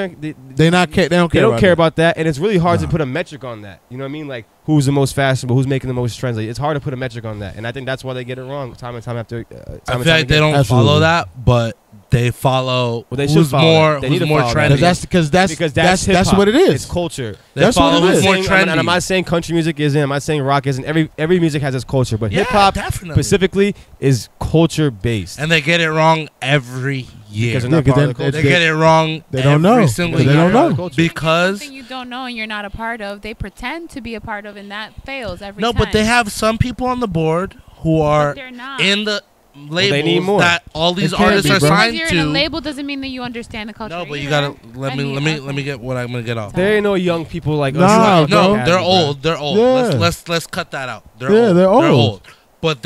Speaker 1: they don't care about that, and it's really hard to put a metric on that. You know what I mean? Like, who's the most fashionable, who's making the most trends? Like, it's hard to put a metric on that, and I think that's why they get it wrong time and time after time.
Speaker 4: I feel like they don't follow that, but they follow
Speaker 1: Well, they
Speaker 4: who's
Speaker 1: should follow
Speaker 4: more
Speaker 1: They need to
Speaker 4: more
Speaker 1: follow
Speaker 4: trendy.
Speaker 1: that.
Speaker 2: Because that's
Speaker 1: hip-hop.
Speaker 2: that's what it is.
Speaker 1: It's culture.
Speaker 4: They
Speaker 2: That's
Speaker 4: follow
Speaker 2: what it
Speaker 4: who's
Speaker 2: is.
Speaker 4: more
Speaker 1: And I'm
Speaker 4: trendy.
Speaker 1: not saying country music isn't. I'm not saying rock isn't. Every music has its culture, but
Speaker 4: Yeah,
Speaker 1: hip hop
Speaker 4: definitely.
Speaker 1: specifically is culture based.
Speaker 4: And they get it wrong every year.
Speaker 1: Because they're not
Speaker 2: Yeah,
Speaker 1: part of the
Speaker 2: they-
Speaker 1: culture.
Speaker 4: They get it wrong.
Speaker 2: They don't
Speaker 4: every
Speaker 2: know.
Speaker 4: single
Speaker 2: They
Speaker 4: year.
Speaker 2: don't know.
Speaker 1: Culture.
Speaker 4: Because
Speaker 3: Something you don't know and you're not a part of, they pretend to be a part of, and that fails every
Speaker 4: no,
Speaker 3: time.
Speaker 4: but they have some people on the board who are
Speaker 3: They're not.
Speaker 4: in the labels
Speaker 1: need more.
Speaker 4: that all these
Speaker 2: They can't
Speaker 4: artists
Speaker 2: be,
Speaker 4: are
Speaker 2: bro.
Speaker 3: Because
Speaker 4: signed
Speaker 3: you're in a
Speaker 4: to.
Speaker 3: label doesn't mean that you understand the culture.
Speaker 4: No, but you
Speaker 3: either.
Speaker 4: gotta let
Speaker 3: I
Speaker 4: me
Speaker 3: mean,
Speaker 4: get what I'm gonna get off.
Speaker 1: There ain't no young people like us.
Speaker 2: Nah,
Speaker 1: who
Speaker 2: bro.
Speaker 4: No,
Speaker 1: have
Speaker 4: they're
Speaker 1: it, bro.
Speaker 4: old. They're old.
Speaker 2: Yeah.
Speaker 4: Let's cut that out. They're
Speaker 2: Yeah,
Speaker 4: old.
Speaker 2: they're old.
Speaker 4: But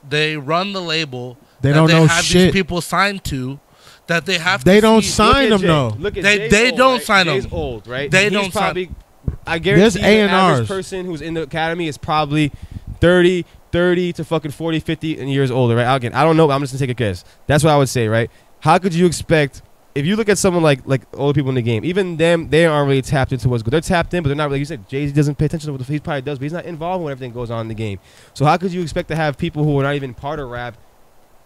Speaker 4: they run the label.
Speaker 2: They
Speaker 4: that
Speaker 2: don't know
Speaker 4: have
Speaker 2: shit.
Speaker 4: these people signed to that they have.
Speaker 2: They
Speaker 4: to
Speaker 2: don't
Speaker 4: see.
Speaker 2: sign
Speaker 1: Look at
Speaker 2: them though.
Speaker 1: Jay. Look at
Speaker 4: They-
Speaker 1: Jay's
Speaker 4: they
Speaker 1: old,
Speaker 4: don't
Speaker 1: right?
Speaker 4: sign
Speaker 1: Jay's
Speaker 4: them.
Speaker 1: old, right?
Speaker 4: They
Speaker 1: He's
Speaker 4: don't sign-
Speaker 1: probably, I guarantee the
Speaker 2: A&Rs.
Speaker 1: average person who's in the academy is probably 30 to fucking 40, 50 years older, right? Again, I don't know. But I'm just gonna take a guess. That's what I would say, right? How could you expect? If you look at someone like older people in the game, even them, they aren't really tapped into what's good. They're tapped in, but they're not really. You said Jay-Z doesn't pay attention to what he probably does, but he's not involved when everything goes on in the game. So how could you expect to have people who are not even part of rap,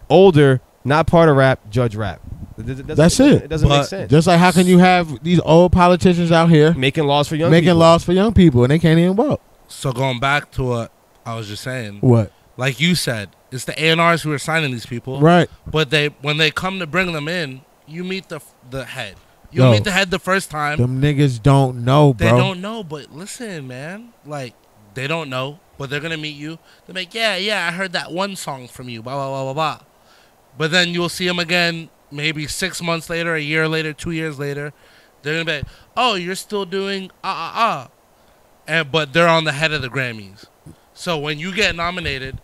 Speaker 1: older, not part of rap, judge rap?
Speaker 2: That's it.
Speaker 1: It doesn't make
Speaker 4: But
Speaker 1: sense.
Speaker 2: Just like how can you have these old politicians out here
Speaker 1: Making laws for young
Speaker 2: making
Speaker 1: people.
Speaker 2: laws for young people and they can't even vote?
Speaker 4: So going back to what I was just saying,
Speaker 2: What?
Speaker 4: like you said, it's the A&Rs who are signing these people.
Speaker 2: Right.
Speaker 4: But when they come to bring them in, you meet the head. You
Speaker 2: Yo,
Speaker 4: meet the head the first time.
Speaker 2: Them niggas don't know, bro.
Speaker 4: They don't know, but listen, man. Like, they don't know, but they're going to meet you. They're like, yeah, I heard that one song from you, blah, blah, blah, blah, blah. But then you'll see them again maybe 6 months later, a year later, 2 years later. They're going to be like, oh, you're still doing but they're on the head of the Grammys. So when you get nominated,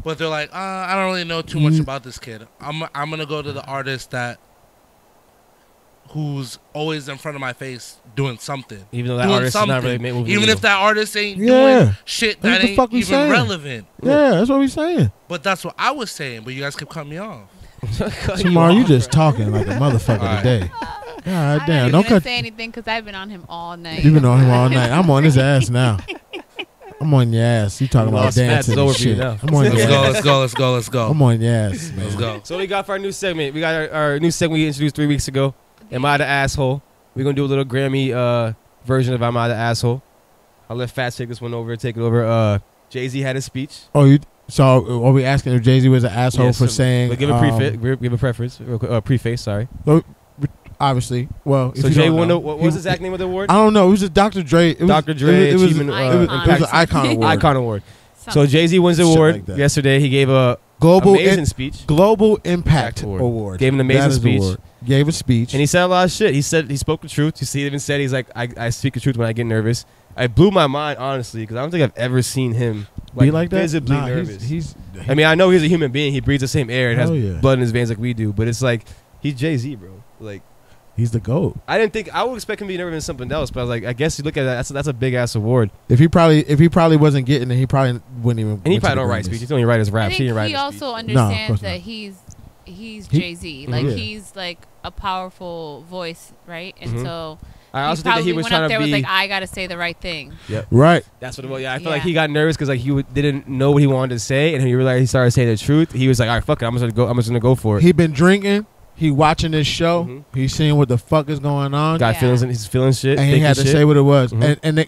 Speaker 4: but they're like, I don't really know too much about this kid. I'm going to go to the artist who's always in front of my face doing something.
Speaker 1: Even though that
Speaker 4: Doing
Speaker 1: artist is not
Speaker 4: something.
Speaker 1: really making
Speaker 4: Even if that artist ain't
Speaker 2: Yeah.
Speaker 4: doing shit
Speaker 2: That's
Speaker 4: that
Speaker 2: the
Speaker 4: ain't
Speaker 2: fuck we
Speaker 4: even
Speaker 2: saying.
Speaker 4: relevant.
Speaker 2: Yeah, that's what we saying.
Speaker 4: But that's what I was saying, but you guys kept cutting me off.
Speaker 2: Shamar, you just talking like a motherfucker
Speaker 4: All right.
Speaker 2: today. God
Speaker 3: I'm
Speaker 2: damn,
Speaker 3: not
Speaker 2: don't
Speaker 3: even
Speaker 2: cut.
Speaker 3: say anything because I've been on him all night.
Speaker 2: You've been on him all night. I'm on his ass now. I'm on your ass. You talking about
Speaker 1: Lost Matt
Speaker 2: dancing
Speaker 1: is
Speaker 2: and
Speaker 1: over for you
Speaker 2: shit.
Speaker 1: now.
Speaker 2: I'm on your ass.
Speaker 4: Let's go.
Speaker 2: I'm on your ass, man.
Speaker 4: Let's go.
Speaker 1: So we got for our new segment. We got our new segment we introduced 3 weeks ago. Am I the asshole? We're gonna do a little Grammy version of Am I the asshole? I'll let Fats take this one over. Take it over. Jay-Z had his speech.
Speaker 2: Oh, so are we asking if Jay-Z was an asshole
Speaker 1: Yes,
Speaker 2: for saying?
Speaker 1: But give a preface. Preface. Sorry.
Speaker 2: Obviously. Well, if
Speaker 1: So
Speaker 2: you
Speaker 1: Jay
Speaker 2: don't
Speaker 1: won.
Speaker 2: know,
Speaker 1: What was the exact name of the award?
Speaker 2: I don't know. It was just Dr. Dre. It was,
Speaker 1: Dr. Dre
Speaker 2: It was,
Speaker 1: Achievement
Speaker 2: it was an Icon Award.
Speaker 1: Icon Award. So
Speaker 3: Something.
Speaker 1: Jay-Z wins the
Speaker 2: Shit
Speaker 1: award
Speaker 2: like that.
Speaker 1: yesterday. He gave a
Speaker 2: Global
Speaker 1: amazing speech.
Speaker 2: Global Impact
Speaker 1: Award.
Speaker 2: Award.
Speaker 1: Gave an amazing
Speaker 2: That is the
Speaker 1: speech.
Speaker 2: award. Gave a speech.
Speaker 1: And he said a lot of shit. He spoke the truth. You see, he even said he's like, I speak the truth when I get nervous. It blew my mind, honestly, because I don't think I've ever seen him
Speaker 2: be like that.
Speaker 1: visibly
Speaker 2: Nah,
Speaker 1: nervous.
Speaker 2: He's
Speaker 1: I mean, I know he's a human being. He breathes the same air and has
Speaker 2: Hell yeah.
Speaker 1: blood in his veins like we do. But it's like he's Jay-Z, bro. Like
Speaker 2: he's the GOAT.
Speaker 1: I didn't think I would expect him to be nervous in something else. But I was like, I guess you look at that. That's a big ass award.
Speaker 2: If he probably wasn't getting it, he probably wouldn't even.
Speaker 1: And he
Speaker 2: went to
Speaker 1: probably
Speaker 2: the
Speaker 1: don't write
Speaker 2: Grammys.
Speaker 1: speeches. He only write his
Speaker 3: I
Speaker 1: raps.
Speaker 3: think
Speaker 1: He didn't write
Speaker 3: he
Speaker 1: his
Speaker 3: also
Speaker 1: speech.
Speaker 3: understands
Speaker 2: course
Speaker 3: that
Speaker 2: not.
Speaker 3: he's Jay-Z. Like
Speaker 2: Yeah.
Speaker 3: he's like a powerful voice, right? And
Speaker 1: Mhm.
Speaker 3: so
Speaker 1: I also think that he was
Speaker 3: went
Speaker 1: trying
Speaker 3: up
Speaker 1: to
Speaker 3: there
Speaker 1: be.
Speaker 3: was like, I gotta say the right thing.
Speaker 2: Right.
Speaker 1: That's what it was. Yeah, I feel like
Speaker 3: Yeah.
Speaker 1: he got nervous because like didn't know what he wanted to say, and he realized he started saying the truth. He was like, all right, fuck it, I'm just gonna go for it.
Speaker 2: He been drinking. He watching this show.
Speaker 1: Mhm.
Speaker 2: He's seeing what the fuck is going on.
Speaker 1: Got
Speaker 3: Yeah.
Speaker 1: feelings, and he's feeling shit.
Speaker 2: and he
Speaker 1: thinking
Speaker 2: had to
Speaker 1: shit.
Speaker 2: say what it was.
Speaker 1: Mhm.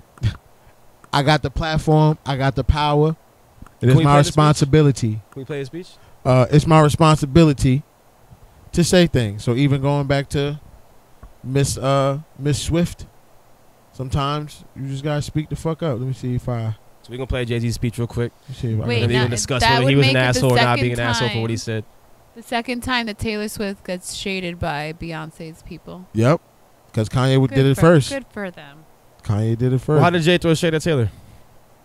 Speaker 2: I got the platform. I got the power. It
Speaker 1: Can
Speaker 2: is
Speaker 1: we
Speaker 2: my
Speaker 1: play the speech?
Speaker 2: responsibility.
Speaker 1: Can we play his speech?
Speaker 2: It's my responsibility to say things. So even going back to Miss Swift, sometimes you just gotta speak the fuck up. Let me see if I.
Speaker 1: So we're gonna play Jay-Z's speech real quick.
Speaker 2: Let me see if I
Speaker 3: Wait,
Speaker 1: And
Speaker 2: can-
Speaker 1: then
Speaker 3: now,
Speaker 1: even discuss
Speaker 3: that
Speaker 1: whether
Speaker 3: would
Speaker 1: he was
Speaker 3: make
Speaker 1: an
Speaker 3: it the
Speaker 1: asshole or not
Speaker 3: second
Speaker 1: being an asshole for what he
Speaker 3: time.
Speaker 1: said.
Speaker 3: The second time that Taylor Swift gets shaded by Beyonce's people.
Speaker 2: Yep, because Kanye
Speaker 3: Good
Speaker 2: did it
Speaker 3: for-
Speaker 2: first.
Speaker 3: Good for them.
Speaker 2: Kanye did it first.
Speaker 1: Well, how did Jay throw shade at Taylor?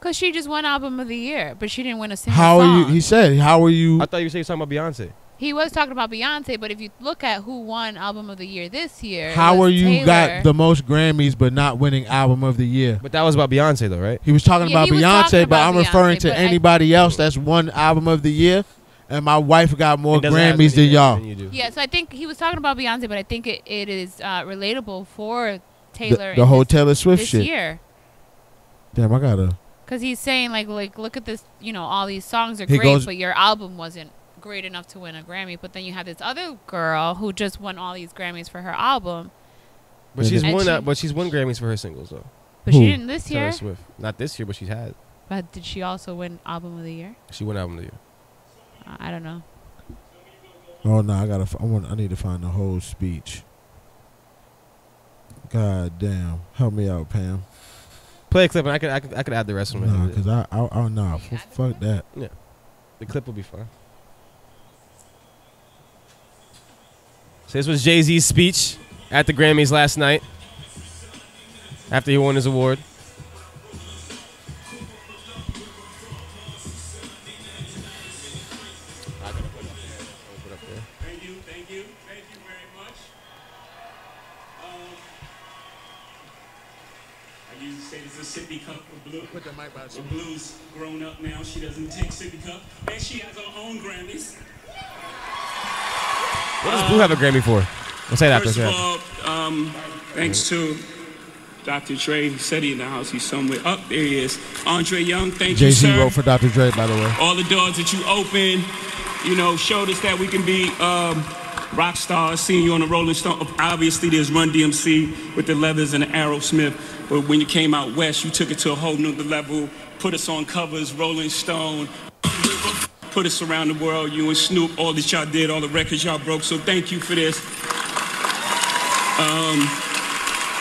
Speaker 3: Because she just won Album of the Year, but she didn't win a single
Speaker 2: How are you?
Speaker 3: song.
Speaker 2: He said, "How are you?"
Speaker 1: I thought you said you were talking about Beyonce.
Speaker 3: He was talking about Beyonce, but if you look at who won Album of the Year this year, it
Speaker 2: How
Speaker 3: was
Speaker 2: are you
Speaker 3: Taylor.
Speaker 2: got the most Grammys but not winning Album of the Year?
Speaker 1: But that was about Beyonce though, right?
Speaker 2: He was talking
Speaker 3: Yeah,
Speaker 2: about
Speaker 3: he was
Speaker 2: Beyonce,
Speaker 3: talking
Speaker 2: but
Speaker 3: about
Speaker 2: I'm referring
Speaker 3: Beyonce,
Speaker 2: to
Speaker 3: but
Speaker 2: anybody else that's won Album of the Year. And my wife got more
Speaker 1: It doesn't have
Speaker 2: Grammys than
Speaker 1: any
Speaker 2: y'all.
Speaker 1: you do.
Speaker 3: Yeah, so I think he was talking about Beyonce, but I think it is relatable for Taylor
Speaker 2: The
Speaker 3: in
Speaker 2: whole
Speaker 3: this,
Speaker 2: Taylor Swift
Speaker 3: this
Speaker 2: shit.
Speaker 3: year.
Speaker 2: Damn, I gotta.
Speaker 3: Because he's saying like look at this, all these songs are
Speaker 2: He
Speaker 3: great,
Speaker 2: goes-
Speaker 3: but your album wasn't great enough to win a Grammy. But then you have this other girl who just won all these Grammys for her album.
Speaker 1: But she's won. But she's won Grammys for her singles though.
Speaker 3: But she didn't this year.
Speaker 1: Taylor Swift. Not this year, but she's had.
Speaker 3: But did she also win Album of the Year?
Speaker 1: She won Album of the Year.
Speaker 3: I don't know.
Speaker 2: Oh no, I need to find the whole speech. God damn, help me out, Pam.
Speaker 1: Play a clip, and I could add the rest of it.
Speaker 2: No, because fuck that.
Speaker 1: Yeah, the clip will be fine. So this was Jay-Z's speech at the Grammys last night after he won his award.
Speaker 5: Thank you very much. I usually say this is a sippy cup of blue.
Speaker 2: Put the mic by
Speaker 5: the Blue's grown up now. She doesn't take sippy cup, and she has her own Grammys.
Speaker 1: What does Blue have a Grammy for? We'll say that.
Speaker 5: First of all, thanks to Dr. Dre. He said he in the house. He's somewhere. Up there he is. Andre Young, thank you, sir.
Speaker 2: Jay-Z wrote for Dr. Dre, by the way.
Speaker 5: All the doors that you opened, you know, showed us that we can be rock stars. Seeing you on the Rolling Stone. Obviously, there's Run DMC with the Leathers and the Aerosmith. But when you came out west, you took it to a whole nother level. Put us on covers, Rolling Stone. Put us around the world. You and Snoop, all that y'all did, all the records y'all broke. So thank you for this.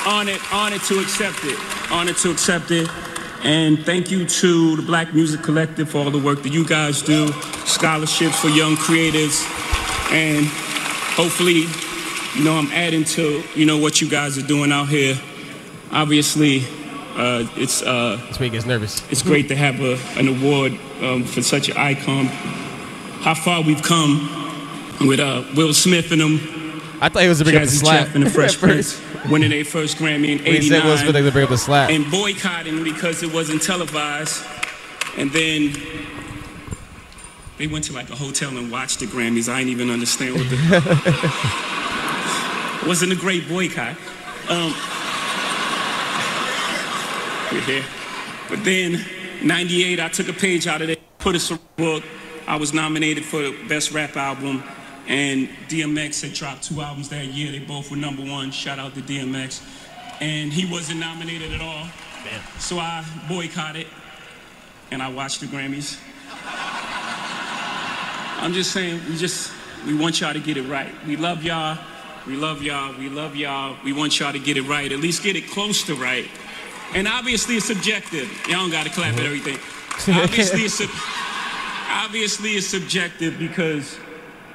Speaker 5: Honored to accept it. Honored to accept it. And thank you to the Black Music Collective for all the work that you guys do. Scholarships for young creatives. And hopefully, you know, I'm adding to, you know, what you guys are doing out here. Obviously, it's
Speaker 1: this week gets nervous.
Speaker 5: It's great to have an award for such an icon. How far we've come with Will Smith and them.
Speaker 1: I thought he was to bring up the slap.
Speaker 5: And the Fresh Prince winning their first Grammy in '89.
Speaker 1: He said was to bring up the slap.
Speaker 5: And boycotting because it wasn't televised. And then they went to like a hotel and watched the Grammys. I didn't even understand what the wasn't a great boycott. We're here. But then, '98, I took a page out of it, put us a book. I was nominated for the Best Rap Album, and DMX had dropped 2 albums that year. They both were #1. Shout out to DMX. And he wasn't nominated at all. Damn. So I boycotted, and I watched the Grammys. I'm just saying, we want y'all to get it right. We love y'all. We love y'all. We love y'all. We want y'all to get it right. At least get it close to right. And obviously it's subjective. Y'all don't gotta clap at everything. Obviously it's subjective because,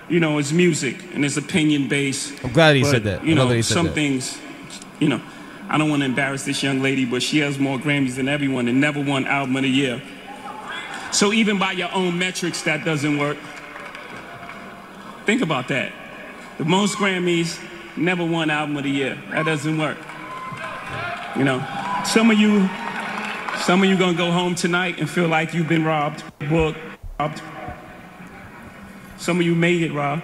Speaker 5: you know, it's music and it's opinion based.
Speaker 1: I'm glad he said that.
Speaker 5: You know, some things, you know, I don't want to embarrass this young lady, but she has more Grammys than everyone and never won Album of the Year. So even by your own metrics, that doesn't work. Think about that. The most Grammys, never won Album of the Year. That doesn't work. You know, some of you gonna go home tonight and feel like you've been robbed. Some of you may get robbed.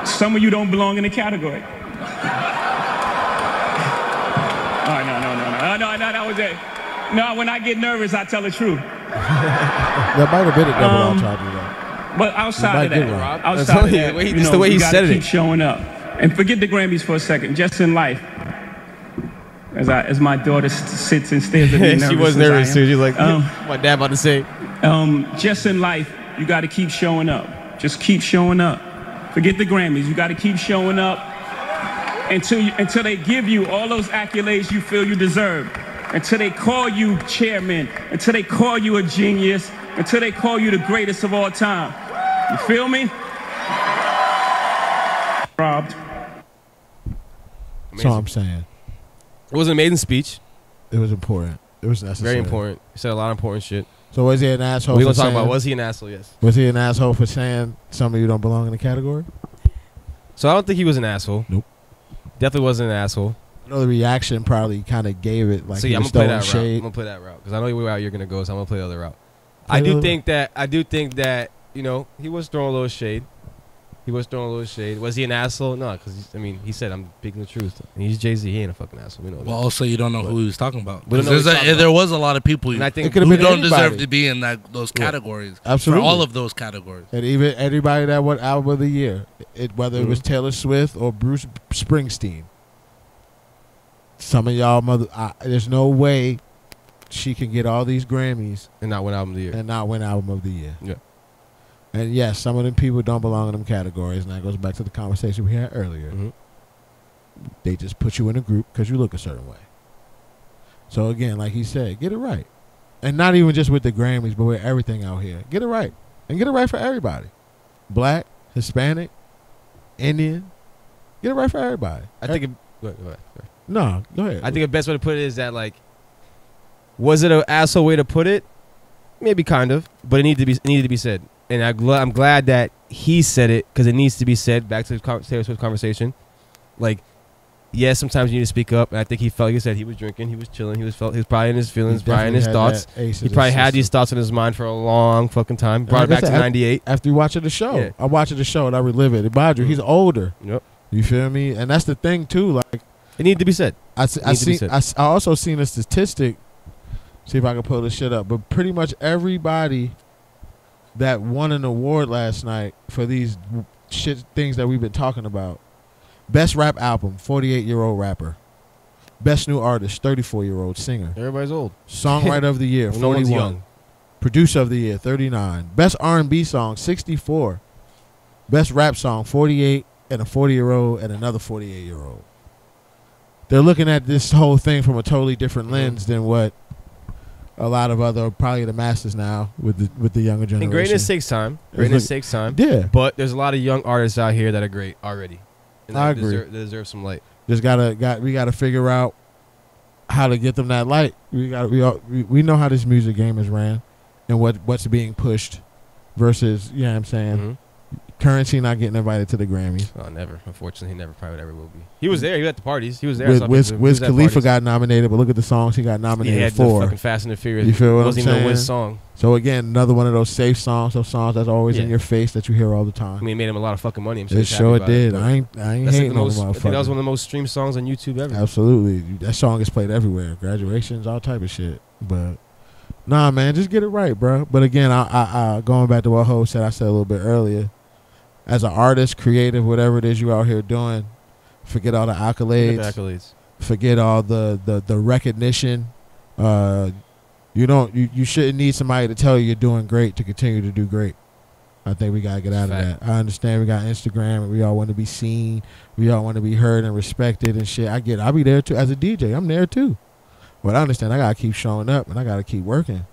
Speaker 5: Some of you don't belong in the category. Oh, no, that was it. No, when I get nervous, I tell the truth.
Speaker 2: That might have been a double entendre, though.
Speaker 5: But outside of that,
Speaker 1: it's the way he said it.
Speaker 5: Keep showing up. And forget the Grammys for a second. Just in life, as my daughter sits and stares at me, nervous
Speaker 1: she was nervous too. She's like, my dad about to say.
Speaker 5: Just in life, you got to keep showing up. Just keep showing up. Forget the Grammys. You got to keep showing up until they give you all those accolades you feel you deserve. Until they call you chairman. Until they call you a genius. Until they call you the greatest of all time. You feel me? Robbed.
Speaker 2: That's all I'm saying.
Speaker 1: It was an amazing speech.
Speaker 2: It was important. It was necessary.
Speaker 1: Very important. He said a lot of important shit.
Speaker 2: So was he an asshole?
Speaker 1: We're gonna talk about was he an asshole? Yes.
Speaker 2: Was he an asshole for saying some of you don't belong in the category?
Speaker 1: So I don't think he was an asshole.
Speaker 2: Nope.
Speaker 1: Definitely wasn't an asshole.
Speaker 2: I know the reaction probably kind of gave it like.
Speaker 1: So yeah, I'm gonna play that route. I'm gonna play that route because I know where you're gonna go. So I'm gonna play the other route. I do think that you know he was throwing a little shade. He was throwing a little shade. Was he an asshole? No, because I mean, he said I'm speaking the truth. And he's Jay-Z. He ain't a fucking asshole. We know that.
Speaker 4: Well, also you don't know who he was talking about.
Speaker 1: We don't know who he's talking about.
Speaker 4: There was a lot of people
Speaker 1: And I think
Speaker 4: who
Speaker 2: been
Speaker 4: don't
Speaker 2: anybody.
Speaker 4: deserve to be in those categories.
Speaker 2: Absolutely.
Speaker 4: For all of those categories.
Speaker 2: And even everybody that won album of the year, whether it was Taylor Swift or Bruce Springsteen. Some of y'all there's no way she can get all these Grammys
Speaker 1: and not win album of the year.
Speaker 2: and not win album of the year.
Speaker 1: Yeah.
Speaker 2: And yes, some of them people don't belong in them categories, and that goes back to the conversation we had earlier.
Speaker 1: Mm-hmm.
Speaker 2: They just put you in a group because you look a certain way. So again, like he said, get it right. And not even just with the Grammys, but with everything out here. Get it right. And get it right for everybody. Black, Hispanic, Indian. Get it right for everybody.
Speaker 1: I think go ahead.
Speaker 2: No, go ahead.
Speaker 1: I think the best way to put it is that, like, was it an asshole way to put it? Maybe kind of, but it needed to be said. And I'm glad that he said it because it needs to be said. Back to the Taylor Swift conversation. Like, yes, sometimes you need to speak up. And I think he felt, like you said, he was drinking, he was chilling, he was probably in his feelings, probably in his thoughts. He probably had these thoughts in his mind for a long fucking time. Brought it back to 98.
Speaker 2: After watching the show. Yeah. I watched the show and I relive it. Badru, he's older.
Speaker 1: Yep.
Speaker 2: You feel me? And that's the thing, too. Like,
Speaker 1: it needed to be said.
Speaker 2: I also seen a statistic. See if I can pull this shit up. But pretty much everybody that won an award last night for these things that we've been talking about. Best rap album, 48-year-old rapper. Best new artist, 34-year-old singer.
Speaker 1: Everybody's old.
Speaker 2: Songwriter of the year, 41.
Speaker 1: Young.
Speaker 2: Producer of the year, 39. Best R&B song, 64. Best rap song, 48, and a 40-year-old and another 48-year-old. They're looking at this whole thing from a totally different lens than what a lot of other, probably the masses now with the younger generation.
Speaker 1: And greatness takes time. Greatness takes time.
Speaker 2: Yeah.
Speaker 1: But there's a lot of young artists out here that are great already. And
Speaker 2: I agree.
Speaker 1: They deserve some light.
Speaker 2: We gotta figure out how to get them that light. We know how this music game is ran and what's being pushed versus, you know what I'm saying?
Speaker 1: Mm-hmm.
Speaker 2: Currency not getting invited to the Grammys.
Speaker 1: Oh, never. Unfortunately, he never probably ever will be. He was there. He was at the parties. He was there.
Speaker 2: Wiz Khalifa got nominated, but look at the songs he got nominated for.
Speaker 1: Fucking Fast and the Furious.
Speaker 2: You feel what I'm
Speaker 1: wasn't
Speaker 2: saying?
Speaker 1: even a Wiz song.
Speaker 2: So again, another one of those safe songs, those songs that's always in your face that you hear all the time.
Speaker 1: I mean, it made him a lot of fucking money. I'm sure
Speaker 2: it sure did. I ain't hating on the motherfucker.
Speaker 1: I think that was one of the most streamed songs on YouTube ever.
Speaker 2: Absolutely, that song is played everywhere. Graduations, all type of shit. But nah, man, just get it right, bro. But again, I going back to what Ho said, I said a little bit earlier. As an artist, creative, whatever it is you out here doing, forget all the accolades. Forget all the recognition. You shouldn't need somebody to tell you you're doing great to continue to do great. I think we gotta get out of that. I understand we got Instagram and we all want to be seen. We all want to be heard and respected and shit. I get it. I'll be there too. As a DJ, I'm there too. But I understand I gotta keep showing up and I gotta keep working.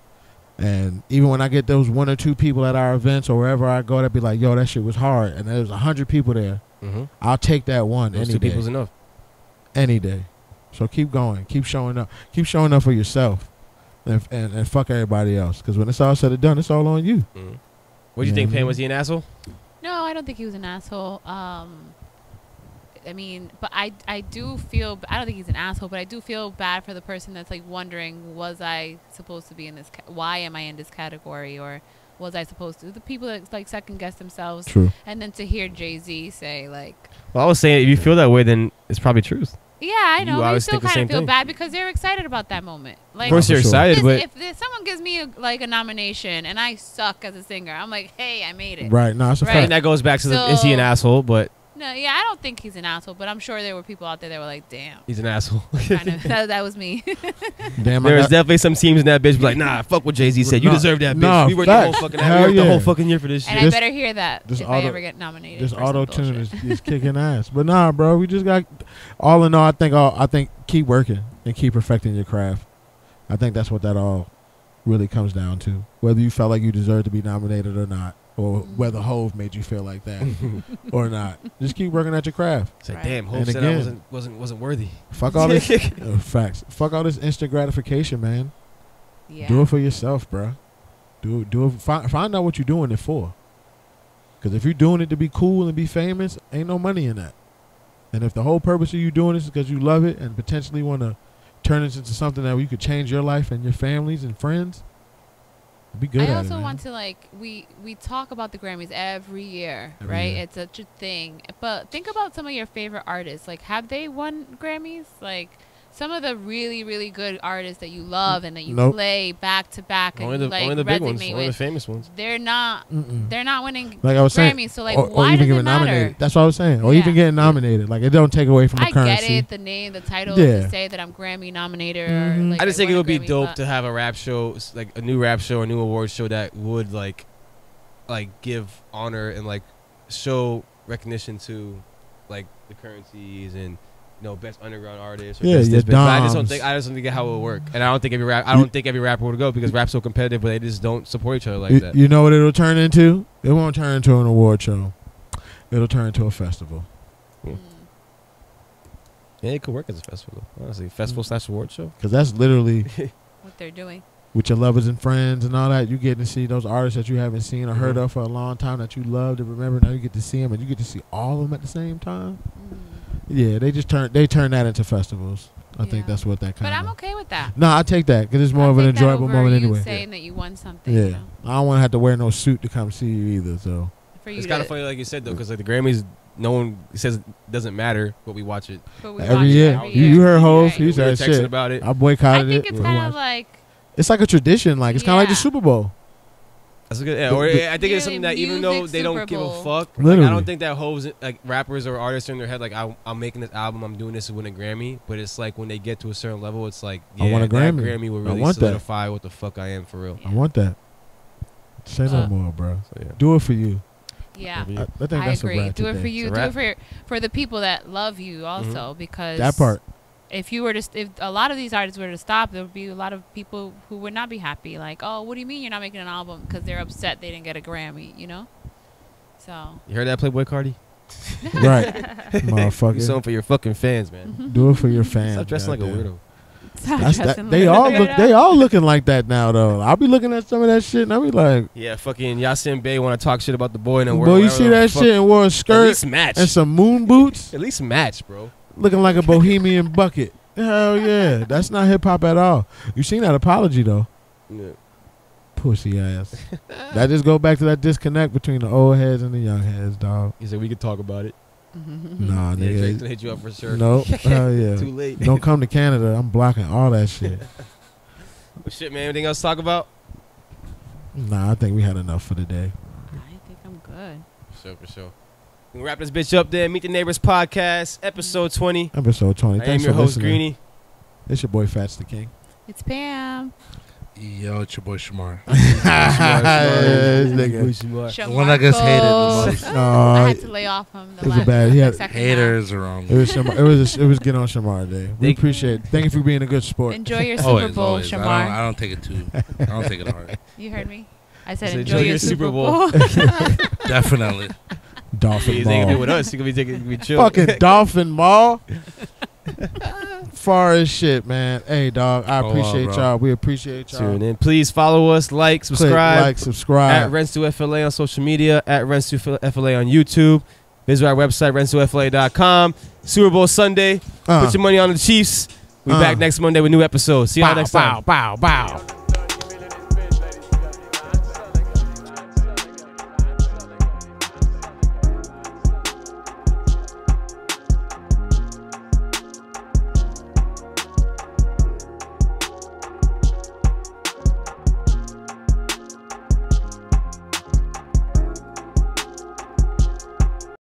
Speaker 2: And even when I get those one or two people at our events or wherever I go, that be like, yo, that shit was hard. And there's 100 people there.
Speaker 1: Mm-hmm.
Speaker 2: I'll take that one
Speaker 1: those
Speaker 2: any
Speaker 1: two
Speaker 2: day.
Speaker 1: people's enough.
Speaker 2: Any day. So keep going. Keep showing up. Keep showing up for yourself. And fuck everybody else. Because when it's all said and done, it's all on you.
Speaker 1: Mm-hmm. What do you think, Pam? Was he an asshole?
Speaker 3: No, I don't think he was an asshole. I mean, but I do feel, I don't think he's an asshole, but I do feel bad for the person that's like wondering, was I supposed to be in this, why am I in this category, or was I supposed to? The people that like second guess themselves.
Speaker 2: True.
Speaker 3: And then to hear Jay-Z say like,
Speaker 1: well, I was saying, if you feel that way, then it's probably truth.
Speaker 3: yeah, I know. I still kind of feel
Speaker 1: thing.
Speaker 3: bad because they're excited about that moment. Like,
Speaker 1: of course you're excited, but
Speaker 3: if someone gives me a nomination and I suck as a singer, I'm like, hey, I made it.
Speaker 2: Right. No, it's a fact.
Speaker 1: And that goes back to is he an asshole? But
Speaker 3: no, yeah, I don't think he's an asshole, but I'm sure there were people out there that were like, damn.
Speaker 1: He's an asshole.
Speaker 3: Kind of, that was me.
Speaker 2: Damn,
Speaker 1: there was definitely some teams in that bitch be like, nah, fuck what Jay-Z said. You deserve that, bitch.
Speaker 2: No,
Speaker 1: we worked the whole fucking year for this shit.
Speaker 3: And I better hear that if I ever get nominated.
Speaker 2: This auto-tune is kicking ass. But nah, bro, we just got, all in all, I think keep working and keep perfecting your craft. I think that's what that all really comes down to. Whether you felt like you deserved to be nominated or not. Or whether Hove made you feel like that or not. Just keep working at your craft.
Speaker 1: It's like, damn, Hove said I wasn't worthy.
Speaker 2: Fuck all this facts. Fuck all this instant gratification, man.
Speaker 3: Yeah.
Speaker 2: Do it for yourself, bro. Do it. Find out what you're doing it for. Because if you're doing it to be cool and be famous, ain't no money in that. And if the whole purpose of you doing this is because you love it and potentially want to turn it into something that you could change your life and your families and friends, Be good
Speaker 3: I
Speaker 2: at it,
Speaker 3: also
Speaker 2: man.
Speaker 3: want to like we talk about the Grammys every year,
Speaker 2: Every
Speaker 3: right?
Speaker 2: year.
Speaker 3: It's such a thing. But think about some of your favorite artists. Like, have they won Grammys? Like, some of the really, really good artists that you love and that you
Speaker 2: Nope.
Speaker 3: play back to back and
Speaker 1: Only
Speaker 3: you
Speaker 1: the
Speaker 3: like
Speaker 1: only the big ones,
Speaker 3: resonate
Speaker 1: only the
Speaker 3: with.
Speaker 1: famous ones.
Speaker 3: They're not winning
Speaker 2: Like I was saying,
Speaker 3: Grammys. So like,
Speaker 2: or
Speaker 3: why
Speaker 2: even
Speaker 3: does it
Speaker 2: getting
Speaker 3: matter?
Speaker 2: nominated. That's what I was saying. Or
Speaker 3: Yeah.
Speaker 2: even getting nominated. Like it don't take away from the
Speaker 3: I
Speaker 2: currency.
Speaker 3: get it, the name, the title,
Speaker 2: Yeah.
Speaker 3: to say that I'm Grammy nominated.
Speaker 2: Mhm.
Speaker 3: Or, like,
Speaker 1: I just think it
Speaker 3: won a
Speaker 1: would be
Speaker 3: Grammy,
Speaker 1: dope
Speaker 3: but-
Speaker 1: to have a rap show, like a new rap show, a new award show that would like give honor and like show recognition to like the currencies and best underground artists. Or
Speaker 2: Yeah,
Speaker 1: best
Speaker 2: your
Speaker 1: this, but I just don't
Speaker 2: Doms.
Speaker 1: think get how it would work, and I don't think every rapper would go because rap's so competitive, but they just don't support each other like that.
Speaker 2: You know what it'll turn into? It won't turn into an award show. It'll turn into a festival.
Speaker 1: Yeah, it could work as a festival, honestly. Festival / award show.
Speaker 2: Because that's literally
Speaker 3: What they're doing.
Speaker 2: with your lovers and friends and all that. You get to see those artists that you haven't seen or heard of for a long time that you loved and remember. Now you get to see them and you get to see all of them at the same time. Yeah, they turn that into festivals. I think
Speaker 3: Yeah.
Speaker 2: that's what that kind
Speaker 3: But
Speaker 2: of.
Speaker 3: I'm okay with that.
Speaker 2: No, I take that because it's more
Speaker 3: I'll
Speaker 2: of an
Speaker 3: take that
Speaker 2: enjoyable
Speaker 3: over
Speaker 2: moment
Speaker 3: you
Speaker 2: anyway.
Speaker 3: saying that you won something.
Speaker 2: Yeah,
Speaker 3: You know?
Speaker 2: I don't want to have to wear no suit to come see you either. So
Speaker 3: For you
Speaker 1: It's
Speaker 3: to,
Speaker 1: kind of funny, like you said, though, because like the Grammys, no one says it doesn't matter, but we watch it.
Speaker 3: but we
Speaker 2: every
Speaker 3: watch it
Speaker 2: year,
Speaker 3: every
Speaker 2: you heard Hov,
Speaker 3: Right.
Speaker 2: he
Speaker 1: We were
Speaker 2: said
Speaker 1: texting
Speaker 2: shit.
Speaker 1: about it.
Speaker 2: I
Speaker 3: I
Speaker 2: boycotted
Speaker 3: think
Speaker 2: it.
Speaker 3: it's
Speaker 2: We
Speaker 3: kind
Speaker 2: watched.
Speaker 3: of like
Speaker 2: It's like a tradition. Like it's kind of like the
Speaker 3: Yeah.
Speaker 2: Super Bowl.
Speaker 1: That's a good. Yeah, or I think it's
Speaker 3: Really
Speaker 1: something that even though
Speaker 3: music
Speaker 1: they don't
Speaker 3: Super
Speaker 1: give a
Speaker 3: Bowl.
Speaker 1: fuck, like,
Speaker 2: Literally.
Speaker 1: I don't think that hoes like rappers or artists are in their head like I'm making this album, I'm doing this to win a Grammy. But it's like when they get to a certain level, it's like
Speaker 2: I want a
Speaker 1: that
Speaker 2: Grammy.
Speaker 1: Grammy will
Speaker 2: I
Speaker 1: really
Speaker 2: want that.
Speaker 1: solidify what the fuck I am for real.
Speaker 2: I want that. Say no
Speaker 3: Uh,
Speaker 2: more, bro.
Speaker 1: So yeah.
Speaker 2: Do it for you.
Speaker 3: yeah.
Speaker 1: Yeah.
Speaker 2: I think
Speaker 3: I
Speaker 2: that's
Speaker 3: agree.
Speaker 2: a wrap
Speaker 3: Do it
Speaker 2: today.
Speaker 3: for you.
Speaker 1: It's a
Speaker 3: Do it
Speaker 1: wrap.
Speaker 3: for the people that love you also because
Speaker 2: That part.
Speaker 3: If you were to, if a lot of these artists were to stop, there would be a lot of people who would not be happy. Like, oh, what do you mean you're not making an album? Because they're upset they didn't get a Grammy. You know. So.
Speaker 1: You heard that, Playboy Cardi?
Speaker 2: Right,
Speaker 1: You
Speaker 2: motherfucker.
Speaker 1: something for your fucking fans, man.
Speaker 2: Do it for your fans.
Speaker 1: Stop dressing like a
Speaker 2: goddamn.
Speaker 1: weirdo.
Speaker 2: That's that. They all looking like that now though. I'll be looking at some of that shit and I'll be like,
Speaker 1: Yeah, fucking Yasin Bey want to talk shit about the boy and then
Speaker 2: boy, you see that shit and wore a
Speaker 1: At
Speaker 2: skirt
Speaker 1: least match.
Speaker 2: and some moon boots,
Speaker 1: At least match, bro.
Speaker 2: looking like a bohemian bucket. Hell yeah, that's not hip hop at all. You seen that apology though?
Speaker 1: Yeah.
Speaker 2: Pussy ass. That just go back to that disconnect between the old heads and the young heads, dog.
Speaker 1: He said we could talk about it.
Speaker 2: Nah,
Speaker 1: Yeah, Drake's
Speaker 2: nigga.
Speaker 1: gonna hit you up for sure.
Speaker 2: No, hell yeah.
Speaker 1: Too late.
Speaker 2: Don't come to Canada. I'm blocking all that shit.
Speaker 1: Well, shit, man. Anything else to talk about?
Speaker 2: Nah, I think we had enough for today.
Speaker 3: I think I'm good.
Speaker 1: For sure. We can wrap this bitch up there. Meet the Neighbors Podcast, episode 20.
Speaker 2: Episode 20.
Speaker 1: I am
Speaker 2: Thanks
Speaker 1: your
Speaker 2: for
Speaker 1: host,
Speaker 2: listening.
Speaker 1: Greenie.
Speaker 2: It's your boy Fats the King.
Speaker 3: It's Pam.
Speaker 4: Yo, it's your boy Shamar.
Speaker 2: This nigga.
Speaker 4: The one that gets hated the most.
Speaker 3: I had to lay off him.
Speaker 2: It was a bad. He had
Speaker 3: second
Speaker 4: Haters are wrong.
Speaker 2: It was Shamar, it was get on Shamar Day. We
Speaker 1: Thank-
Speaker 2: appreciate it. Thank you for being a good sport.
Speaker 3: Enjoy your Super
Speaker 4: Always,
Speaker 3: Bowl,
Speaker 4: always.
Speaker 3: Shamar.
Speaker 4: I don't take it hard.
Speaker 3: You heard me. I said
Speaker 1: So
Speaker 3: enjoy your Super Bowl.
Speaker 4: Definitely.
Speaker 2: Dolphin
Speaker 1: He's ain't gonna do it with
Speaker 2: Mall.
Speaker 1: us. He gonna be chill.
Speaker 2: Fucking Dolphin Mall. Far as shit, man. Hey, dog. I
Speaker 4: Oh, wow,
Speaker 2: appreciate
Speaker 4: bro.
Speaker 2: y'all. We appreciate y'all.
Speaker 1: Tune in. Please follow us, like,
Speaker 2: Click,
Speaker 1: subscribe.
Speaker 2: like, subscribe.
Speaker 1: At Rents2FLA on social media, at Rents2FLA on YouTube. Visit our website, Rents2FLA.com. Super Bowl Sunday. Put your money on the Chiefs. We back next Monday with new episodes. See y'all next time.
Speaker 2: Bow, bow, bow.